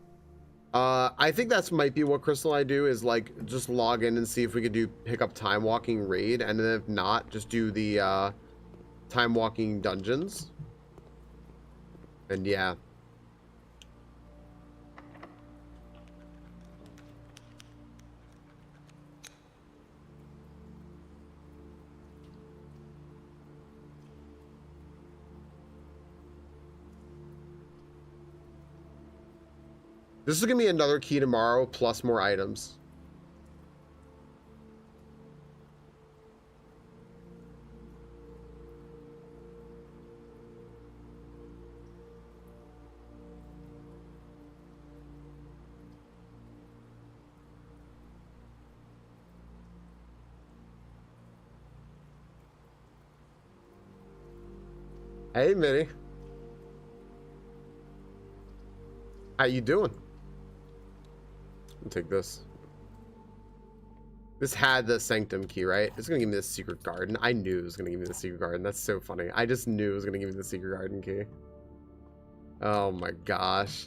I think that's might be what Crystal and I do, is like just log in and see if we could do pick up time walking raid, and then if not, just do the time walking dungeons. And yeah. This is gonna be another key tomorrow, plus more items. Hey, Mitty. How you doing? I'll take this. This had the sanctum key, right? It's gonna give me the secret garden. I knew it was gonna give me the secret garden. That's so funny. I just knew it was gonna give me the secret garden key. Oh my gosh.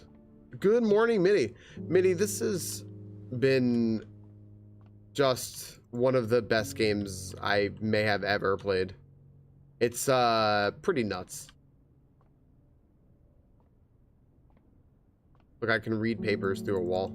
Good morning, Mitty. Mitty, this has been just one of the best games I may have ever played. It's pretty nuts. Look, I can read papers through a wall.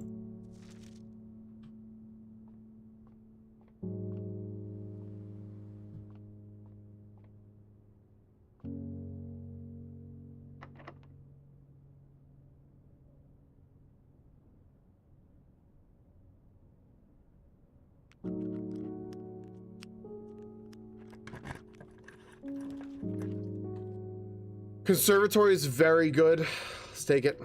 Conservatory is very good. Let's take it.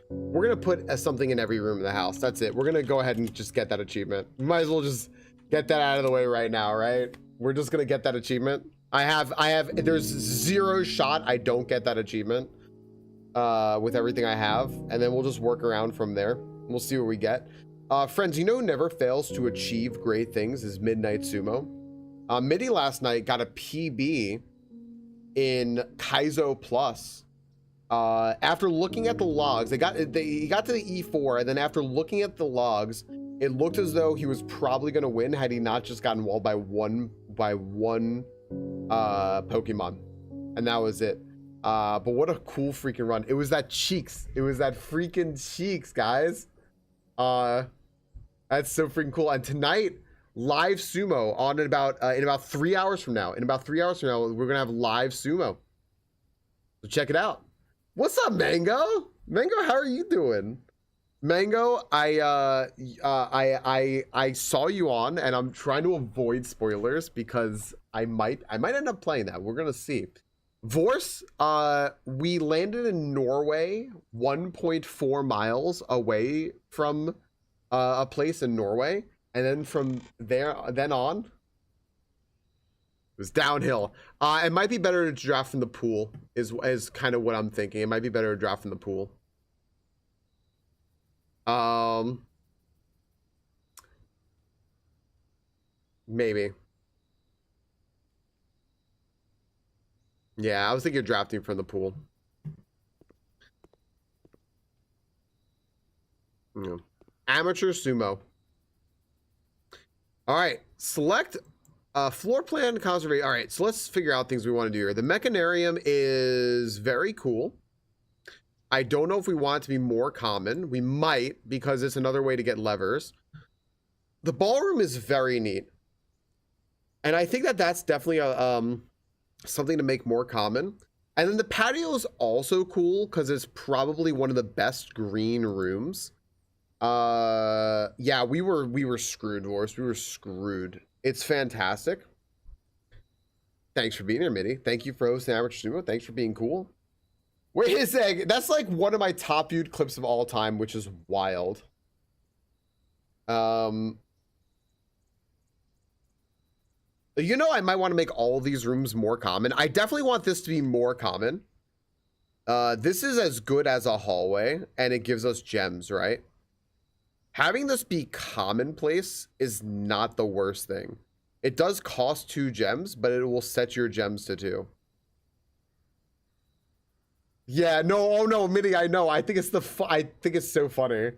We're gonna put something in every room in the house. That's it. We're gonna go ahead and just get that achievement. We might as well just get that out of the way right now, right? We're just gonna get that achievement. There's zero shot I don't get that achievement with everything I have, and then we'll just work around from there. We'll see what we get. Friends, you know who never fails to achieve great things is Midnight Sumo. Mitty last night got a PB in Kaizo Plus. After looking at the logs, he got to the E4, and then after looking at the logs, it looked as though he was probably going to win had he not just gotten walled by one Pokemon, and that was it. But what a cool freaking run! It was that Cheeks. It was that freaking Cheeks, guys. That's so freaking cool. And tonight, live sumo on in about 3 hours from now. In about 3 hours from now, we're gonna have live sumo. So check it out. What's up, Mango? Mango, how are you doing? Mango, I saw you on, and I'm trying to avoid spoilers because I might end up playing that. We're gonna see. Vorse, we landed in Norway, 1.4 miles away from a place in Norway, and then from there, on, it was downhill. It might be better to draft from the pool, is kind of what I'm thinking. It might be better to draft from the pool. Maybe. Yeah, I was thinking of drafting from the pool. Yeah. Amateur sumo. All right, select floor plan conservation. All right, so let's figure out things we want to do here. The mechanarium is very cool. I don't know if we want it to be more common. We might, because it's another way to get levers. The ballroom is very neat, and I think that that's definitely a something to make more common. And then the patio is also cool because it's probably one of the best green rooms. Yeah, we were screwed, Vorse. We were screwed. It's fantastic. Thanks for being here, Mitty. Thank you for hosting Amateur Sumo. Thanks for being cool. Wait a sec. That's like one of my top viewed clips of all time, which is wild. You know, I might want to make all these rooms more common. I definitely want this to be more common. This is as good as a hallway, and it gives us gems, right? Having this be commonplace is not the worst thing. It does cost 2 gems, but it will set your gems to 2. Yeah, no, oh no, Mitty, I know. I think it's I think it's so funny.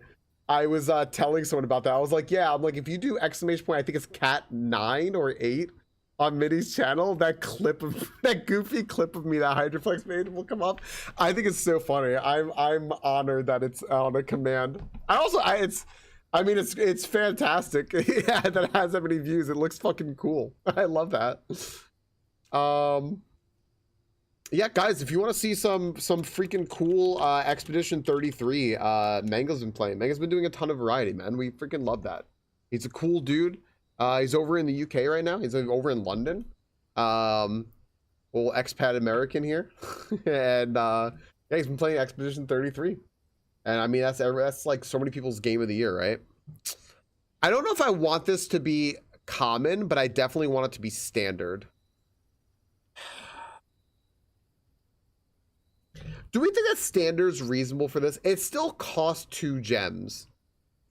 I was telling someone about that. I was like, yeah, I'm like, if you do exclamation point, I think it's cat 9 or 8 on Mitty's channel, that clip of that goofy clip of me that Hydroflex made will come up. I think it's so funny. I'm honored that it's on a command. I mean, it's fantastic. Yeah, that it has that many views. It looks fucking cool. I love that. Yeah, guys, if you want to see some freaking cool Expedition 33, Mango's been playing. Mango's been doing a ton of variety, man. We freaking love that. He's a cool dude. He's over in the UK right now. He's over in London. Little expat American here. And yeah, he's been playing Expedition 33. And I mean, that's like so many people's game of the year, right? I don't know if I want this to be common, but I definitely want it to be standard. Do we think that standard's reasonable for this? It still costs 2 gems,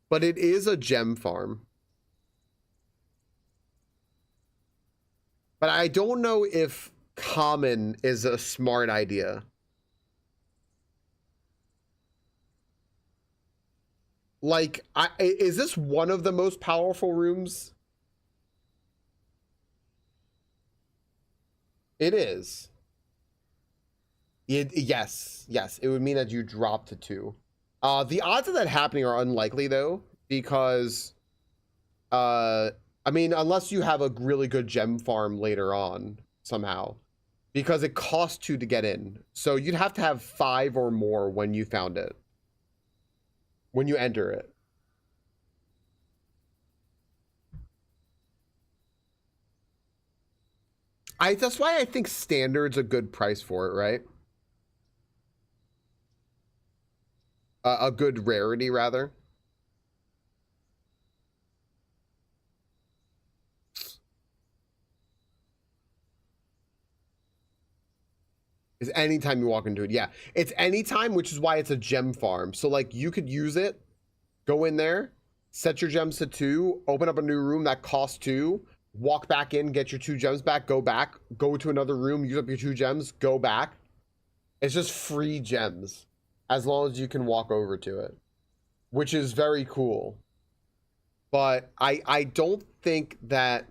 but it is a gem farm. But I don't know if common is a smart idea. Like, is this one of the most powerful rooms? It is. Yes, it would mean that you drop to 2. The odds of that happening are unlikely though, because I mean, unless you have a really good gem farm later on somehow, because it costs 2 to get in. So you'd have to have 5 or more when you found it, when you enter it. That's why I think standard's a good price for it, right? A good rarity, rather. Is anytime you walk into it. Yeah, it's anytime, which is why it's a gem farm. So like you could use it, go in there, set your gems to 2, open up a new room that costs 2, walk back in, get your 2 gems back, go to another room, use up your 2 gems, go back. It's just free gems as long as you can walk over to it, which is very cool. But I don't think that...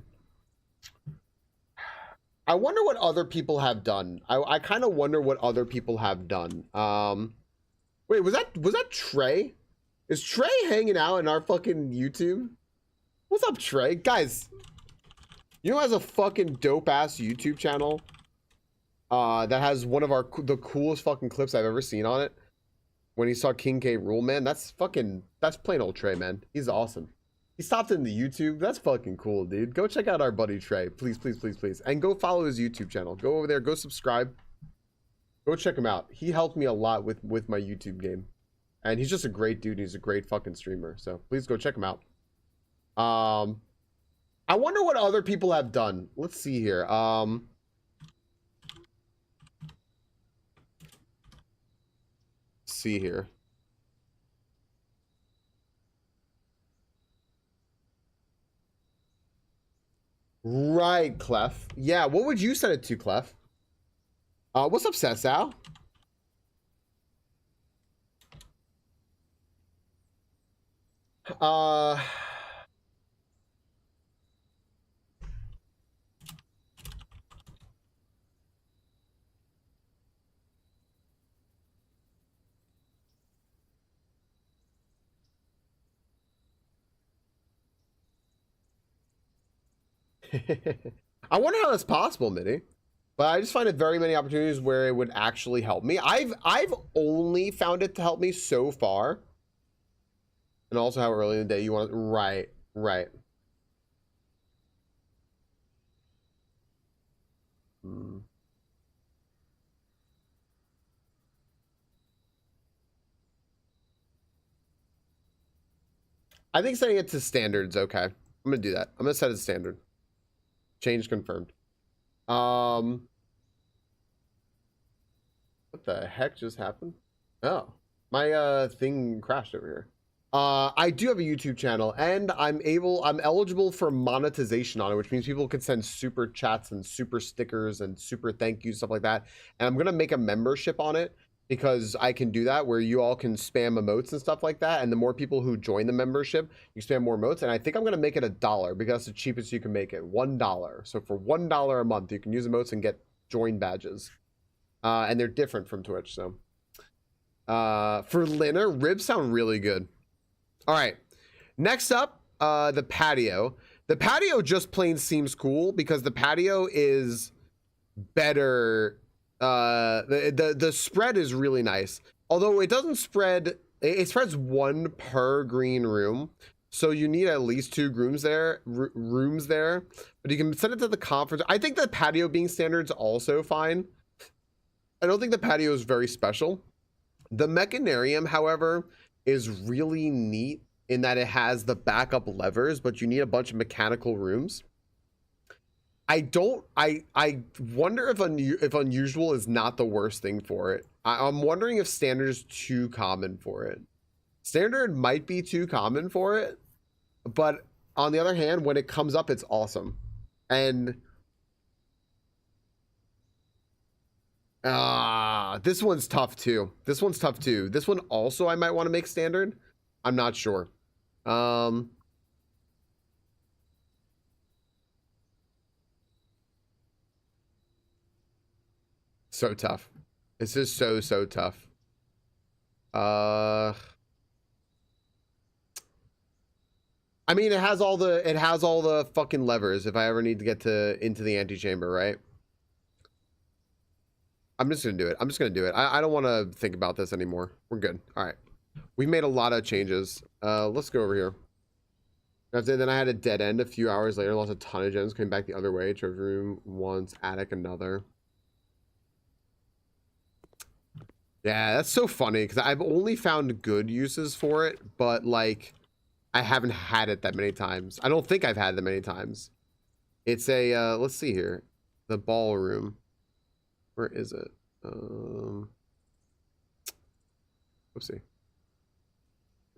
I wonder what other people have done. I kind of wonder what other people have done. Wait, was that Trey? Is Trey hanging out in our fucking YouTube? What's up, Trey? Guys, you know who has a fucking dope-ass YouTube channel that has one of the coolest fucking clips I've ever seen on it? When he saw King K rule, man, that's plain old Trey, man. He's awesome. He stopped in the YouTube. That's fucking cool, dude. Go check out our buddy Trey. Please, please, please, please. And go follow his YouTube channel. Go over there. Go subscribe. Go check him out. He helped me a lot with my YouTube game. And he's just a great dude. He's a great fucking streamer. So please go check him out. I wonder what other people have done. Let's see here. Let's see here. Right, Clef. Yeah, what would you set it to, Clef? What's up, Sesao? I wonder how that's possible, Mitty. But I just find it very many opportunities where it would actually help me. I've only found it to help me so far. And also how early in the day you want to... Right. I think setting it to standard's okay. I'm gonna do that. I'm gonna set it to standard. Change confirmed. What the heck just happened? Oh, my thing crashed over here. I do have a YouTube channel, and I'm eligible for monetization on it, which means people can send super chats and super stickers and super thank yous, stuff like that. And I'm gonna make a membership on it because I can do that, where you all can spam emotes and stuff like that. And the more people who join the membership, you spam more emotes. And I think I'm gonna make it $1 because that's the cheapest you can make it, $1. So for $1 a month, you can use emotes and get join badges. And they're different from Twitch. So for Lina, ribs sound really good. All right, next up, the patio. The patio just plain seems cool because the patio is better. The spread is really nice. Although it doesn't spread, it spreads 1 per green room, So you need at least 2 rooms there, rooms there, but you can send it to the conference. I think the patio being standard is also fine. I don't think the patio is very special. The mechanarium, however, is really neat in that it has the backup levers, but you need a bunch of mechanical rooms. I wonder if unusual is not the worst thing for it. I'm wondering if standard is too common for it. Standard might be too common for it, but on the other hand, when it comes up, it's awesome. And this one's tough too. This one's tough too. This one also I might want to make standard. I'm not sure. So tough. This is so tough. I mean, it has all the fucking levers if I ever need to get into the antechamber, right? I'm just gonna do it. I'm just gonna do it. I don't want to think about this anymore. We're good. All right. We made a lot of changes. Let's go over here. Then I had a dead end a few hours later. Lost a ton of gems. Came back the other way. Treasure room once. Attic another. Yeah, that's so funny because I've only found good uses for it, but like I haven't had it that many times. I don't think I've had it that many times. It's a let's see here. The ballroom. Where is it? Oopsie. It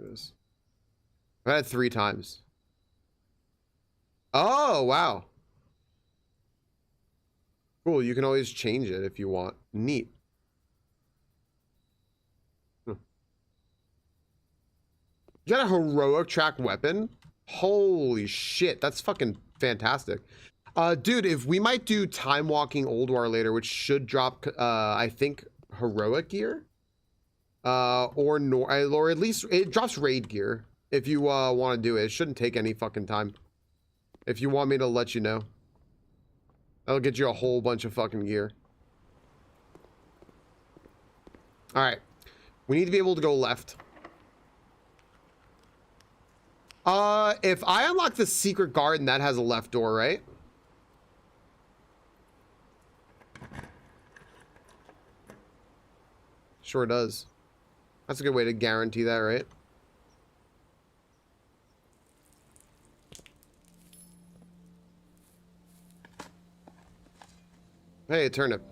is. I've had it 3 times. Oh, wow. Cool, you can always change it if you want. Neat. You got a heroic track weapon? Holy shit, that's fucking fantastic. Dude, if we might do time walking old war later, which should drop I think heroic gear. Or at least it drops raid gear if you want to do it. It shouldn't take any fucking time. If you want me to let you know. That'll get you a whole bunch of fucking gear. Alright. We need to be able to go left. If I unlock the secret garden, that has a left door, right? Sure does. That's a good way to guarantee that, right? Hey, turnip.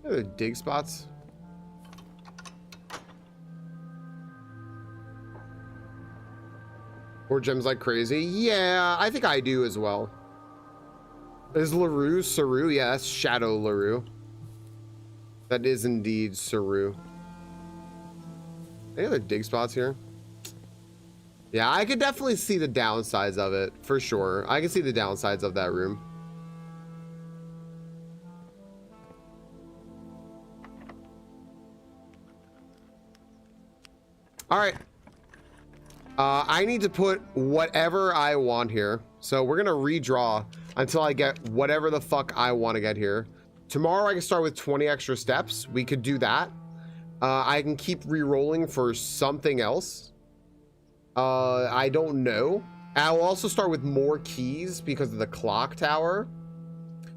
Are there dig spots? Or gems like crazy? Yeah, I think I do as well. Is LaRue Saru? Yeah, that's Shadow LaRue. That is indeed Saru. Any other dig spots here? Yeah, I could definitely see the downsides of it, for sure. I can see the downsides of that room. All right. I need to put whatever I want here. So we're going to redraw until I get whatever the fuck I want to get here. Tomorrow I can start with 20 extra steps. We could do that. I can keep re-rolling for something else. I don't know. I'll also start with more keys because of the clock tower.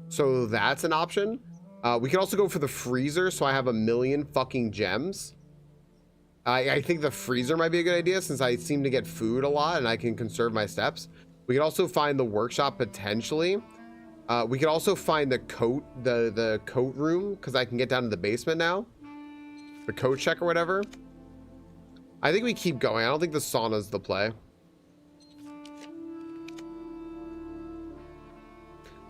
So that's an option. We can also go for the freezer. So I have 1,000,000 fucking gems. I think the freezer might be a good idea since I seem to get food a lot and I can conserve my steps. We can also find the workshop potentially. We can also find the coat, the coat room because I can get down to the basement now. The coat check or whatever. I think we keep going. I don't think the sauna's the play.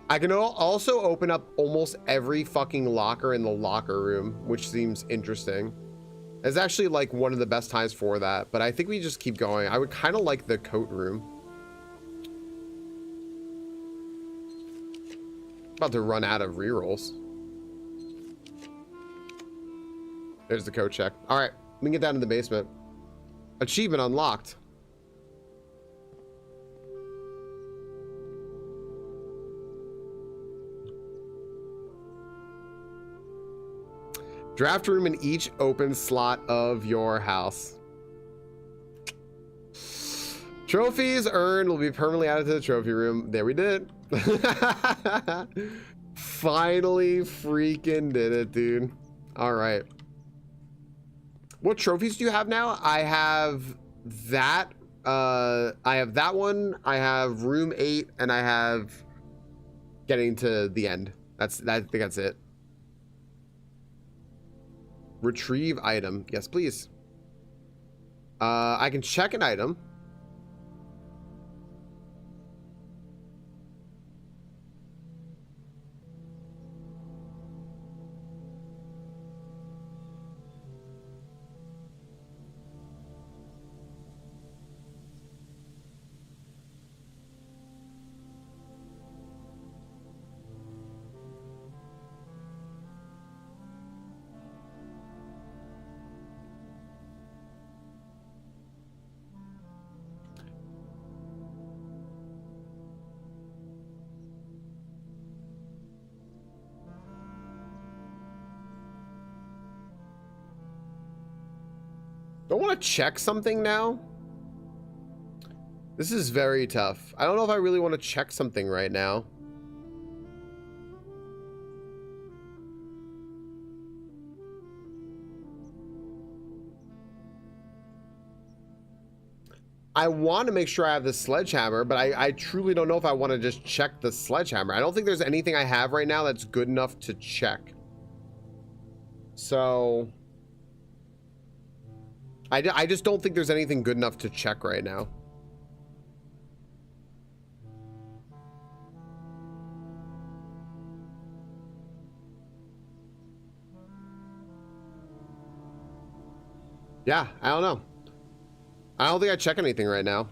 I can also open up almost every fucking locker in the locker room, which seems interesting. It's actually like one of the best times for that, but I think we just keep going. I would kind of like the coat room. About to run out of rerolls. There's the coat check. All right, we can get down to the basement. Achievement unlocked. Draft room in each open slot of your house. Trophies earned will be permanently added to the trophy room. There we did. Finally freaking did it, dude. All right. What trophies do you have now? I have that. I have that one. I have room 8, and I have getting to the end. I think that's it. Retrieve item. Yes, please. I can check an item. Don't want to check something now. This is very tough. I don't know if I really want to check something right now. I want to make sure I have the sledgehammer, but I truly don't know if I want to just check the sledgehammer. I don't think there's anything I have right now that's good enough to check. So I just don't think there's anything good enough to check right now. Yeah, I don't know. I don't think I check anything right now.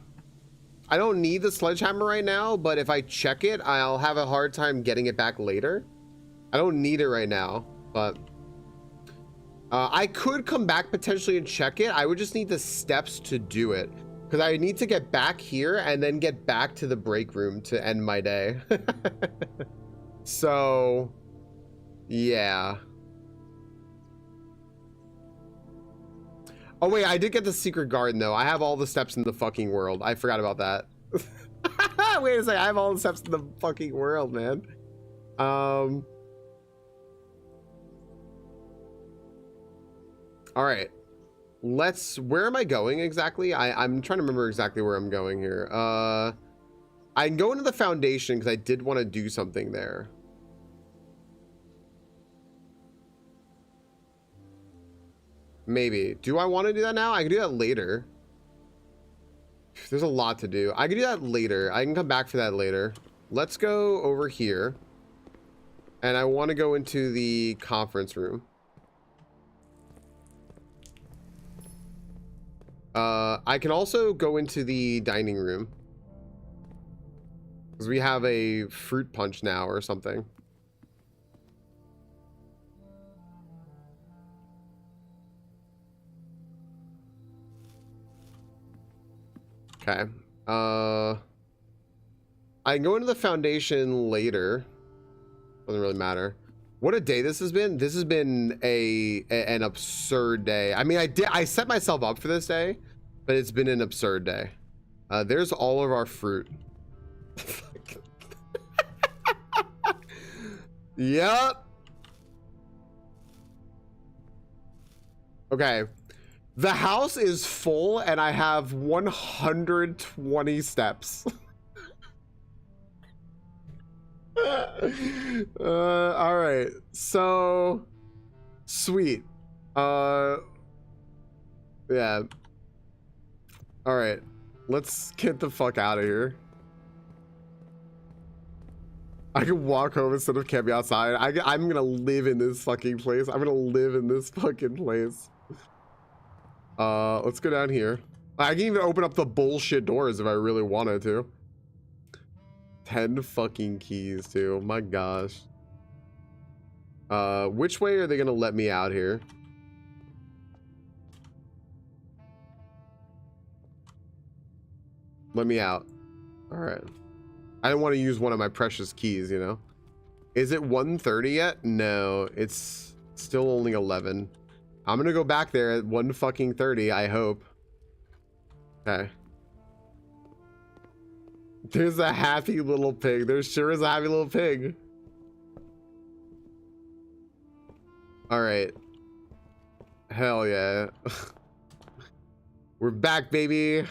I don't need the sledgehammer right now, but if I check it, I'll have a hard time getting it back later. I don't need it right now, but I could come back potentially and check it. I would just need the steps to do it, because I need to get back here and then get back to the break room to end my day. So, yeah. Oh wait, I did get the secret garden though. I have all the steps in the fucking world. I forgot about that. Wait a second, I have all the steps in the fucking world, man. All right. Where am I going exactly? I'm trying to remember exactly where I'm going here. I can go into the foundation because I did want to do something there. Maybe. Do I want to do that now? I can do that later. There's a lot to do. I can do that later. I can come back for that later. Let's go over here. And I want to go into the conference room. I can also go into the dining room. Because we have a fruit punch now or something. Okay. I can go into the foundation later. Doesn't really matter. What a day this has been. This has been an absurd day. I mean, I set myself up for this day, but it's been an absurd day. There's all of our fruit. Yep. Okay. The house is full and I have 120 steps. All right. So sweet. Yeah. All right. Let's get the fuck out of here. I can walk home instead of camping outside. I'm gonna live in this fucking place. I'm gonna live in this fucking place. Let's go down here. I can even open up the bullshit doors if I really wanted to. 10 fucking keys too. My gosh. Which way are they gonna let me out here? Let me out. All right. I don't want to use one of my precious keys, you know. Is it 1:30 yet? No, it's Still only 11. I'm gonna go back there at 1 fucking 30, I hope. Okay. There's a happy little pig. There sure is a happy little pig. Alright. Hell yeah. We're back, baby.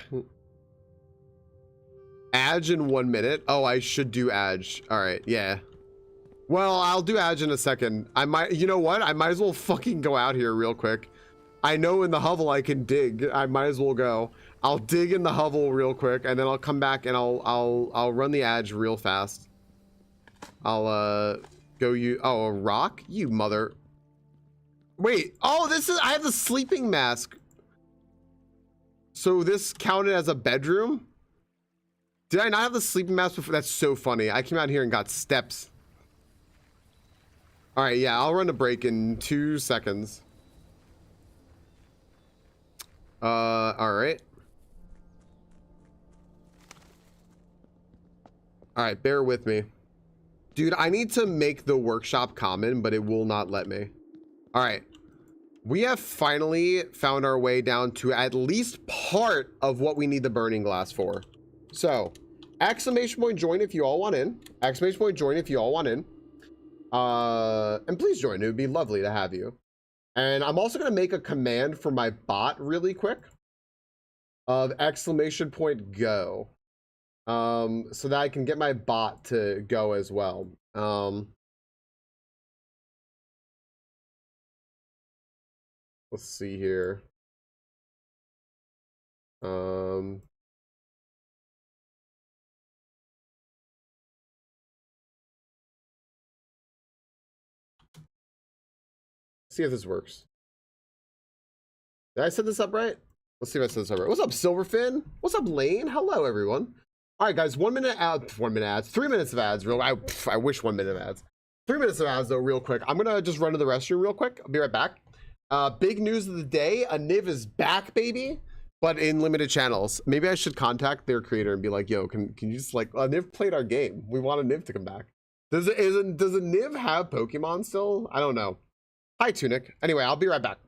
Adge in 1 minute. Oh, I should do Adge. Alright, yeah. Well, I'll do Adge in a second. I might, you know what? I might as well fucking go out here real quick. I know in the hovel I can dig. I might as well go. I'll dig in the hovel real quick, and then I'll come back and I'll run the Adge real fast. I'll go you. Oh, a rock? You mother. Wait. Oh, this is. I have the sleeping mask. So this counted as a bedroom? Did I not have the sleeping mask before? That's so funny. I came out here and got steps. All right, yeah, I'll run a break in 2 seconds. All right. All right, bear with me. Dude, I need to make the workshop common, but it will not let me. All right. We have finally found our way down to at least part of what we need the burning glass for. So, exclamation point join if you all want in. Exclamation point join if you all want in. And please join. It would be lovely to have you. And I'm also going to make a command for my bot really quick of exclamation point go. So that I can get my bot to go as well. Let's see here. See if this works. Did I set this up right? Let's see if I set this up right. What's up, Silverfin? What's up, Lane? Hello, everyone. All right, guys, 1 minute ad, 1 minute ads, 3 minutes of ads. I wish 1 minute of ads. 3 minutes of ads, though, real quick. I'm gonna just run to the restroom real quick. I'll be right back. Big news of the day: a Niv is back, baby, but in limited channels. Maybe I should contact their creator and be like, "Yo, can you just like Niv played our game? We want a Niv to come back." Does a Niv have Pokemon still? I don't know. Hi, Tunic. Anyway, I'll be right back.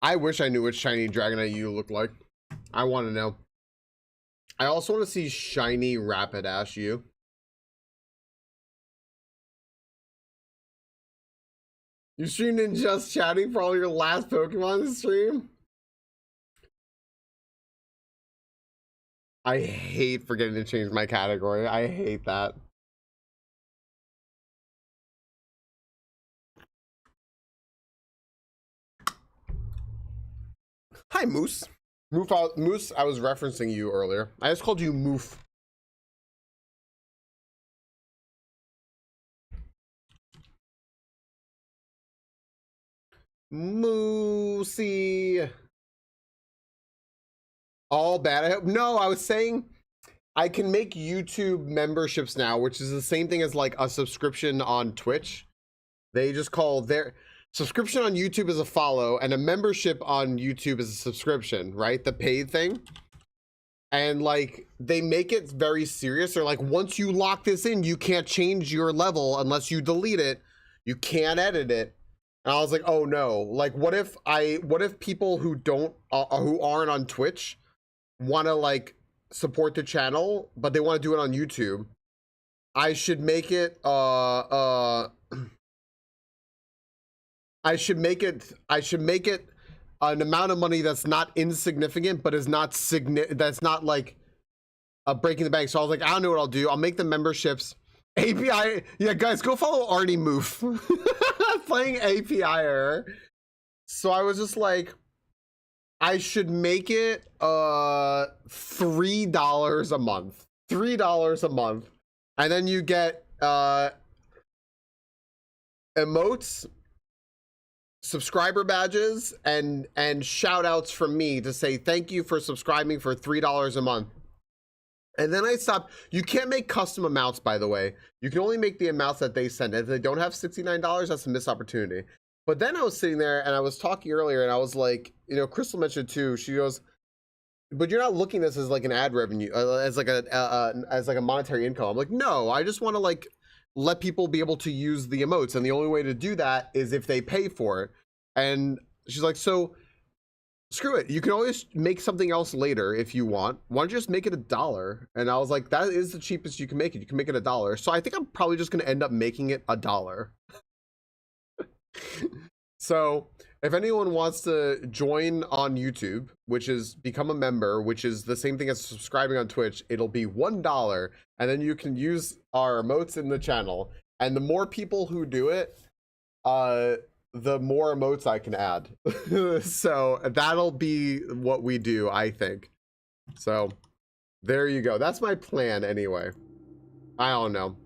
I wish I knew what shiny Dragonite you looked like. I want to know. I also want to see shiny Rapidash U. You streamed in just chatting for all your last Pokemon stream? I hate forgetting to change my category. I hate that. Hi, Moose. Moose, I was referencing you earlier. I just called you Moof. Moosey. All bad, I hope. No, I was saying I can make YouTube memberships now, which is the same thing as like a subscription on Twitch. They just call their subscription on YouTube is a follow, and a membership on YouTube is a subscription, right? The paid thing. And like they make it very serious. They're like, once you lock this in, you can't change your level unless you delete it. You can't edit it. And I was like, oh no. Like, what if people who who aren't on Twitch want to like support the channel, but they want to do it on YouTube? I should make it I should make it an amount of money that's not insignificant, but is not that's not like breaking the bank. So I was like, I don't know what I'll do. I'll make the memberships API. Yeah, guys, go follow Arnie Moof. Playing API error. So I was just like, I should make it $3 a month. $3 a month. And then you get emotes, subscriber badges, and shout outs from me to say thank you for subscribing for $3 a month. And then I stopped. You can't make custom amounts, by the way. You can only make the amounts that they send. If they don't have $69, that's a missed opportunity. But then I was sitting there and I was talking earlier and I was like, you know, Crystal mentioned too, she goes, but you're not looking at this as like an ad revenue, as like a monetary income. I'm like, no, I just want to like let people be able to use the emotes, and the only way to do that is if they pay for it. And she's like, so screw it, you can always make something else later if you want. Why don't you just make it $1? And I was like, that is the cheapest you can make it. You can make it $1. So I think I'm probably just going to end up making it $1. So if anyone wants to join on YouTube, which is become a member, which is the same thing as subscribing on Twitch, it'll be $1, and then you can use our emotes in the channel. And the more people who do it, the more emotes I can add. So that'll be what we do, I think. So there you go. That's my plan anyway. I don't know.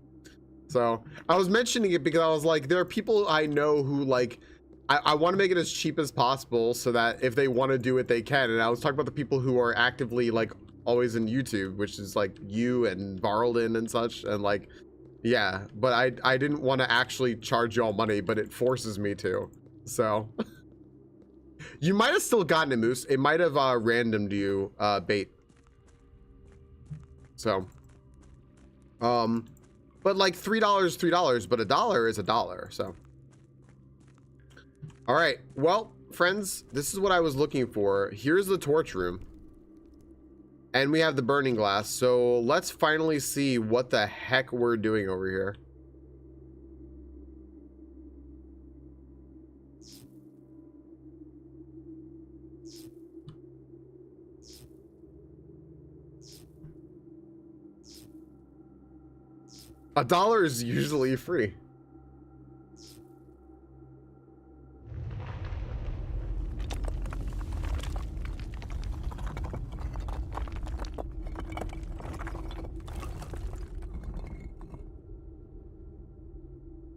So I was mentioning it because I was like, there are people I know who like, I want to make it as cheap as possible so that if they want to do it, they can. And I was talking about the people who are actively like always in YouTube, which is like you and Varlden and such. And like, yeah, but I didn't want to actually charge y'all money, but it forces me to. So you might have still gotten it, Moose. It might have randomed you bait. So but like $3, but $1 is $1. So all right, well, friends, this is what I was looking for. Here's the torch room, and we have the burning glass. So let's finally see what the heck we're doing over here. $1 is usually free.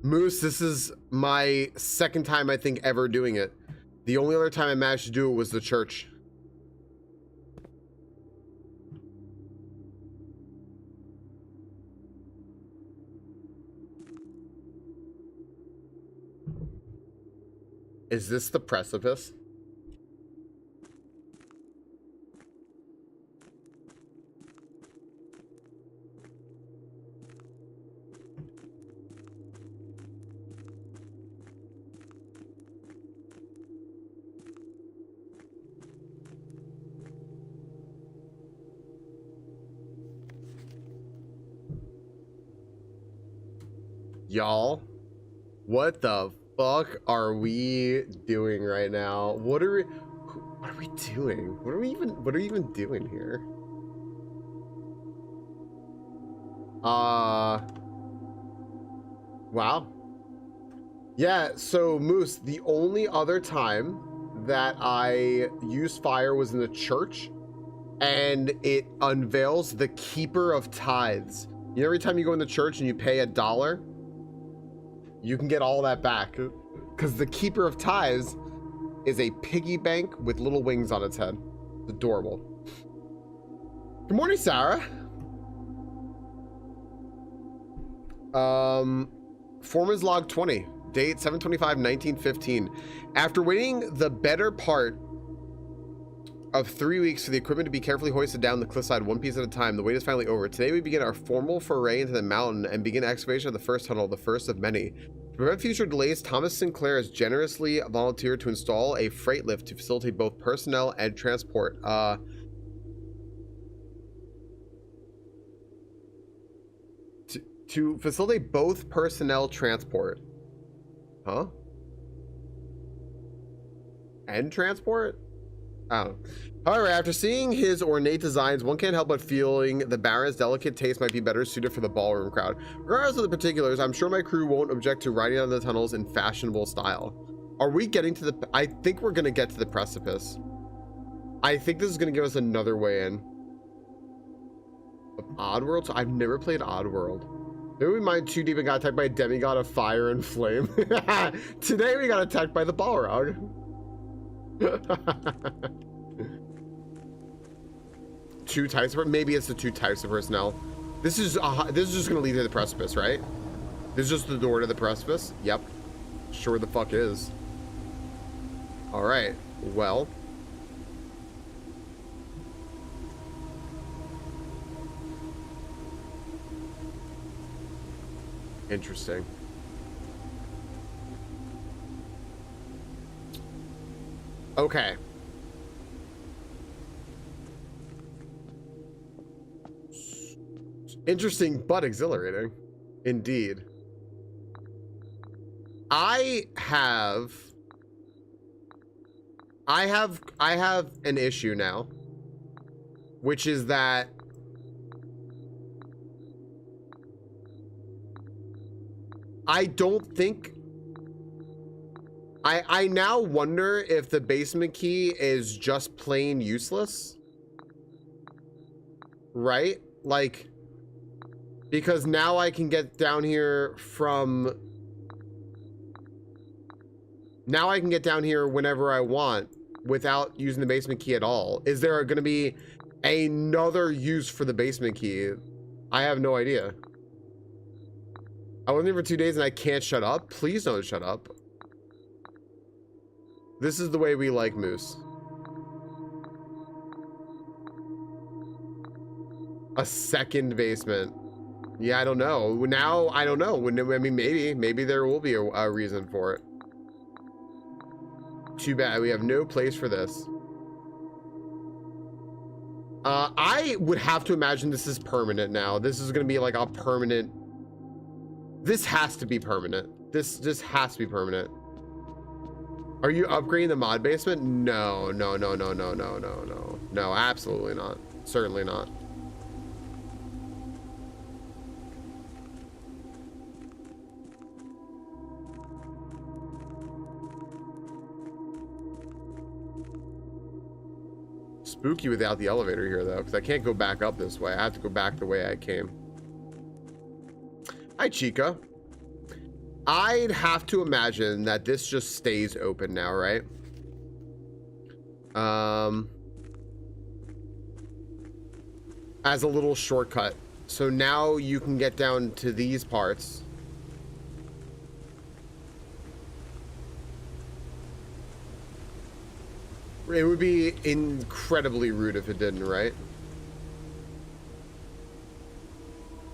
Moose, this is my second time I think ever doing it. The only other time I managed to do it was the church. Is this the precipice? Y'all, what the fuck are we doing right now? What are we doing? What are we even doing here? Wow. Yeah, so Moose, the only other time that I used fire was in the church, and it unveils the keeper of tithes. You know, every time you go in the church and you pay $1, you can get all that back, because the keeper of tithes is a piggy bank with little wings on its head. It's adorable. Good morning, Sarah. Foreman's log 20, date 7/25/1915. After waiting the better part of 3 weeks for the equipment to be carefully hoisted down the cliffside one piece at a time, the wait is finally over. Today we begin our formal foray into the mountain and begin excavation of the first tunnel, the first of many. To prevent future delays, Thomas Sinclair has generously volunteered to install a freight lift to facilitate both personnel and transport. To facilitate both personnel transport. Huh? And transport? Oh. However, after seeing his ornate designs, one can't help but feeling the Baron's delicate taste might be better suited for the ballroom crowd. Regardless of the particulars, I'm sure my crew won't object to riding on the tunnels in fashionable style. Are we getting to the... I think we're going to get to the precipice. I think this is going to give us another way in. Oddworld? So I've never played Oddworld. Maybe we mined too deep and got attacked by a demigod of fire and flame. Today we got attacked by the Balrog. Two types of... Maybe it's the two types of personnel. This is just gonna lead to the precipice, right? This is just the door to the precipice? Yep. Sure the fuck is. Alright. Well... Interesting. Okay. Interesting but exhilarating. Indeed. I have an issue now, which is that I don't think... I now wonder if the basement key is just plain useless. Right? Like, because now I can get down here from... Now I can get down here whenever I want without using the basement key at all. Is there going to be another use for the basement key? I have no idea. I wasn't here for 2 days and I can't shut up? Please don't shut up. This is the way we like Moose. A second basement. Yeah, I don't know. Now, I don't know. I mean, maybe there will be a reason for it. Too bad. We have no place for this. I would have to imagine this is permanent now. This is going to be like a permanent... This has to be permanent. This just has to be permanent. Are you upgrading the mod basement? No, no, no, no, no, no, no, no. No, absolutely not. Certainly not. Spooky without the elevator here, though, because I can't go back up this way. I have to go back the way I came. Hi, Chica. I'd have to imagine that this just stays open now, right? As a little shortcut. So now you can get down to these parts. It would be incredibly rude if it didn't, right?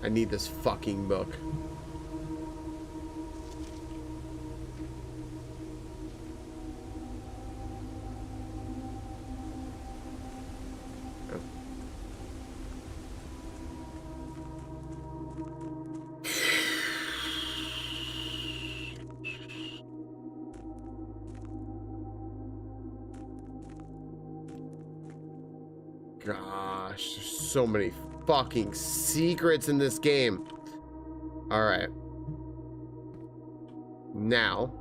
I need this fucking book. gosh, there's so many fucking secrets in this game. All right. Now.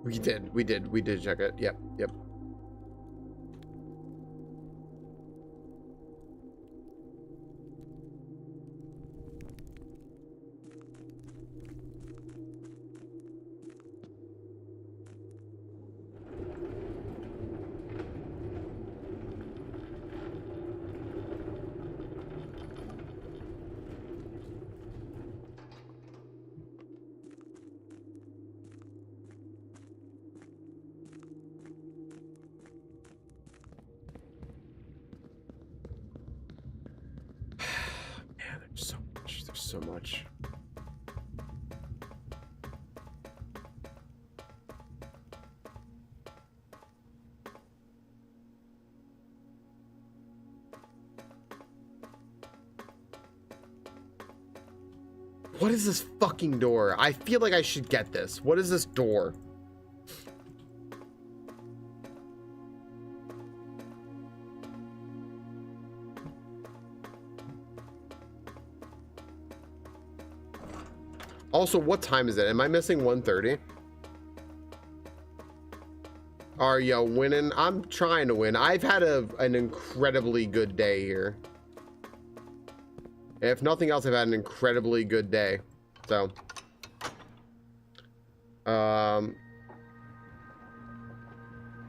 We did check it. Yep. Man, there's so much. There's so much. What is this fucking door? I feel like I should get this. What is this door? Also, what time is it? Am I missing 1:30? Are you winning? I'm trying to win. I've had an incredibly good day here. If nothing else, I've had an incredibly good day. So,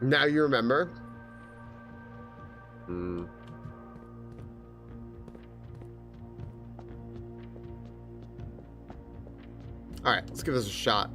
now you remember. All right, let's give this a shot.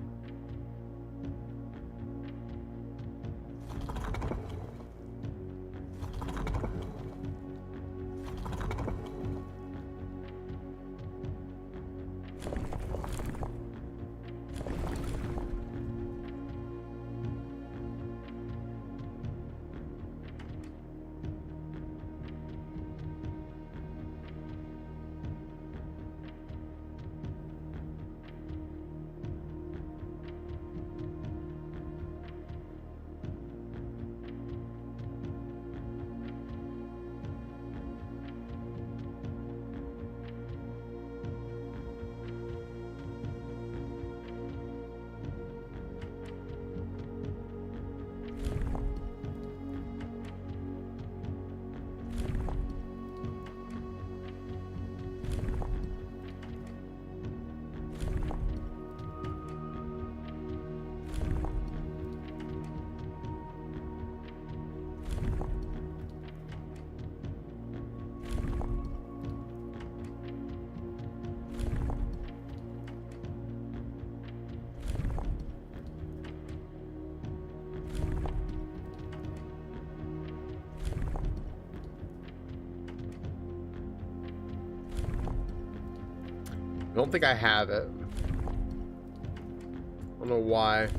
I don't think I have it. I don't know why.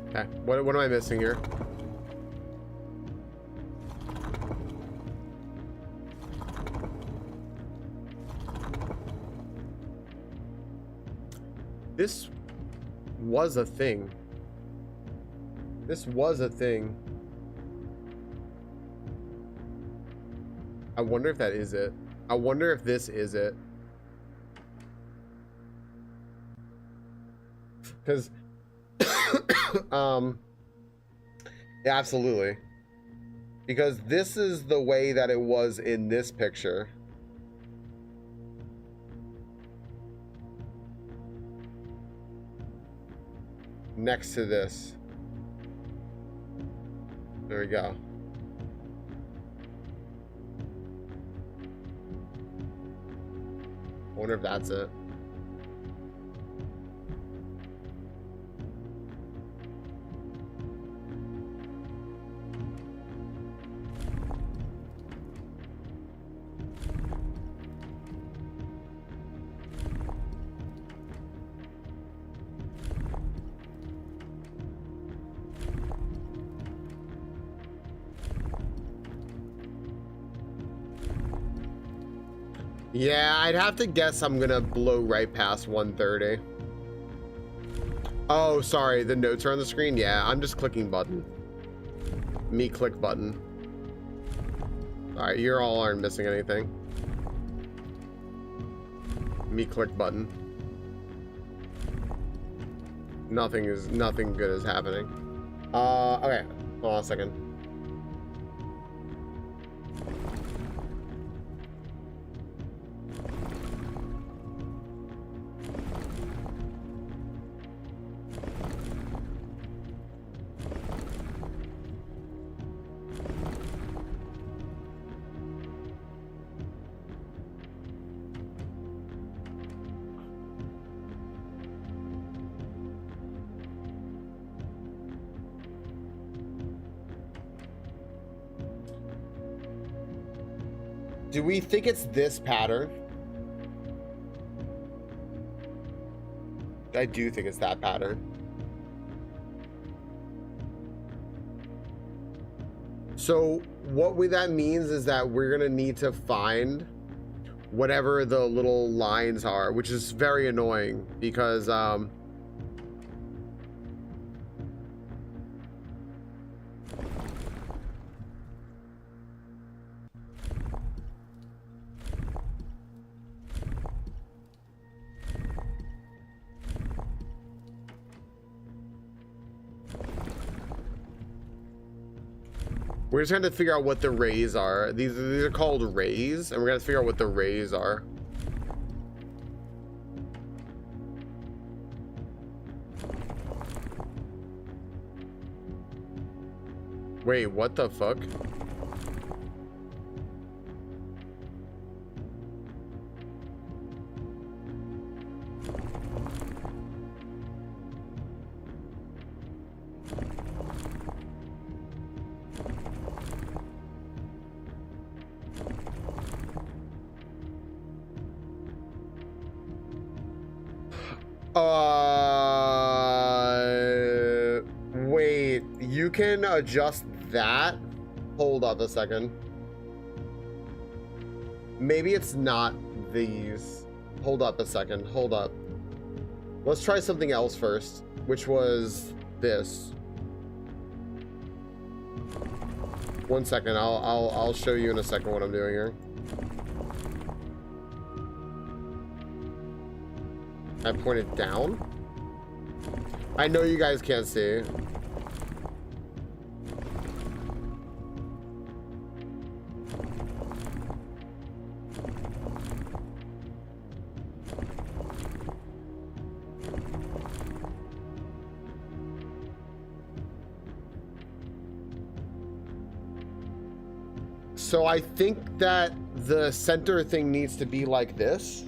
Okay, what am I missing here? This was a thing. This was a thing. I wonder if that is it. I wonder if this is it. Because, yeah, absolutely. Because this is the way that it was in this picture. Next to this. There we go. I wonder if that's it. Yeah, I'd have to guess I'm gonna blow right past 130. Oh, sorry, the notes are on the screen? Yeah, I'm just clicking button. Me click button. Alright, you all aren't missing anything. Me click button. Nothing good is happening. Okay, hold on a second. Do we think it's this pattern? I do think it's that pattern. So that means is that we're gonna need to find whatever the little lines are, which is very annoying because we're just trying to figure out what the rays are. These are called rays, and we're gonna figure out what the rays are. Wait, what the fuck? Wait, you can adjust that? Hold up a second. Maybe it's not these. Hold up a second, hold up. Let's try something else first, which was this. 1 second, I'll show you in a second what I'm doing here. I pointed down? I know you guys can't see. So I think that the center thing needs to be like this.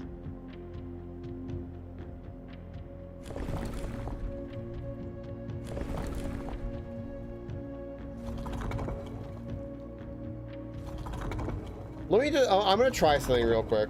Let me just, I'm gonna try something real quick.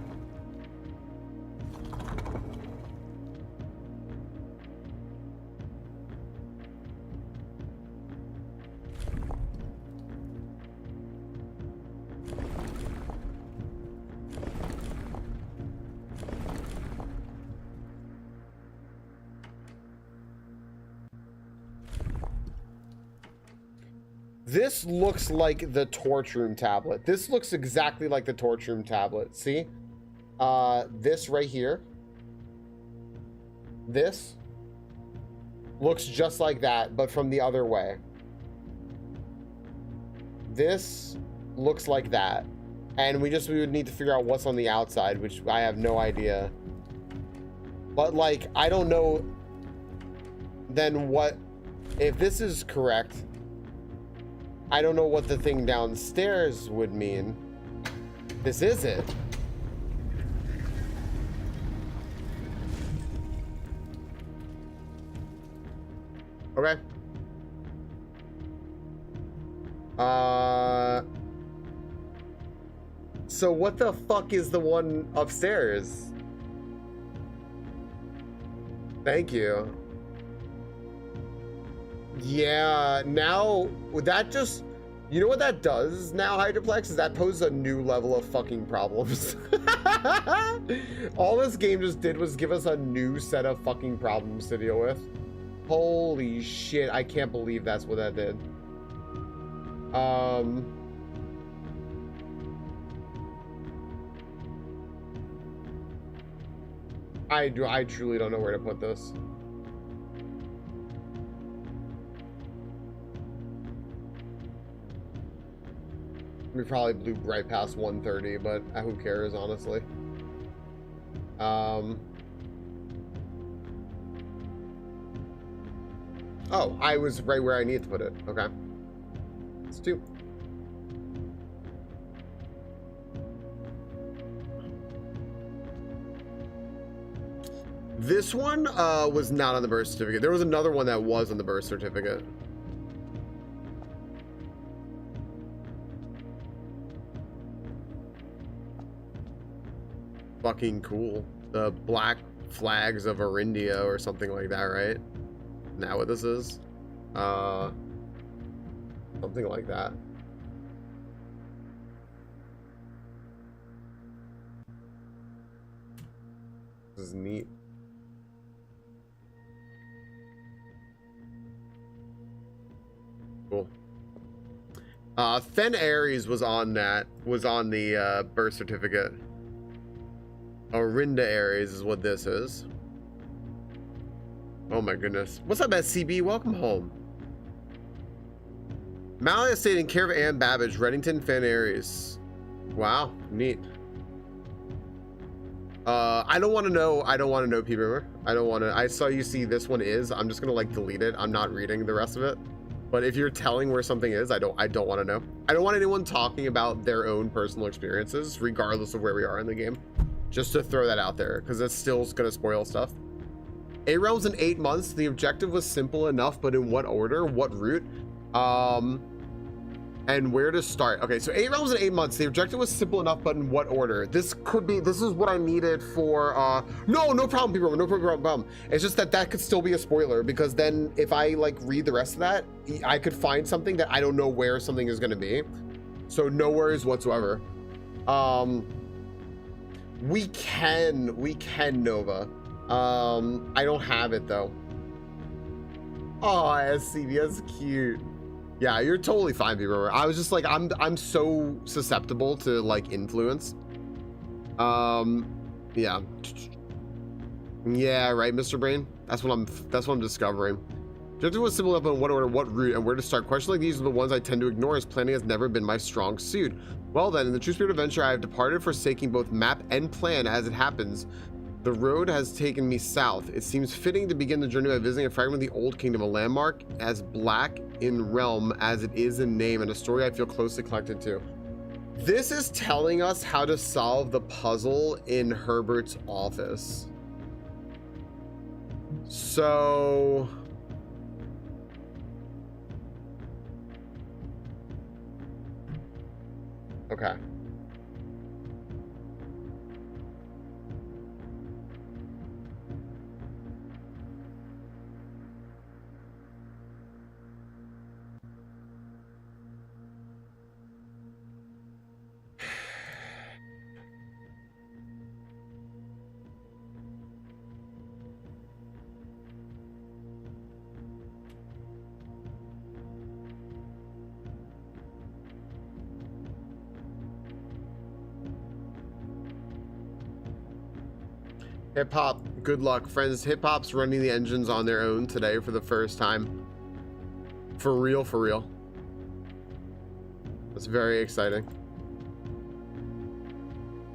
This looks like the torch room tablet. This looks exactly like the torch room tablet. See? This right here. This looks just like that, but from the other way. This looks like that. And we would need to figure out what's on the outside, which I have no idea. But like, I don't know then what, if this is correct, I don't know what the thing downstairs would mean. This is it. Okay. So what the fuck is the one upstairs? Thank you. Yeah, now that just You know what that does now, Hydroplex? Is that poses a new level of fucking problems. All this game just did was give us a new set of fucking problems to deal with. Holy shit, I can't believe that's what that did. I truly don't know where to put this. We probably blew right past 130, but who cares, honestly. Oh, I was right where I need to put it. Okay. It's 2. This one was not on the birth certificate. There was another one that was on the birth certificate. Fucking cool. The Black Flags of Arindia or something like that, right? Isn't that what this is? Something like that. This is neat. Cool. Fen Ares was on the birth certificate. Orinda Ares is what this is. Oh my goodness. What's up, SCB? Welcome home. Malleus Estate in care of Ann Babbage, Reddington, Fen Ares. Wow, neat. I don't want to know, P-Boomer. I don't want to. I saw you see this one is. I'm just gonna like delete it. I'm not reading the rest of it. But if you're telling where something is, I don't want to know. I don't want anyone talking about their own personal experiences, regardless of where we are in the game. Just to throw that out there, because it's still gonna spoil stuff. 8 realms in 8 months. The objective was simple enough, but in what order? What route? And where to start? Okay, so 8 realms in 8 months. The objective was simple enough, but in what order? This is what I needed for, no problem, people, no problem. It's just that could still be a spoiler, because then if I like read the rest of that, I could find something that I don't know where something is gonna be. So no worries whatsoever. We can Nova. I don't have it though. Oh, SCB, that's cute. Yeah, you're totally fine, people. I was just like, I'm so susceptible to like influence. Yeah. Yeah, right, Mr. Brain. That's what I'm discovering. Objective was simple enough in what order, what route, and where to start. Questions like these are the ones I tend to ignore, as planning has never been my strong suit. Well then, in the true spirit of adventure, I have departed, forsaking both map and plan as it happens. The road has taken me south. It seems fitting to begin the journey by visiting a fragment of the Old Kingdom, a landmark as black in realm as it is in name, and a story I feel closely connected to. This is telling us how to solve the puzzle in Herbert's office. So... okay. Hip Hop, good luck, friends. Hip Hop's running the engines on their own today for the first time. For real, for real. That's very exciting.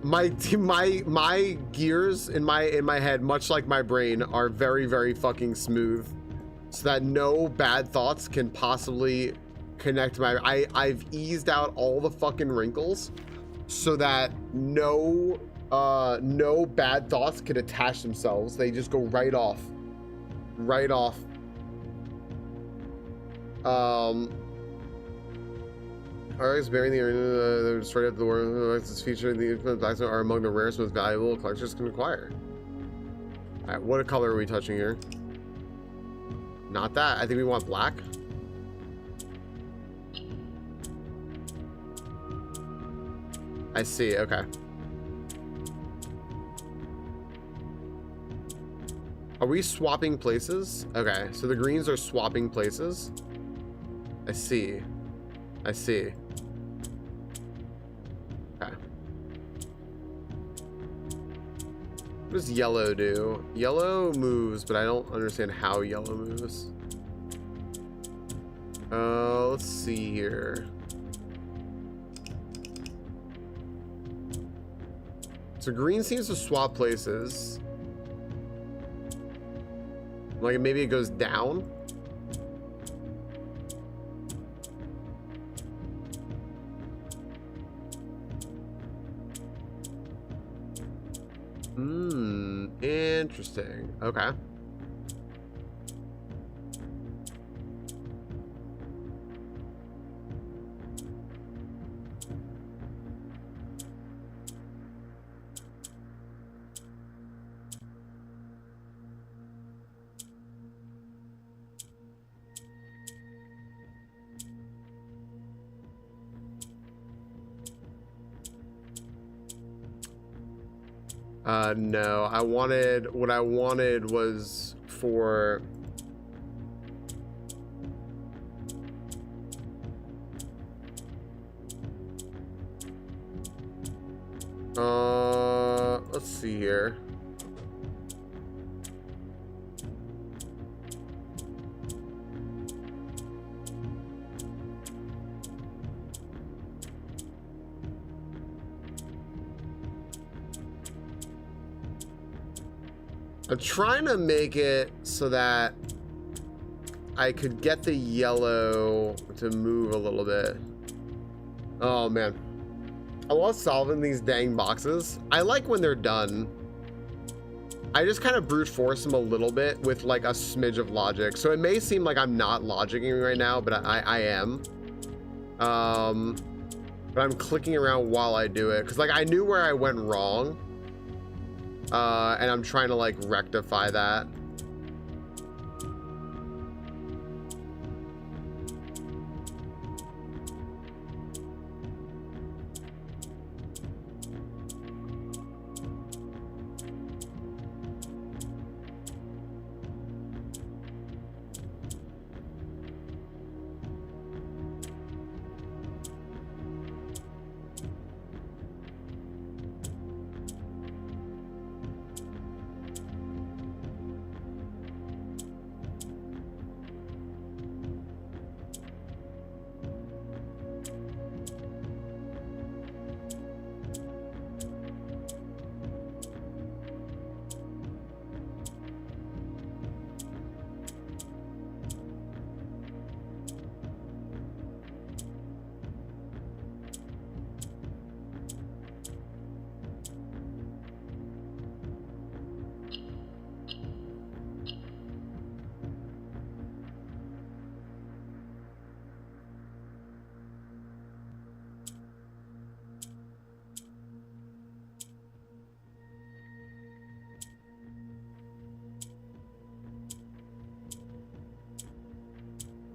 My gears in my head, much like my brain, are very, very fucking smooth, so that no bad thoughts can possibly connect I've eased out all the fucking wrinkles so that no bad thoughts could attach themselves. They just go right off. Artifacts bearing the straight up the world is featured. The infinite blacks are among the rarest, most valuable collectors can acquire. All right, what color are we touching here? Not that. I think we want black. I see, okay. Are we swapping places? Okay, so the greens are swapping places. I see. I see. Okay. What does yellow do? Yellow moves, but I don't understand how yellow moves. Let's see here. So green seems to swap places. Like maybe it goes down. Interesting. Okay. No, what I wanted was for let's see here. I'm trying to make it so that I could get the yellow to move a little bit. Oh man, I love solving these dang boxes. I like when they're done. I just kind of brute force them a little bit with like a smidge of logic. So it may seem like I'm not logicking right now, but I am. But I'm clicking around while I do it because like I knew where I went wrong. And I'm trying to like rectify that.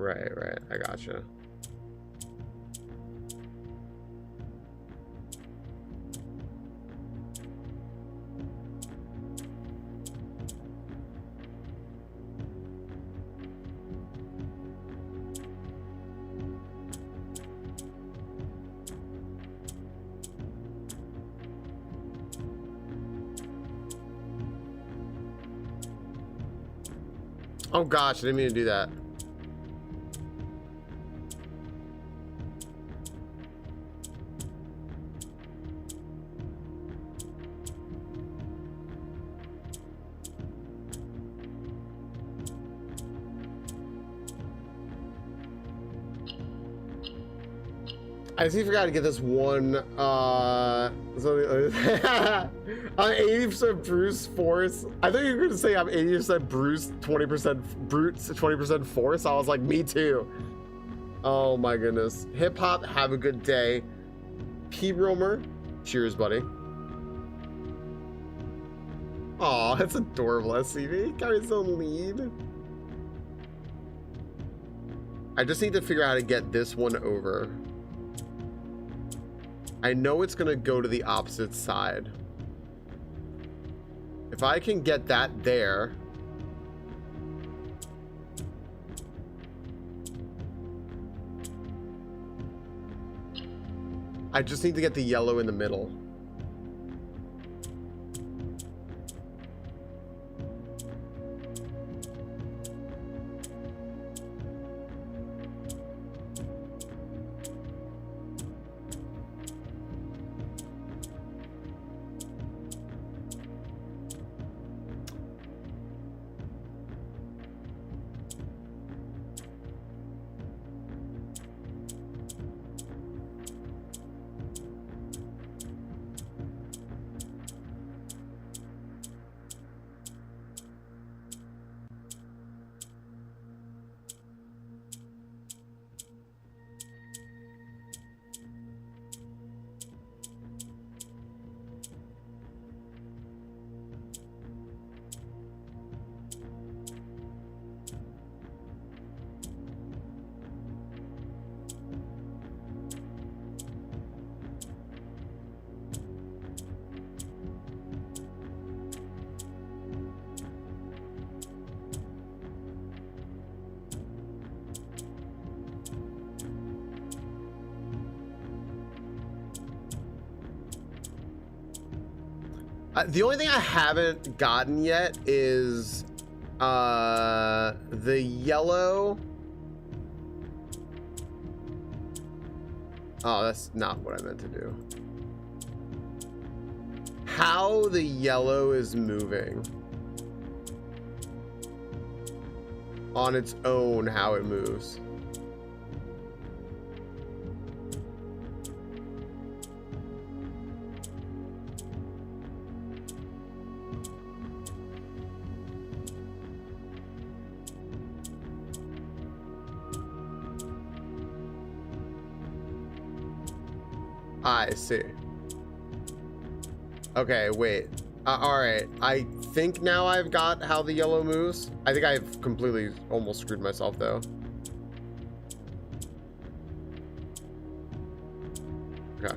Right. I gotcha. Oh gosh, I didn't mean to do that. I just forgot to get this one, I'm 80% Bruce Force. I thought you were gonna say I'm 80% Bruce, 20% Brutes, 20% Force. I was like, me too. Oh my goodness. Hip hop, have a good day. P Romer, cheers, buddy. Aw, that's adorable, SCV. Got his own lead. I just need to figure out how to get this one over. I know it's gonna go to the opposite side. If I can get that there, I just need to get the yellow in the middle. The only thing I haven't gotten yet is the yellow. Oh, that's not what I meant to do. How the yellow is moving on its own, how it moves. I see. Okay, wait. All right. I think now I've got how the yellow moves. I think I've completely almost screwed myself though. Okay.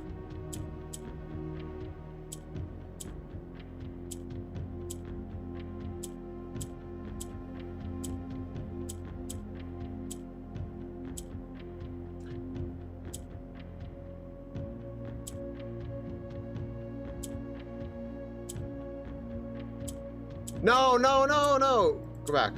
No, no, no, no. Go back.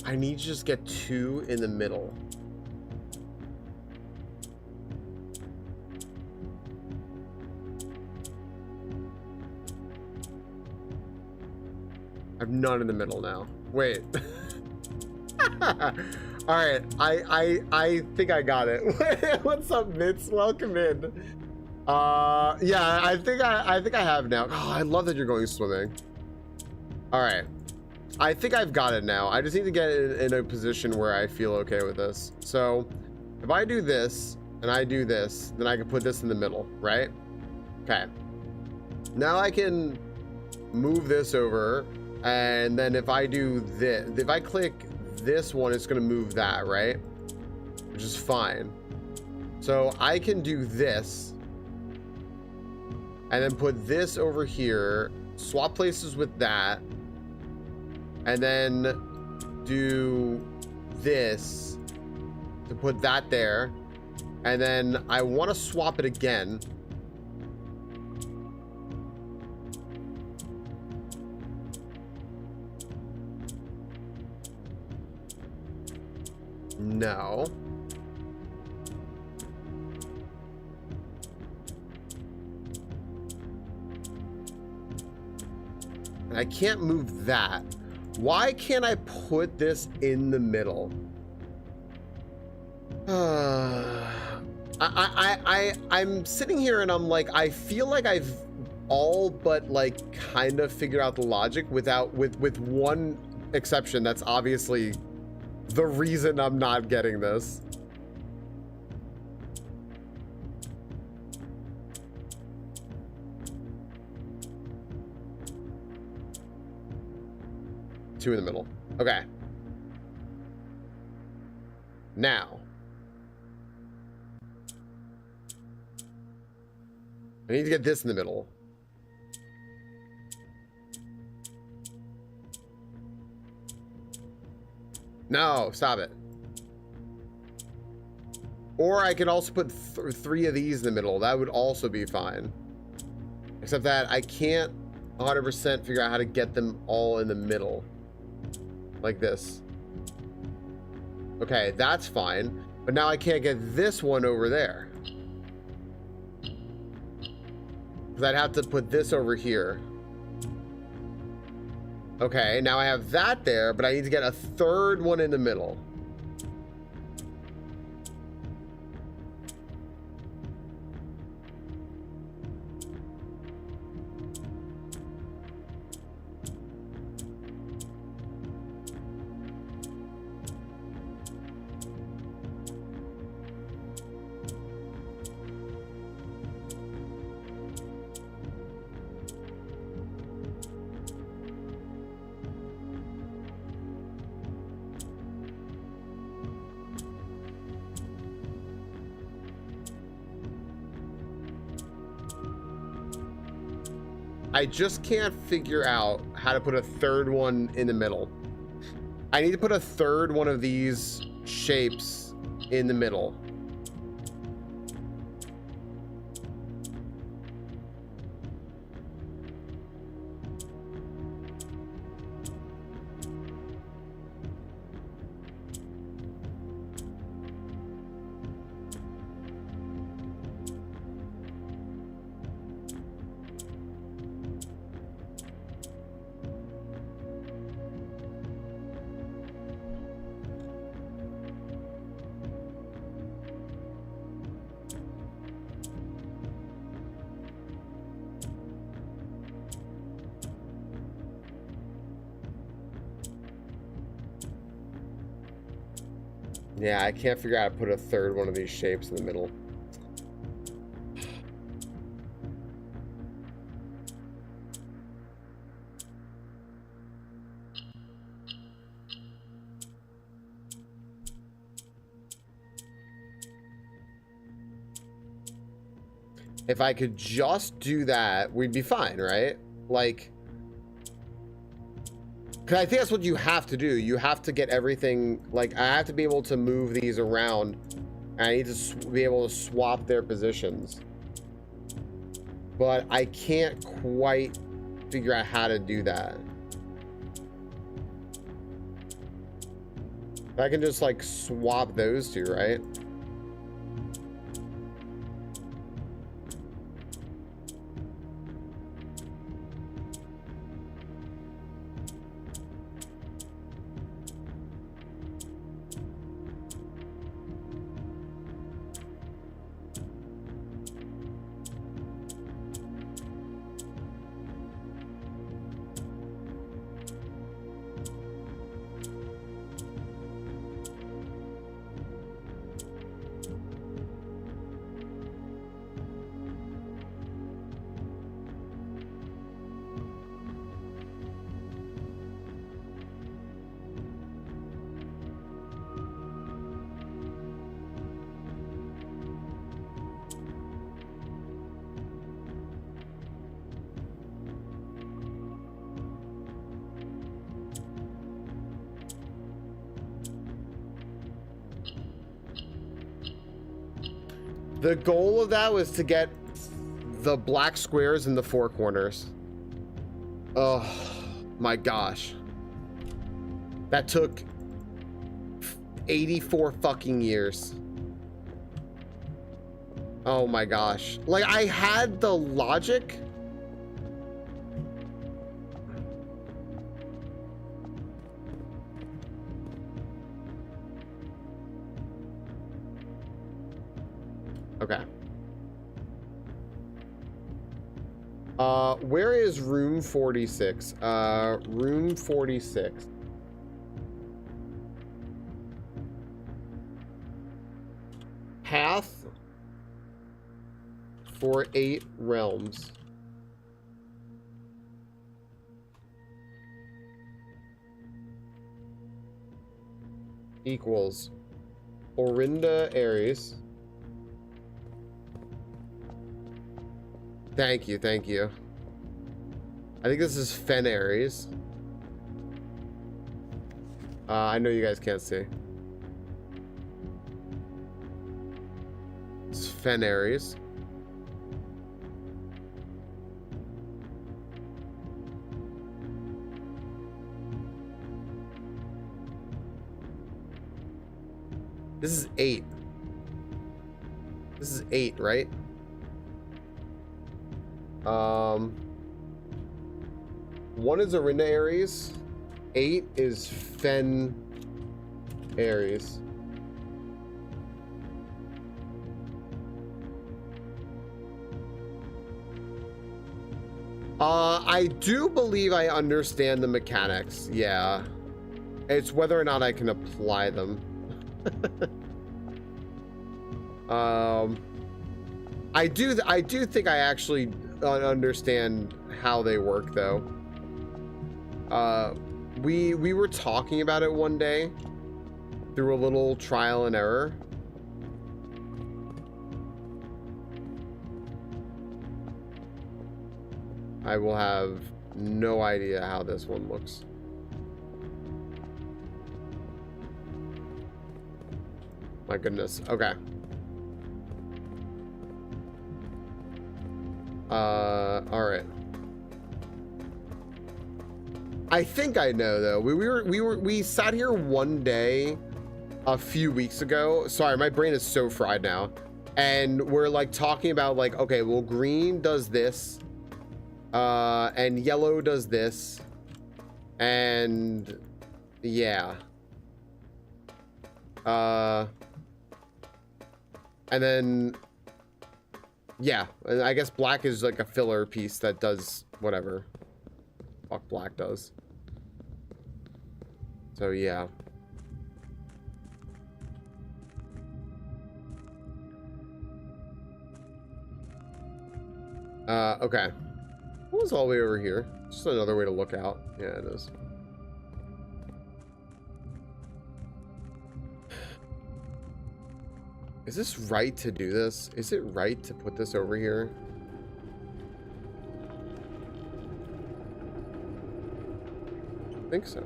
I need to just get two in the middle. I have none in the middle now. Wait. All right, I think I got it. What's up, Mitz? Welcome in. Yeah, I think I have now. Oh, I love that you're going swimming. All right. I think I've got it now. I just need to get in a position where I feel okay with this. So if I do this and I do this, then I can put this in the middle, right? Okay. Now I can move this over, and then if I do this, if I click this one, it's gonna move that, right? Which is fine. So I can do this and then put this over here, swap places with that, and then do this to put that there. And then I want to swap it again. No. I can't move that. Why can't I put this in the middle? I'm sitting here and I'm like, I feel like I've all but like kind of figured out the logic with one exception. That's obviously the reason I'm not getting this. Two in the middle. Okay. Now. I need to get this in the middle. No, stop it. Or I could also put three of these in the middle. That would also be fine. Except that I can't 100% figure out how to get them all in the middle. Like this. Okay, that's fine. But now I can't get this one over there. Because I'd have to put this over here. Okay, now I have that there, but I need to get a third one in the middle. I just can't figure out how to put a third one in the middle. I need to put a third one of these shapes in the middle. Yeah, I can't figure out how to put a third one of these shapes in the middle. If I could just do that, we'd be fine, right? Like, because I think that's what you have to do. You have to get everything, like, I have to be able to move these around. And I need to be able to swap their positions. But I can't quite figure out how to do that. I can just, like, swap those two, right? The goal of that was to get the black squares in the four corners. Oh my gosh. That took 84 fucking years. Oh my gosh. Like, I had the logic. Okay. Where is room 46? Room 46. Path for 8 realms. Equals Orinda Ares. Thank you, thank you. I think this is Fen Ares. I know you guys can't see. It's Fen Ares. This is 8. This is 8, right? 1 is Orinda Ares. 8 is Fen Ares. I do believe I understand the mechanics. Yeah. It's whether or not I can apply them. I do think I actually understand how they work, though. We were talking about it one day through a little trial and error. I will have no idea how this one looks. My goodness. Okay. All right. I think I know though. We sat here one day a few weeks ago. Sorry, my brain is so fried now. And we're like talking about like, okay, well, green does this, and yellow does this, and yeah. And then, yeah, and I guess black is like a filler piece that does whatever fuck black does. So yeah. Okay. What was all the way over here? Just another way to look out. Yeah, it is. Is this right to do this? Is it right to put this over here? I think so.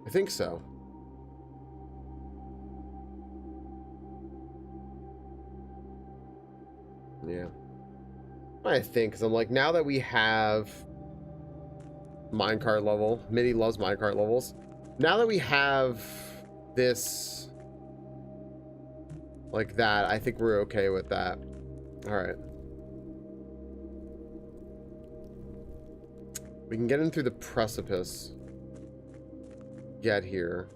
I think so. Yeah. I think, because I'm like, now that we have minecart level, Mitty loves minecart levels. Now that we have this like that, I think we're okay with that. All right. We can get in through the precipice. Get here.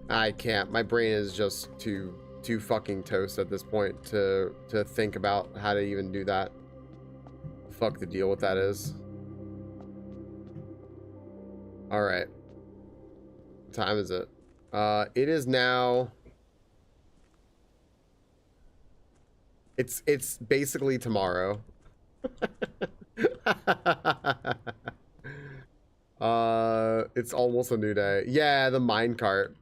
I can't. My brain is just too fucking toast at this point to think about how to even do that. Fuck the deal what that is. All right. What time is it? It is now. It's basically tomorrow. It's almost a new day. Yeah, the minecart.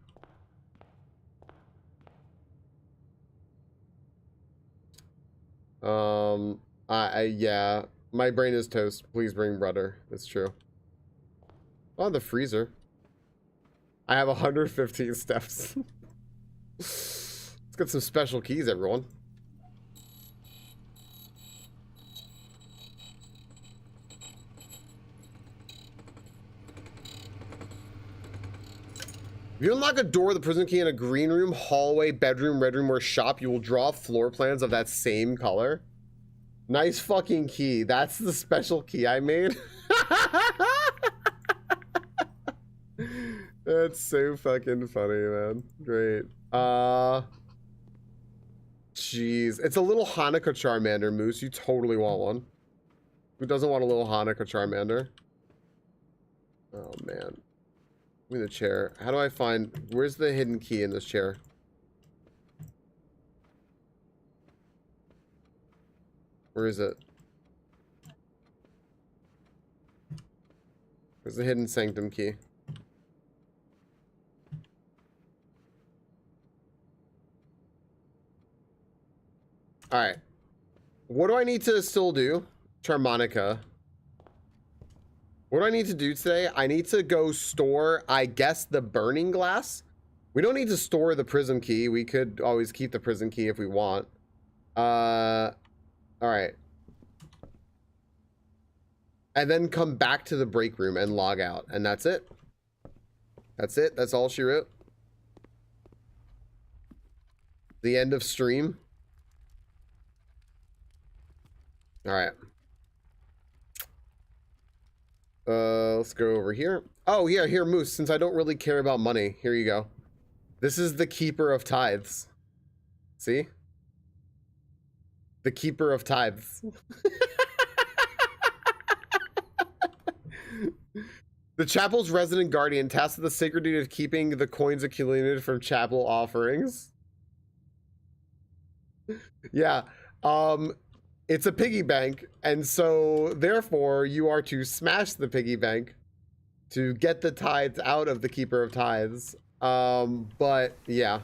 Yeah, my brain is toast. Please bring butter. It's true. Oh, the freezer. I have 115 steps. Let's get some special keys, everyone. If you unlock a door with a prison key in a green room, hallway, bedroom, red room, or shop, you will draw floor plans of that same color. Nice fucking key. That's the special key I made. That's so fucking funny, man. Great. Jeez. It's a little Hanukkah Charmander, Moose. You totally want one. Who doesn't want a little Hanukkah Charmander? Oh, man. Give me the chair. How do I find... Where's the hidden key in this chair? Where is it? Where's the hidden sanctum key? Alright. What do I need to still do? Charmonica. What do I need to do today? I need to go store, I guess, the burning glass. We don't need to store the prism key. We could always keep the prism key if we want. Alright. And then come back to the break room and log out. And that's it. That's it. That's all she wrote. The end of stream. Alright. Let's go over here. Oh, yeah, here, Moose. Since I don't really care about money, here you go. This is the keeper of tithes. See? The keeper of tithes. The chapel's resident guardian tasked with the sacred duty of keeping the coins accumulated from chapel offerings. Yeah. It's a piggy bank, and so therefore you are to smash the piggy bank to get the tithes out of the keeper of tithes. But yeah.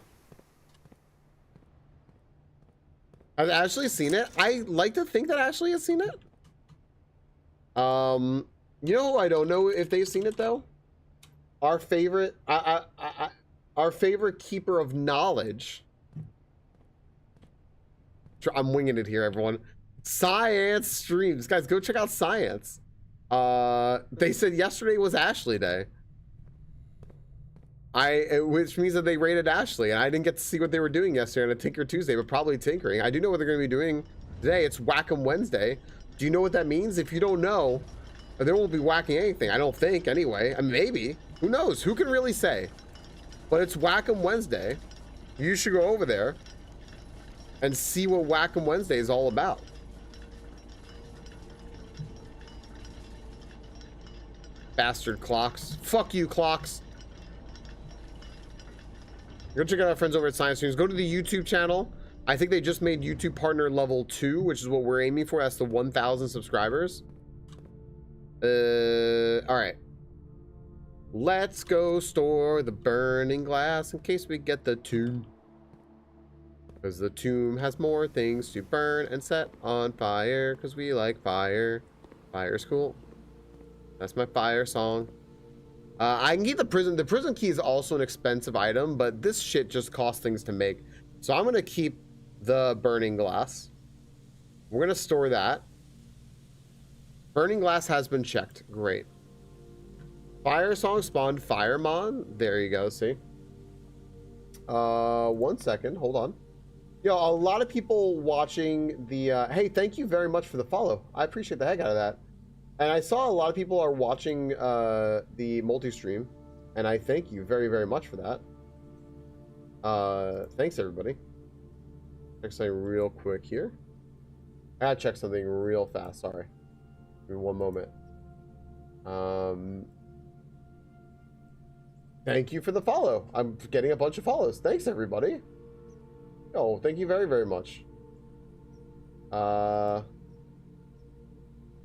Has Ashley seen it? I like to think that Ashley has seen it. You know, I don't know if they've seen it though. Our favorite, our favorite keeper of knowledge. I'm winging it here, everyone. Science streams, guys. Go check out Science. They said yesterday was Ashley Day. Which means that they rated Ashley, and I didn't get to see what they were doing yesterday on a Tinker Tuesday, but probably tinkering. I do know what they're going to be doing today. It's Whack'em Wednesday. Do you know what that means? If you don't know, they won't be whacking anything. I don't think, anyway. Maybe. Who knows? Who can really say? But it's Whack'em Wednesday. You should go over there and see what Whack'em Wednesday is all about. Bastard clocks. Fuck you, clocks. Go check out our friends over at Science Streams. Go to the YouTube channel. I think they just made YouTube partner level 2, which is what we're aiming for. That's the 1,000 subscribers. All right. Let's go store the burning glass in case we get the tomb. Because the tomb has more things to burn and set on fire. Because we like fire. Fire's cool. That's my fire song. I can keep the prison. The prison key is also an expensive item, but this shit just costs things to make. So I'm going to keep the burning glass. We're going to store that. Burning glass has been checked. Great. Fire song spawned Firemon. There you go. See? 1 second. Hold on. Yo, a lot of people watching the... hey, thank you very much for the follow. I appreciate the heck out of that. And I saw a lot of people are watching the multi-stream, and I thank you very, very much for that. Thanks, everybody. Check something real quick here. I gotta check something real fast, sorry. Give me 1 moment. Thank you for the follow. I'm getting a bunch of follows. Thanks, everybody. Oh, thank you very, very much.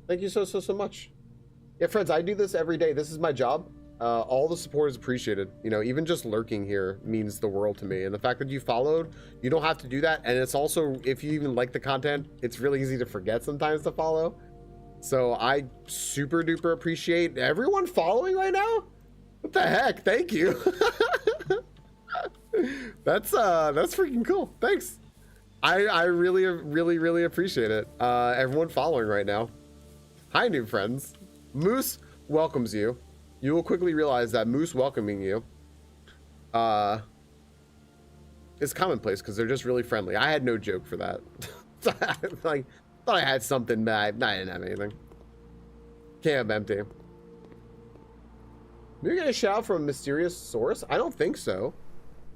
Thank you so much. Yeah, friends, I do this every day. This is my job. All the support is appreciated. You know, even just lurking here means the world to me. And the fact that you followed, you don't have to do that. And it's also, if you even like the content, it's really easy to forget sometimes to follow. So I super duper appreciate everyone following right now. What the heck? Thank you. That's freaking cool. Thanks. I really appreciate it. Everyone following right now. Hi, new friends. Moose welcomes you. You will quickly realize that Moose welcoming you is commonplace because they're just really friendly. I had no joke for that. Like, Thought I had something, but I didn't have anything. Camp empty. Did you get a shout from a mysterious source? I don't think so.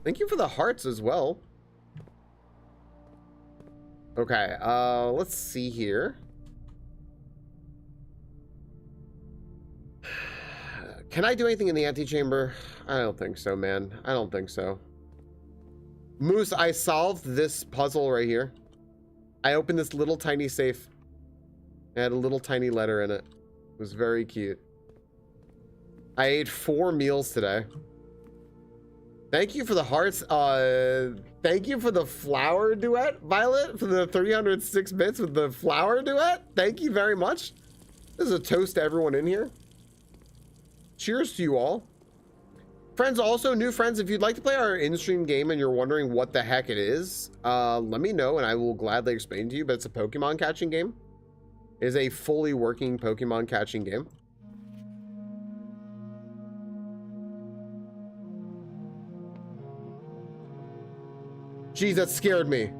Thank you for the hearts as well. Okay, let's see here. Can I do anything in the antechamber? I don't think so, man. I don't think so. Moose, I solved this puzzle right here. I opened this little tiny safe. It had a little tiny letter in it. It was very cute. I ate 4 meals today. Thank you for the hearts. Thank you for the flower duet, Violet, for the 306 bits with the flower duet. Thank you very much. This is a toast to everyone in here. Cheers to you all. Friends, also new friends, if you'd like to play our in-stream game and you're wondering what the heck it is, let me know and I will gladly explain to you, but it's a Pokemon catching game. It is a fully working Pokemon catching game. Jeez, that scared me.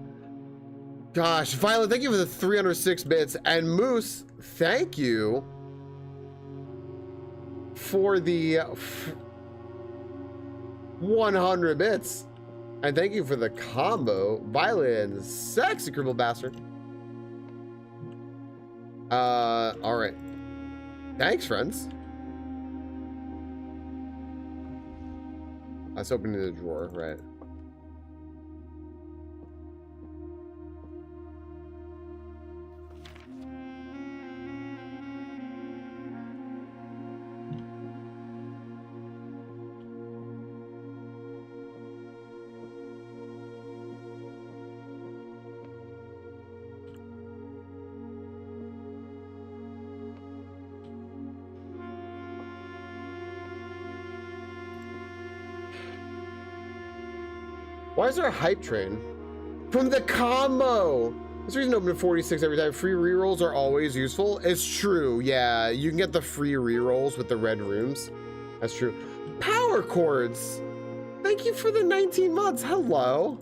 Gosh, Violet, thank you for the 306 bits. And Moose, thank you for the 100 bits. And thank you for the combo, Violet and Sexy Cripple Bastard. All right. Thanks, friends. Let's open the drawer, right? Why is there a hype train? From the combo! This reason open to 46 every time. Free rerolls are always useful. It's true, yeah. You can get the free rerolls with the red rooms. That's true. Power chords! Thank you for the 19 months. Hello.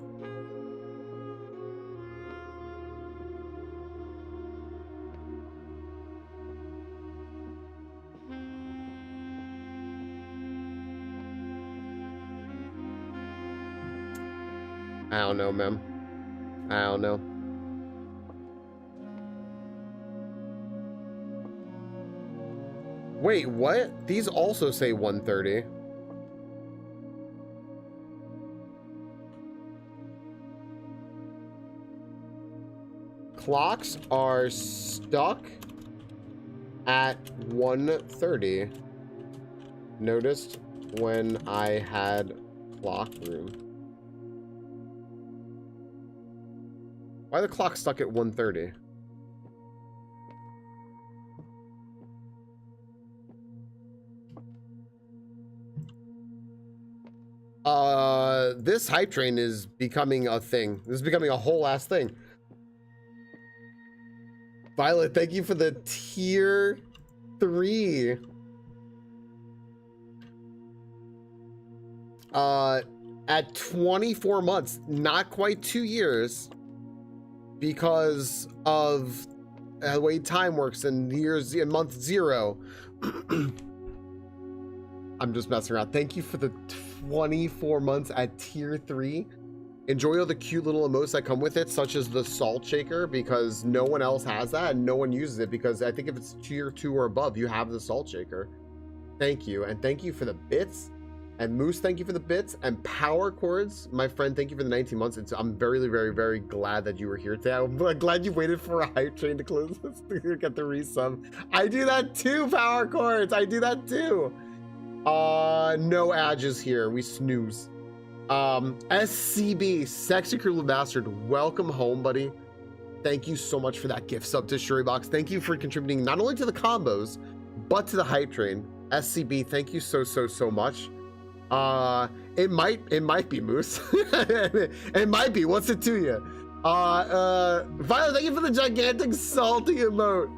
I don't know, man. I don't know. Wait, what? These also say 130. Clocks are stuck at 130. Noticed when I had clock room. Why are the clock stuck at 1:30? This hype train is becoming a thing. This is becoming a whole ass thing. Violet, thank you for the tier 3. At 24 months, not quite 2 years. Because of the way time works and years in month 0. I'm just messing around. Thank you for the 24 months at tier 3. Enjoy all the cute little emotes that come with it, such as the salt shaker, because no one else has that and no one uses it, because I think if it's tier 2 or above, you have the salt shaker. Thank you. And thank you for the bits. And Moose, thank you for the bits. And Power Chords, my friend, thank you for the 19 months. I'm very, very, very glad that you were here today. I'm glad you waited for a hype train to close this to get the resub. I do that too, Power Chords. I do that too. No edges here. We snooze. SCB, Sexy Cripple Bastard, welcome home, buddy. Thank you so much for that gift sub to Shuribox. Thank you for contributing not only to the combos, but to the hype train. SCB, thank you so, so, so much. It might be Moose. It might be. What's it to you? Violet, thank you for the gigantic salty emote.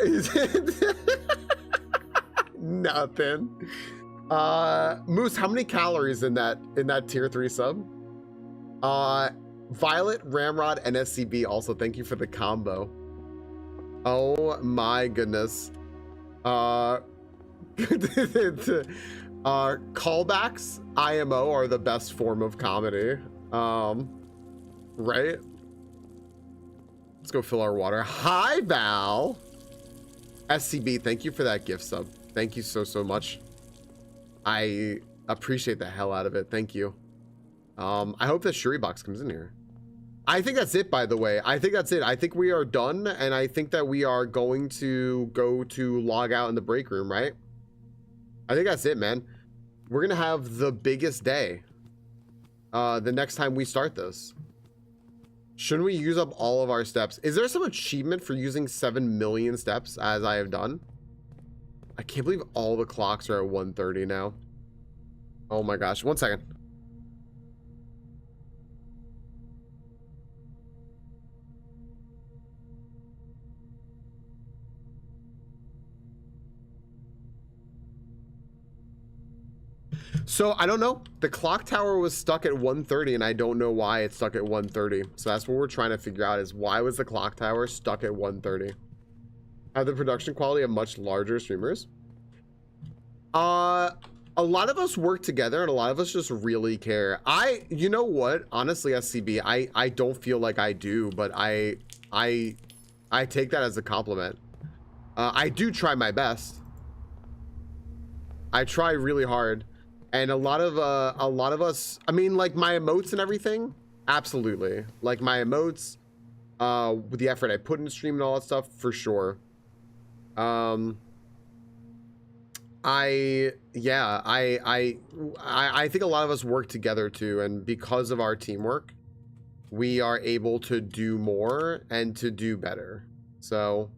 Is it nothing? Moose, how many calories in that tier 3 sub? Violet, Ramrod, and SCB also thank you for the combo. Oh my goodness. Callbacks, IMO are the best form of comedy. Right? Let's go fill our water. Hi, Val. SCB, thank you for that gift sub. Thank you so, so much. I appreciate the hell out of it. Thank you. I hope that Shuri box comes in here. I think that's it, by the way. I think that's it. I think we are done, and I think that we are going to go to log out in the break room, right? I think that's it, man. We're gonna have the biggest day the next time we start this. Shouldn't we use up all of our steps? Is there some achievement for using 7 million steps as I have done? I can't believe all the clocks are at 1:30 now. Oh my gosh, 1 second. So I don't know. The clock tower was stuck at 1:30 and I don't know why it's stuck at 1:30. So that's what we're trying to figure out, is why was the clock tower stuck at 1:30? Have the production quality of much larger streamers? A lot of us work together and a lot of us just really care. You know what? Honestly, SCB, I don't feel like I do, but I take that as a compliment. I do try my best. I try really hard. And a lot of us, I mean, like my emotes and everything, absolutely. Like my emotes, with the effort I put in the stream and all that stuff, for sure. I think a lot of us work together too, and because of our teamwork, we are able to do more and to do better. So,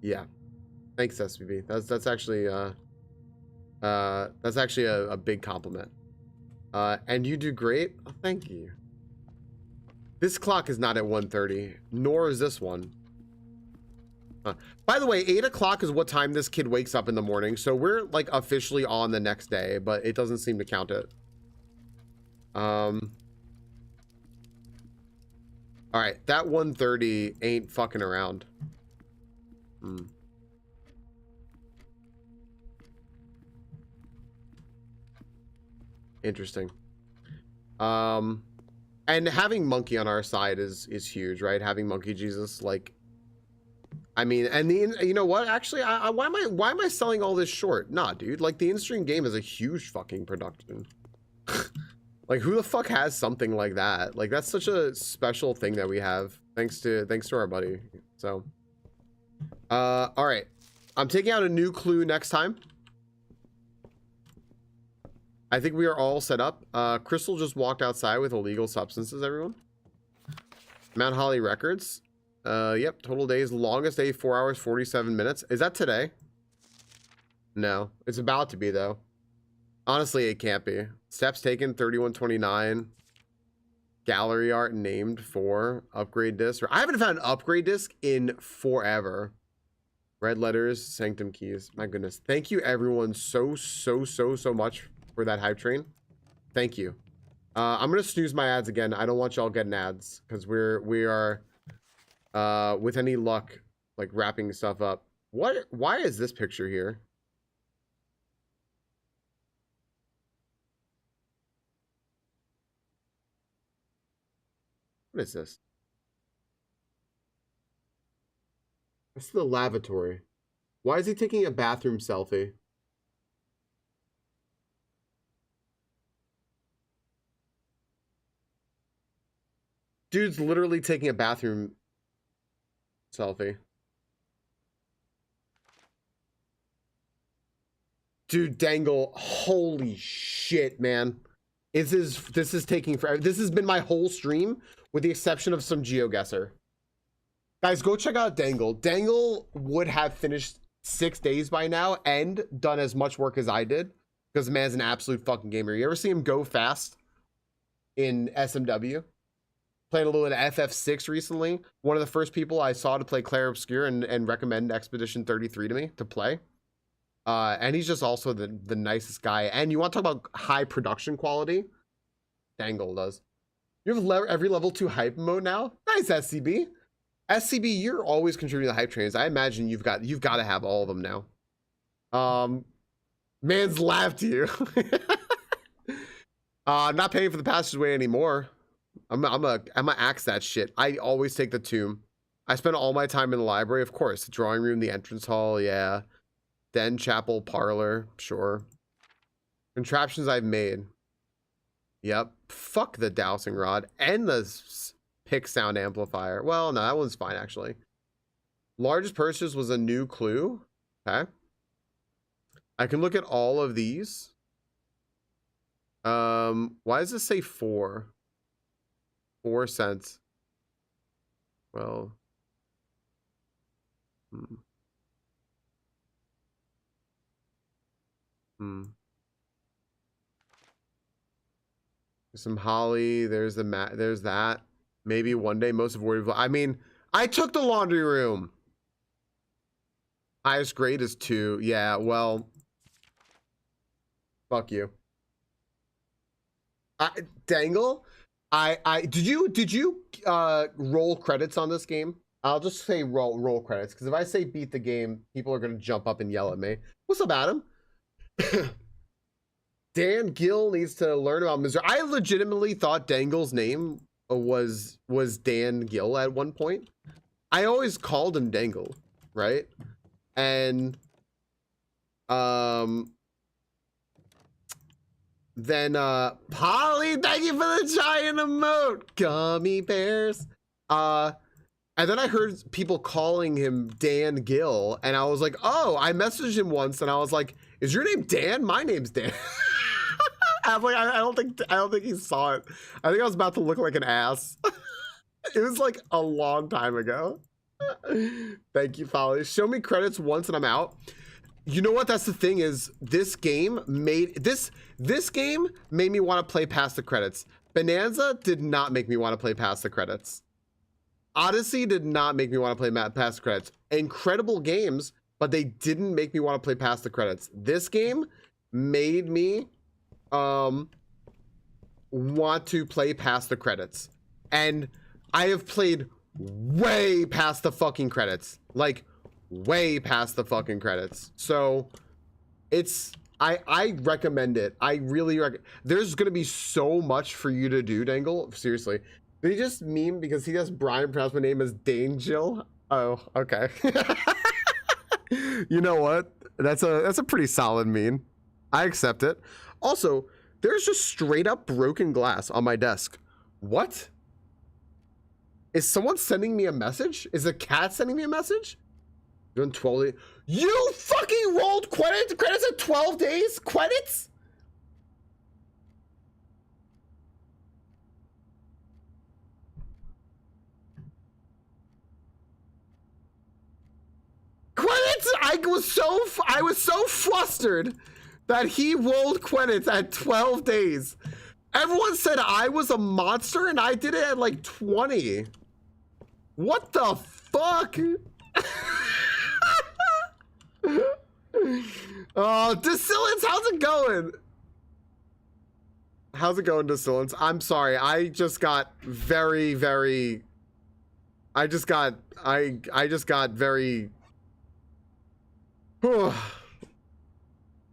yeah, thanks, SPB. That's actually a big compliment. And you do great. Oh, thank you. This clock is not at 1:30, nor is this one. By the way, 8 o'clock is what time this kid wakes up in the morning. So we're like officially on the next day, but it doesn't seem to count it. All right, that 1:30 ain't fucking around. Interesting. And having Monkey on our side is huge, right? Having Monkey Jesus, like, I mean, and you know what? Actually, why am I selling all this short? Nah, dude. Like the in-stream game is a huge fucking production. Like, who the fuck has something like that? Like, that's such a special thing that we have. Thanks to our buddy. So, all right. I'm taking out a new clue next time. I think we are all set up. Crystal just walked outside with illegal substances, everyone. Mount Holly Records. Yep, total days, longest day, 4 hours, 47 minutes. Is that today? No, it's about to be though. Honestly, it can't be. Steps taken, 3129. Gallery art named for upgrade disc. I haven't found an upgrade disc in forever. Red letters, sanctum keys. My goodness. Thank you everyone so much for that hype train. Thank you. I'm gonna snooze my ads again. I don't want y'all getting ads because we are with any luck like wrapping stuff up. Why is this picture here? What is this? It's the lavatory. Why is he taking a bathroom selfie? Dude's literally taking a bathroom selfie. Dude, Dangle, holy shit, man. This is taking forever. This has been my whole stream with the exception of some GeoGuessr. Guys, go check out Dangle. Dangle would have finished 6 days by now and done as much work as I did because the man's an absolute fucking gamer. You ever see him go fast in SMW? Played a little bit of FF6 recently. One of the first people I saw to play Clair Obscure and recommend Expedition 33 to me to play. And he's just also the nicest guy. And you want to talk about high production quality? Dangle does. You have every level 2 hype mode now? Nice, SCB. SCB, you're always contributing to the hype trains. I imagine you've got to have all of them now. Man's laughed to you. I'm not paying for the passageway anymore. I'm gonna axe that shit. I always take the tomb. I spend all my time in the library, of course. The drawing room, the entrance hall, yeah. Den, chapel, parlor, sure. Contraptions I've made. Yep. Fuck the dowsing rod and the pick sound amplifier. Well, no, that one's fine actually. Largest purchase was a new clue. Okay. I can look at all of these. Why does this say 4? 4 cents. Well. Some holly. There's the mat. There's that. Maybe one day. Most of word. I mean, I took the laundry room. Highest grade is 2. Yeah. Well. Fuck you. Dangle. Did you roll credits on this game? I'll just say roll credits, because if I say beat the game, people are gonna jump up and yell at me. What's up, Adam? Dan Gill needs to learn about Missouri. I legitimately thought Dangle's name was Dan Gill at one point. I always called him Dangle, right? And then Polly, thank you for the giant emote. Gummy bears. And then I heard people calling him Dan Gill, and I was like, oh, I messaged him once and I was like, is your name Dan? My name's Dan. I was like, I don't think he saw it. I think I was about to look like an ass. It was like a long time ago. Thank you, Polly. Show me credits once and I'm out. You know what? That's the thing is this game made me want to play past the credits. Bonanza did not make me want to play past the credits. Odyssey did not make me want to play past the credits. Incredible games, but they didn't make me want to play past the credits. This game made me want to play past the credits. And I have played way past the fucking credits. Like way past the fucking credits. So it's I recommend it. I really there's gonna be so much for you to do, Dangle. Seriously. Did he just meme because he has Brian pronounce my name as Dangel? Oh, okay. You know what? That's a pretty solid meme. I accept it. Also, there's just straight up broken glass on my desk. What? Is someone sending me a message? Is a cat sending me a message? Doing 12 days. You fucking rolled credits at 12 days? Credits? Credits? I was so flustered that he rolled credits at 12 days. Everyone said I was a monster and I did it at like 20. What the fuck? Oh, Decillance, how's it going? How's it going, Decillance? I'm sorry. I just got very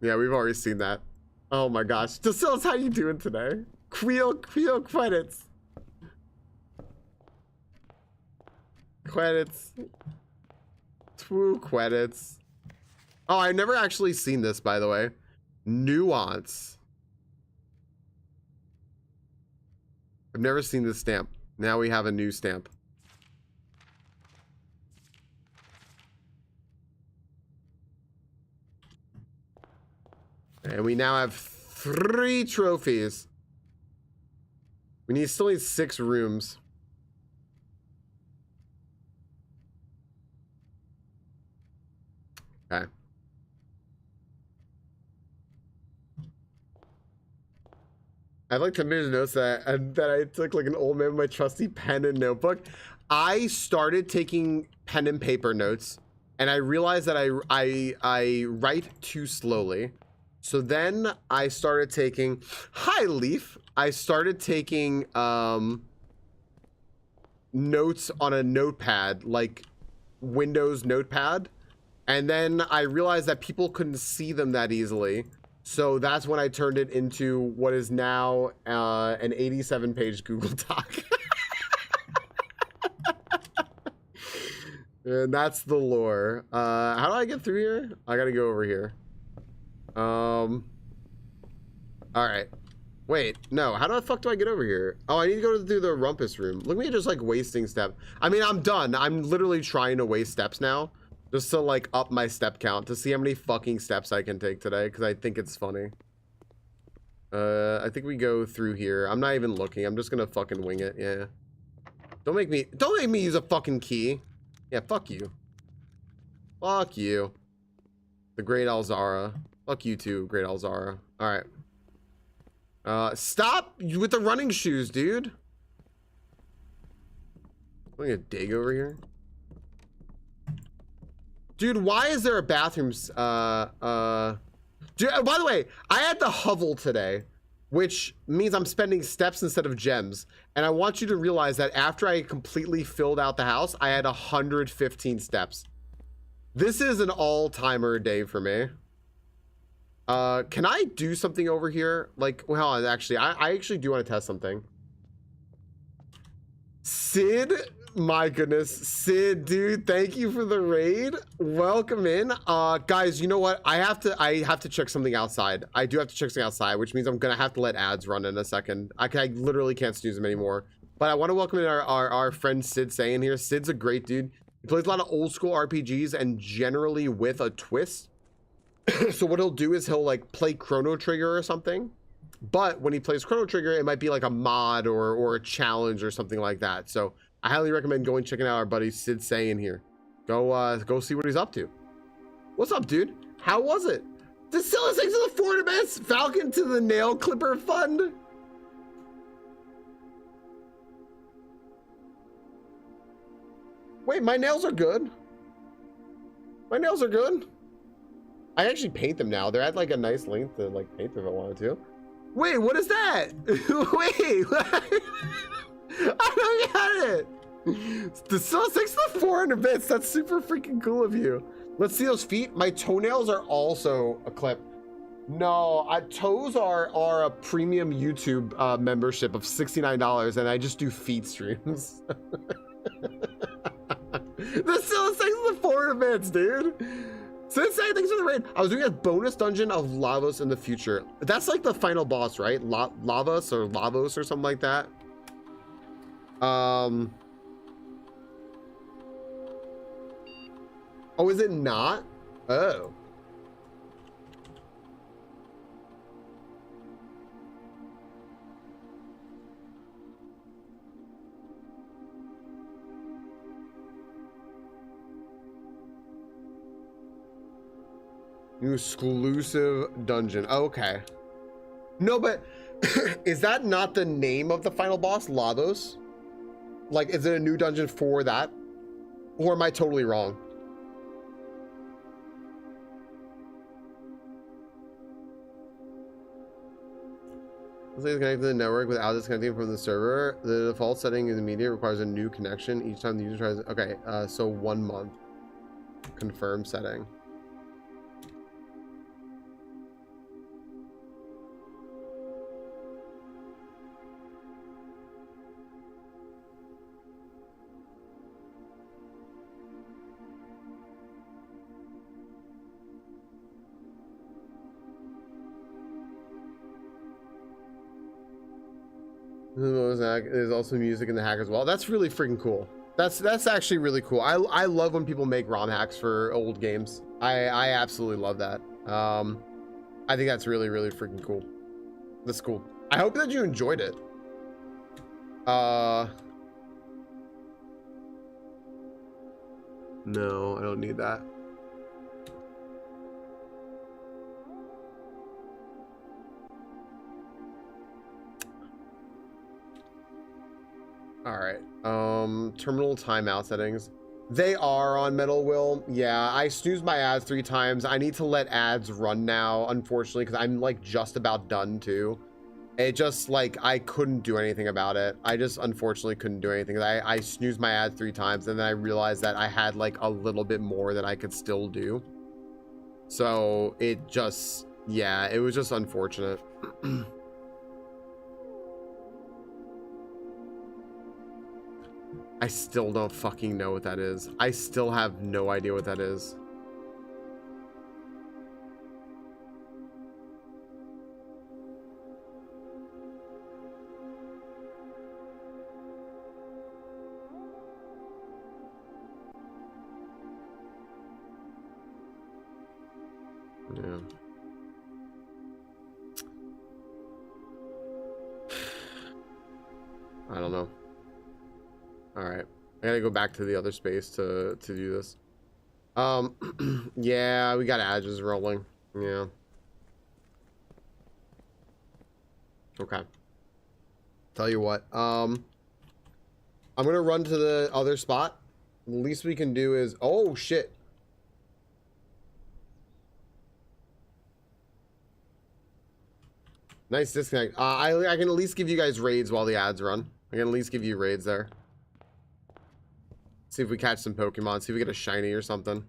yeah, we've already seen that. Oh my gosh. Decillance, how you doing today? Queel credits. Credits. Two credits. Oh, I've never actually seen this, by the way. Nuance. I've never seen this stamp. Now we have a new stamp. And we now have 3 trophies. We still need 6 rooms. Okay. I'd like to make notes that I took like an old man with my trusty pen and notebook. I started taking pen and paper notes, and I realized that I write too slowly. So then I started taking, hi Leaf. I started taking notes on a notepad, like Windows notepad, and then I realized that people couldn't see them that easily. So that's when I turned it into what is now an 87-page Google Doc. And that's the lore. How do I get through here? I gotta go over here. All right. Wait, no. How the fuck do I get over here? Oh, I need to go through the rumpus room. Look at me just like wasting step. I mean, I'm done. I'm literally trying to waste steps now, just to like up my step count to see how many fucking steps I can take today, because I think it's funny. I think we go through here. I'm not even looking. I'm just gonna fucking wing it. Yeah. Don't make me use a fucking key. Yeah, fuck you. Fuck you. The Great Alzara. Fuck you too, Great Alzara. Alright. Stop with the running shoes, dude. I'm gonna dig over here. Dude, why is there a bathroom? Dude, by the way, I had the hovel today, which means I'm spending steps instead of gems. And I want you to realize that after I completely filled out the house, I had 115 steps. This is an all-timer day for me. Can I do something over here? Like, well, actually, I actually do want to test something. Sid, my goodness, Sid, dude, thank you for the raid. Welcome in. Guys, you know what? I have to check something outside. I do have to check something outside, which means I'm gonna have to let ads run in a second. I literally can't snooze them anymore. But I want to welcome in our friend Sid saying here. Sid's a great dude. He plays a lot of old school RPGs and generally with a twist. So what he'll do is he'll like play Chrono Trigger or something, but when he plays Chrono Trigger, it might be like a mod or a challenge or something like that. So I highly recommend going checking out our buddy Sid Sayin here. Go see what he's up to. What's up, dude? How was it? Distillus, thanks to the 400 bits. Falcon to the nail clipper fund. Wait, my nails are good. My nails are good. I actually paint them now. They're at like a nice length to like paint if I wanted to. Wait, what is that? Wait, I don't get it. The still 6 to 400 bits. That's super freaking cool of you. Let's see those feet. My toenails are also a clip. No, toes are a premium YouTube membership of $69, and I just do feet streams. The still 6 to 400 bits, dude. Sensei, thanks for the raid. I was doing a bonus dungeon of Lavos in the future. That's like the final boss, right? Lavos or something like that. Oh, is it not? Oh. New exclusive dungeon. Okay. No, but is that not the name of the final boss, Lavos? Like, is it a new dungeon for that? Or am I totally wrong? Let's say it's connected to the network without disconnecting from the server. The default setting in the media requires a new connection each time the user tries. Okay, so 1 month. Confirm setting. There's also music in the hack as well. That's really freaking cool. That's actually really cool. I love when people make ROM hacks for old games. I absolutely love that. I think that's really freaking cool. That's cool. I hope that you enjoyed it. No, I don't need that. All right. Terminal timeout settings. They are on Metal Will. Yeah, I snoozed my ads 3 times. I need to let ads run now, unfortunately, because I'm like just about done too. It just, like, I couldn't do anything about it. I just unfortunately couldn't do anything. I snoozed my ad 3 times, and then I realized that I had, like, a little bit more that I could still do. So it just, yeah, it was just unfortunate. I still don't fucking know what that is. I still have no idea what that is. Yeah. I don't know. All right. I gotta go back to the other space to do this. Yeah, we got ads rolling. Yeah. Okay. Tell you what, I'm gonna run to the other spot. The least we can do is, oh shit. Nice disconnect. I can at least give you guys raids while the ads run. I can at least give you raids there. See if we catch some Pokemon. See if we get a shiny or something.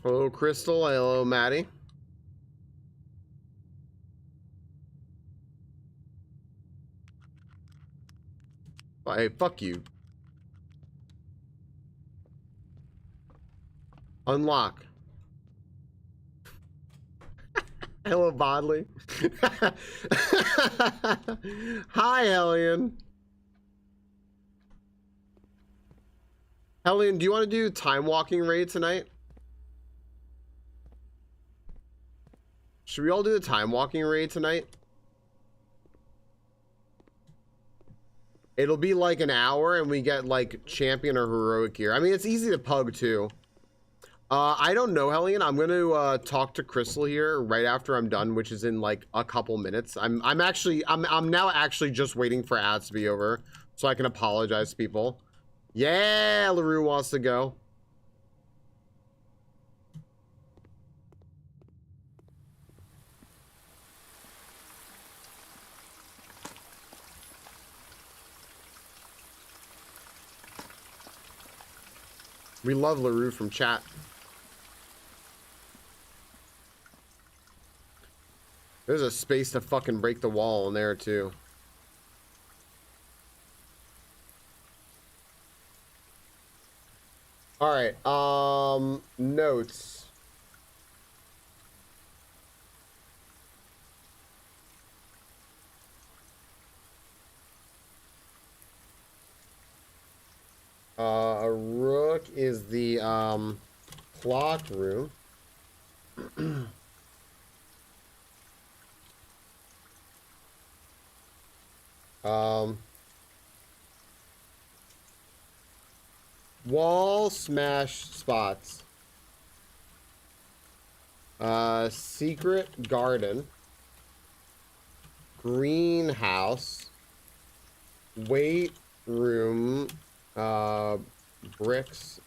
Hello, Crystal. Hello, Maddie. Oh, hey, fuck you. Unlock. Hello, Bodley. Hi, Hellion. Hellion, do you want to do time walking raid tonight? Should we all do the time walking raid tonight? It'll be like an hour and we get like champion or heroic gear. I mean, it's easy to pug too. I don't know, Hellion. I'm going to talk to Crystal here right after I'm done, which is in like a couple minutes. I'm now actually just waiting for ads to be over so I can apologize to people. Yeah, LaRue wants to go. We love LaRue from chat. There's a space to fucking break the wall in there too. All right, notes. A rook is the clock room. Wall smash spots. Secret garden. Greenhouse. Weight room. Bricks.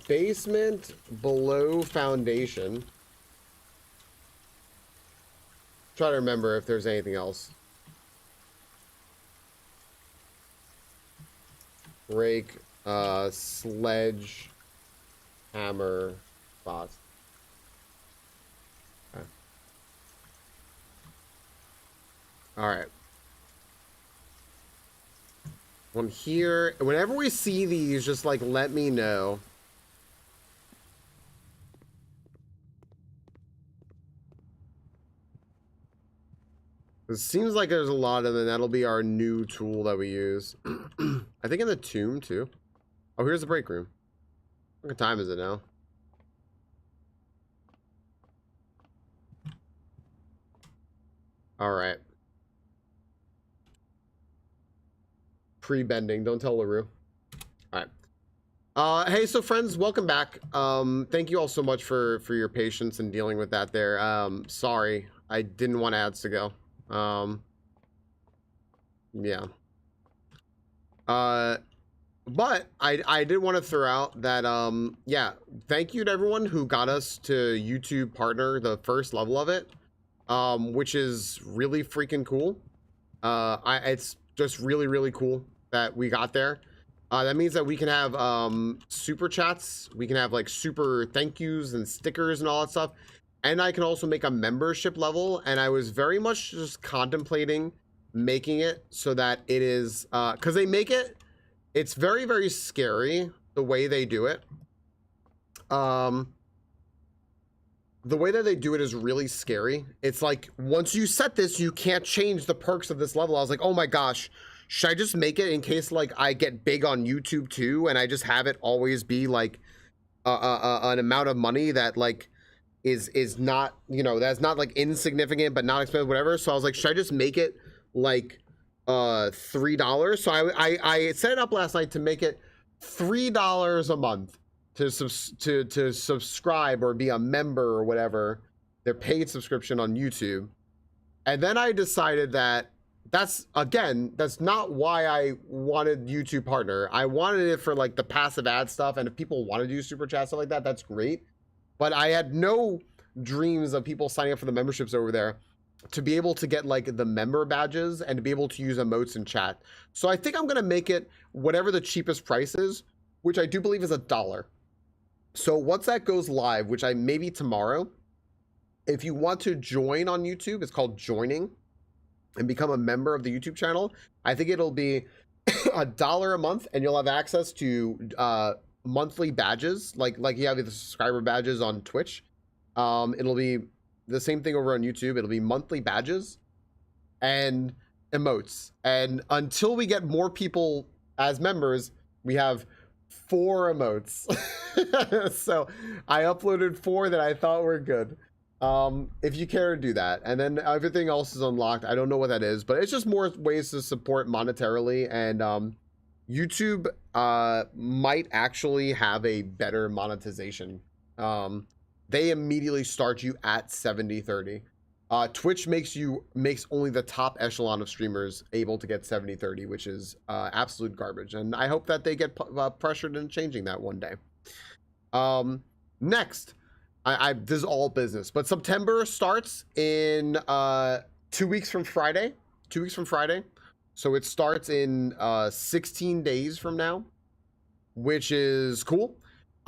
Basement below foundation. Try to remember if there's anything else. Rake, sledge, hammer, spots. Okay. All right. One here. Whenever we see these, just like let me know. It seems like there's a lot of them. That'll be our new tool that we use. I think in the tomb too. Oh, here's the break room. What time is it now? All right. Pre-bending. Don't tell LaRue. All right. Hey, so friends, welcome back. Thank you all so much for your patience and dealing with that there. Sorry, I didn't want ads to go. Yeah. But I did want to throw out that yeah, thank you to everyone who got us to YouTube partner the first level of it, which is really freaking cool. It's just really cool that we got there. That means that we can have super chats, we can have like super thank yous and stickers and all that stuff, and I can also make a membership level. And I was very much just contemplating making it so that it is because they make it, it's very scary the way they do it. The way that they do it is really scary. It's like, once you set this, you can't change the perks of this level. I was like, oh my gosh, should I just make it in case like I get big on YouTube too, and I just have it always be like an amount of money that like is not, you know, that's not like insignificant but not expensive, whatever. So I was like, should I just make it like $3? So I set it up last night to make it $3 a month to subscribe or be a member or whatever, their paid subscription on YouTube. And then I decided that that's not why I wanted YouTube partner. I wanted it for like the passive ad stuff, and if people want to do super chat stuff like that, that's great. But I had no dreams of people signing up for the memberships over there to be able to get like the member badges and to be able to use emotes in chat. So I think I'm gonna make it whatever the cheapest price is, which I do believe is $1. So once that goes live, which I maybe tomorrow, if you want to join on YouTube, it's called joining, and become a member of the YouTube channel, I think it'll be $1 a month, and you'll have access to monthly badges, like you have the subscriber badges on Twitch. It'll be the same thing over on YouTube. It'll be monthly badges and emotes. And until we get more people as members, we have 4 emotes. So I uploaded 4 that I thought were good. If you care to do that, and then everything else is unlocked. I don't know what that is, but it's just more ways to support monetarily. And YouTube might actually have a better monetization. They immediately start you at 70/30. Twitch makes only the top echelon of streamers able to get 70/30, which is absolute garbage. And I hope that they get pressured into changing that one day. Next, this is all business, but September starts in 2 weeks from Friday. 2 weeks from Friday. So it starts in 16 days from now, which is cool.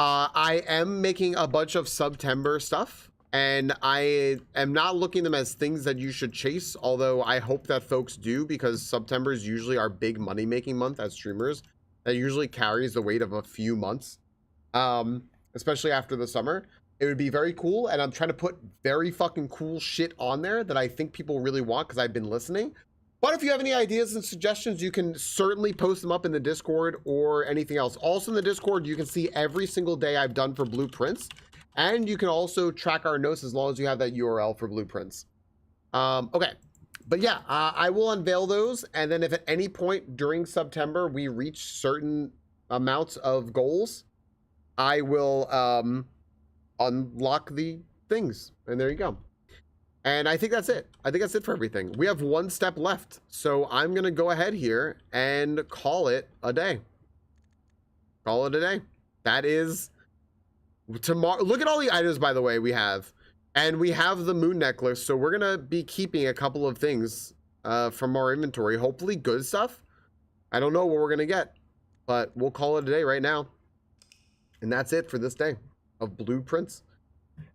I am making a bunch of September stuff, and I am not looking at them as things that you should chase, although I hope that folks do, because September is usually our big money making month as streamers. That usually carries the weight of a few months, especially after the summer. It would be very cool, and I'm trying to put very fucking cool shit on there that I think people really want because I've been listening. But if you have any ideas and suggestions, you can certainly post them up in the Discord or anything else. Also in the Discord, you can see every single day I've done for blueprints, and you can also track our notes as long as you have that URL for blueprints. Okay, but yeah, I will unveil those, and then if at any point during September we reach certain amounts of goals, I will unlock the things, and there you go. And I think that's it. I think that's it for everything. We have 1 step left, so I'm gonna go ahead here and call it a day. Call it a day. That is tomorrow. Look at all the items, by the way, we have. And we have the moon necklace, so we're gonna be keeping a couple of things from our inventory. Hopefully good stuff. I don't know what we're gonna get, but we'll call it a day right now. And that's it for this day of blueprints.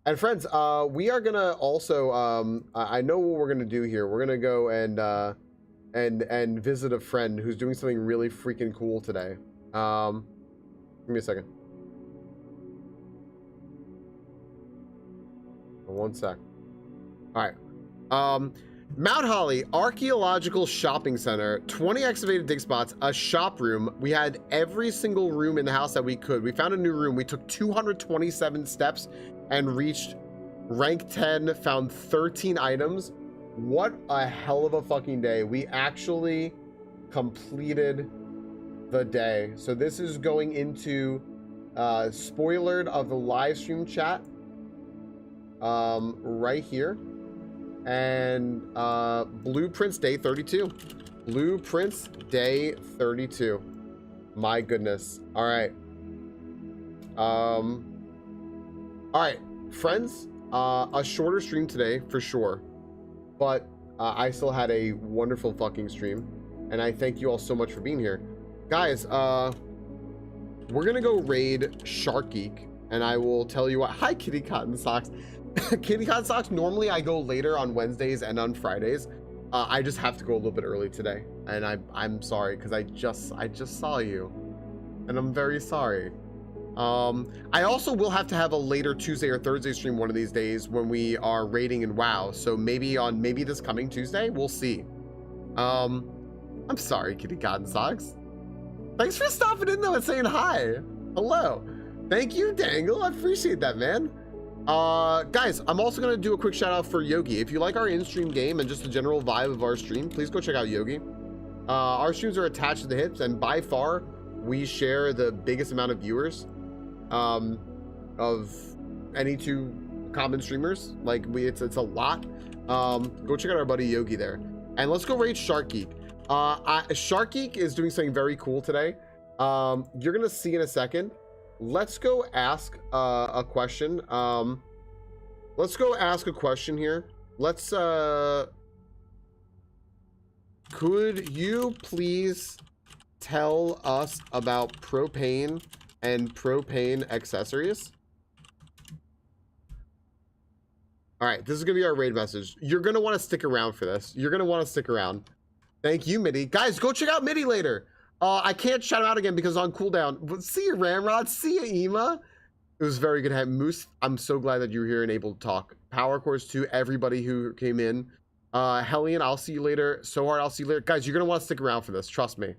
And friends, we are gonna also I know what we're gonna do here. We're gonna go and visit a friend who's doing something really freaking cool today. Give me a second. 1 sec. All right. Mount Holly Archaeological Shopping Center, 20 excavated dig spots, a shop room. We had every single room in the house that we could. We found a new room. We took 227 steps and reached rank 10, found 13 items. What a hell of a fucking day. We actually completed the day. So this is going into spoilered of the live stream chat right here. And Blueprints Day 32. Blueprints Day 32. My goodness. All right. All right, friends. A shorter stream today for sure, but I still had a wonderful fucking stream, and I thank you all so much for being here, guys. We're gonna go raid Shark Geek, and I will tell you what. Hi, Kitty Cotton Socks. Kitty Cotton Socks. Normally, I go later on Wednesdays and on Fridays. I just have to go a little bit early today, and I'm sorry because I just saw you, and I'm very sorry. I also will have to have a later Tuesday or Thursday stream one of these days when we are raiding in WoW. So maybe this coming Tuesday, we'll see. I'm sorry, Kitty Cotton Socks. Thanks for stopping in though and saying hi. Hello. Thank you, Dangle. I appreciate that, man. Guys, I'm also gonna do a quick shout out for Yogi. If you like our in-stream game and just the general vibe of our stream, please go check out Yogi. Our streams are attached to the hips, and by far we share the biggest amount of viewers of any two common streamers. Like it's a lot. Go check out our buddy Yogi there, and let's go raid Shark Geek. Shark Geek is doing something very cool today. You're gonna see in a second. Let's go ask a question. Let's go ask a question here. Let's could you please tell us about propane and propane accessories? All right, this is gonna be our raid message. You're gonna want to stick around for this. You're gonna want to stick around. Thank you, Mitty. Guys, go check out Mitty later. I can't shout him out again because on cooldown. But see you, Ramrod. See you, Ema. It was very good. Moose, I'm so glad that you were here and able to talk. Power Course to everybody who came in. Hellion, I'll see you later. So hard, I'll see you later. Guys, you're gonna want to stick around for this. Trust me.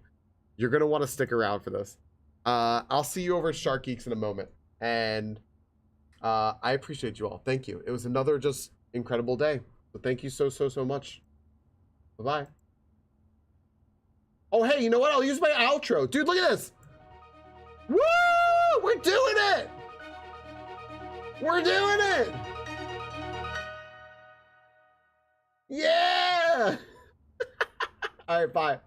You're gonna want to stick around for this. I'll see you over at Shark Geeks in a moment. And I appreciate you all. Thank you. It was another just incredible day. So thank you so much. Bye-bye. Oh, hey, you know what? I'll use my outro. Dude, look at this. Woo! We're doing it! We're doing it! Yeah! All right, bye.